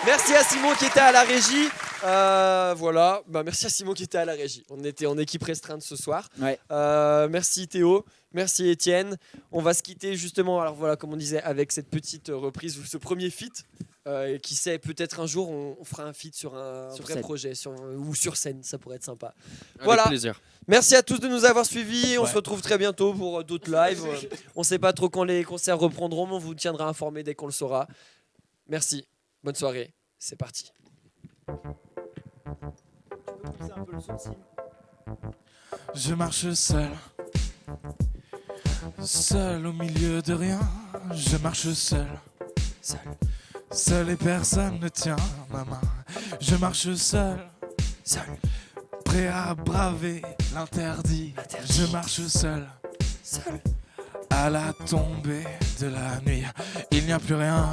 Merci à Simon qui était à la régie. Voilà, merci à Simon qui était à la régie. On était en équipe restreinte ce soir. Ouais. Merci Théo, merci Étienne. On va se quitter justement, alors voilà, comme on disait, avec cette petite reprise, ce premier feat. Qui sait, peut-être un jour on fera un feat sur un Sur vrai scène. projet ou sur scène, ça pourrait être sympa. Avec Voilà. plaisir. Merci à tous de nous avoir suivis. On Ouais. se retrouve très bientôt pour d'autres lives. On ne sait pas trop quand les concerts reprendront, mais on vous tiendra informé dès qu'on le saura. Merci. Bonne soirée. C'est parti. Je marche seul, seul au milieu de rien. Je marche seul, seul et personne ne tient ma main. Je marche seul, prêt à braver l'interdit. Je marche seul, à la tombée de la nuit. Il n'y a plus rien,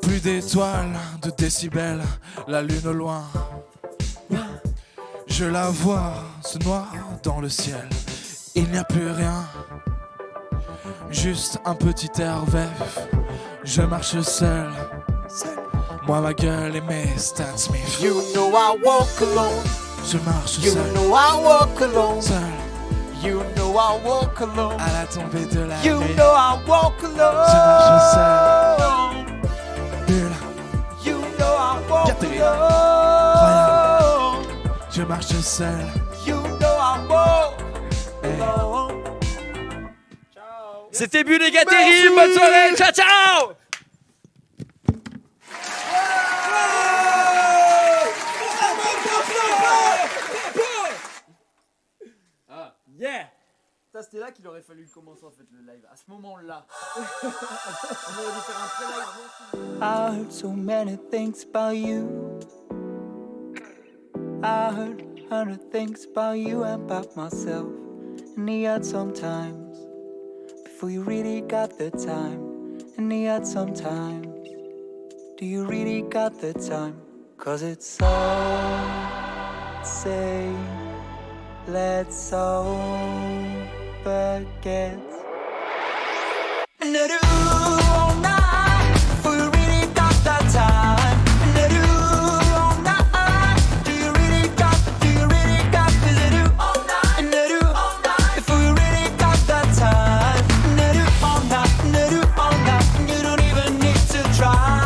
plus d'étoiles, de décibels, la lune au loin. Je la vois se noie dans le ciel. Il n'y a plus rien, juste un petit air vif. Je marche seul, moi ma gueule et mes Stan Smith. You know I walk alone. Je marche You seul, know I walk alone. seul, You know I walk alone. à la tombée de la You nuit. know I walk alone. Je marche seul, bulle, You know I walk Catherine. alone. je marche seul. You know I walk Hey. alone. C'était Bulle et Gaterim. Bonne soirée. Ciao, ciao. Yeah! Ça, c'était là qu'il aurait fallu commencer en fait le live. À ce moment-là. On aurait dû faire un pré-live. I heard so many things about you. I heard 100 things about you and about myself. And the odd sometimes, before you really got the time. And the odd sometimes, do you really got the time? 'Cause it's so say, let's all forget. And I do all night, before you really got that time. And I do all night, do you really got, 'cause I do all night, and I do all night, before you really got that time. And I do all night, and I do all night, and you don't even need to try.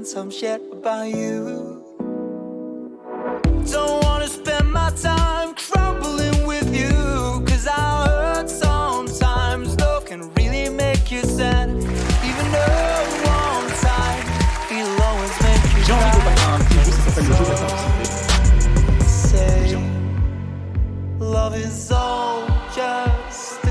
talking some shit about you. Don't wanna spend my time crumbling with you, 'cause I heard sometimes love can really make you sad. Even though one time it'll always make you J'ai envie qu'on fasse un petit jeu, ça s'appelle le jeu de la complicité. say love is all just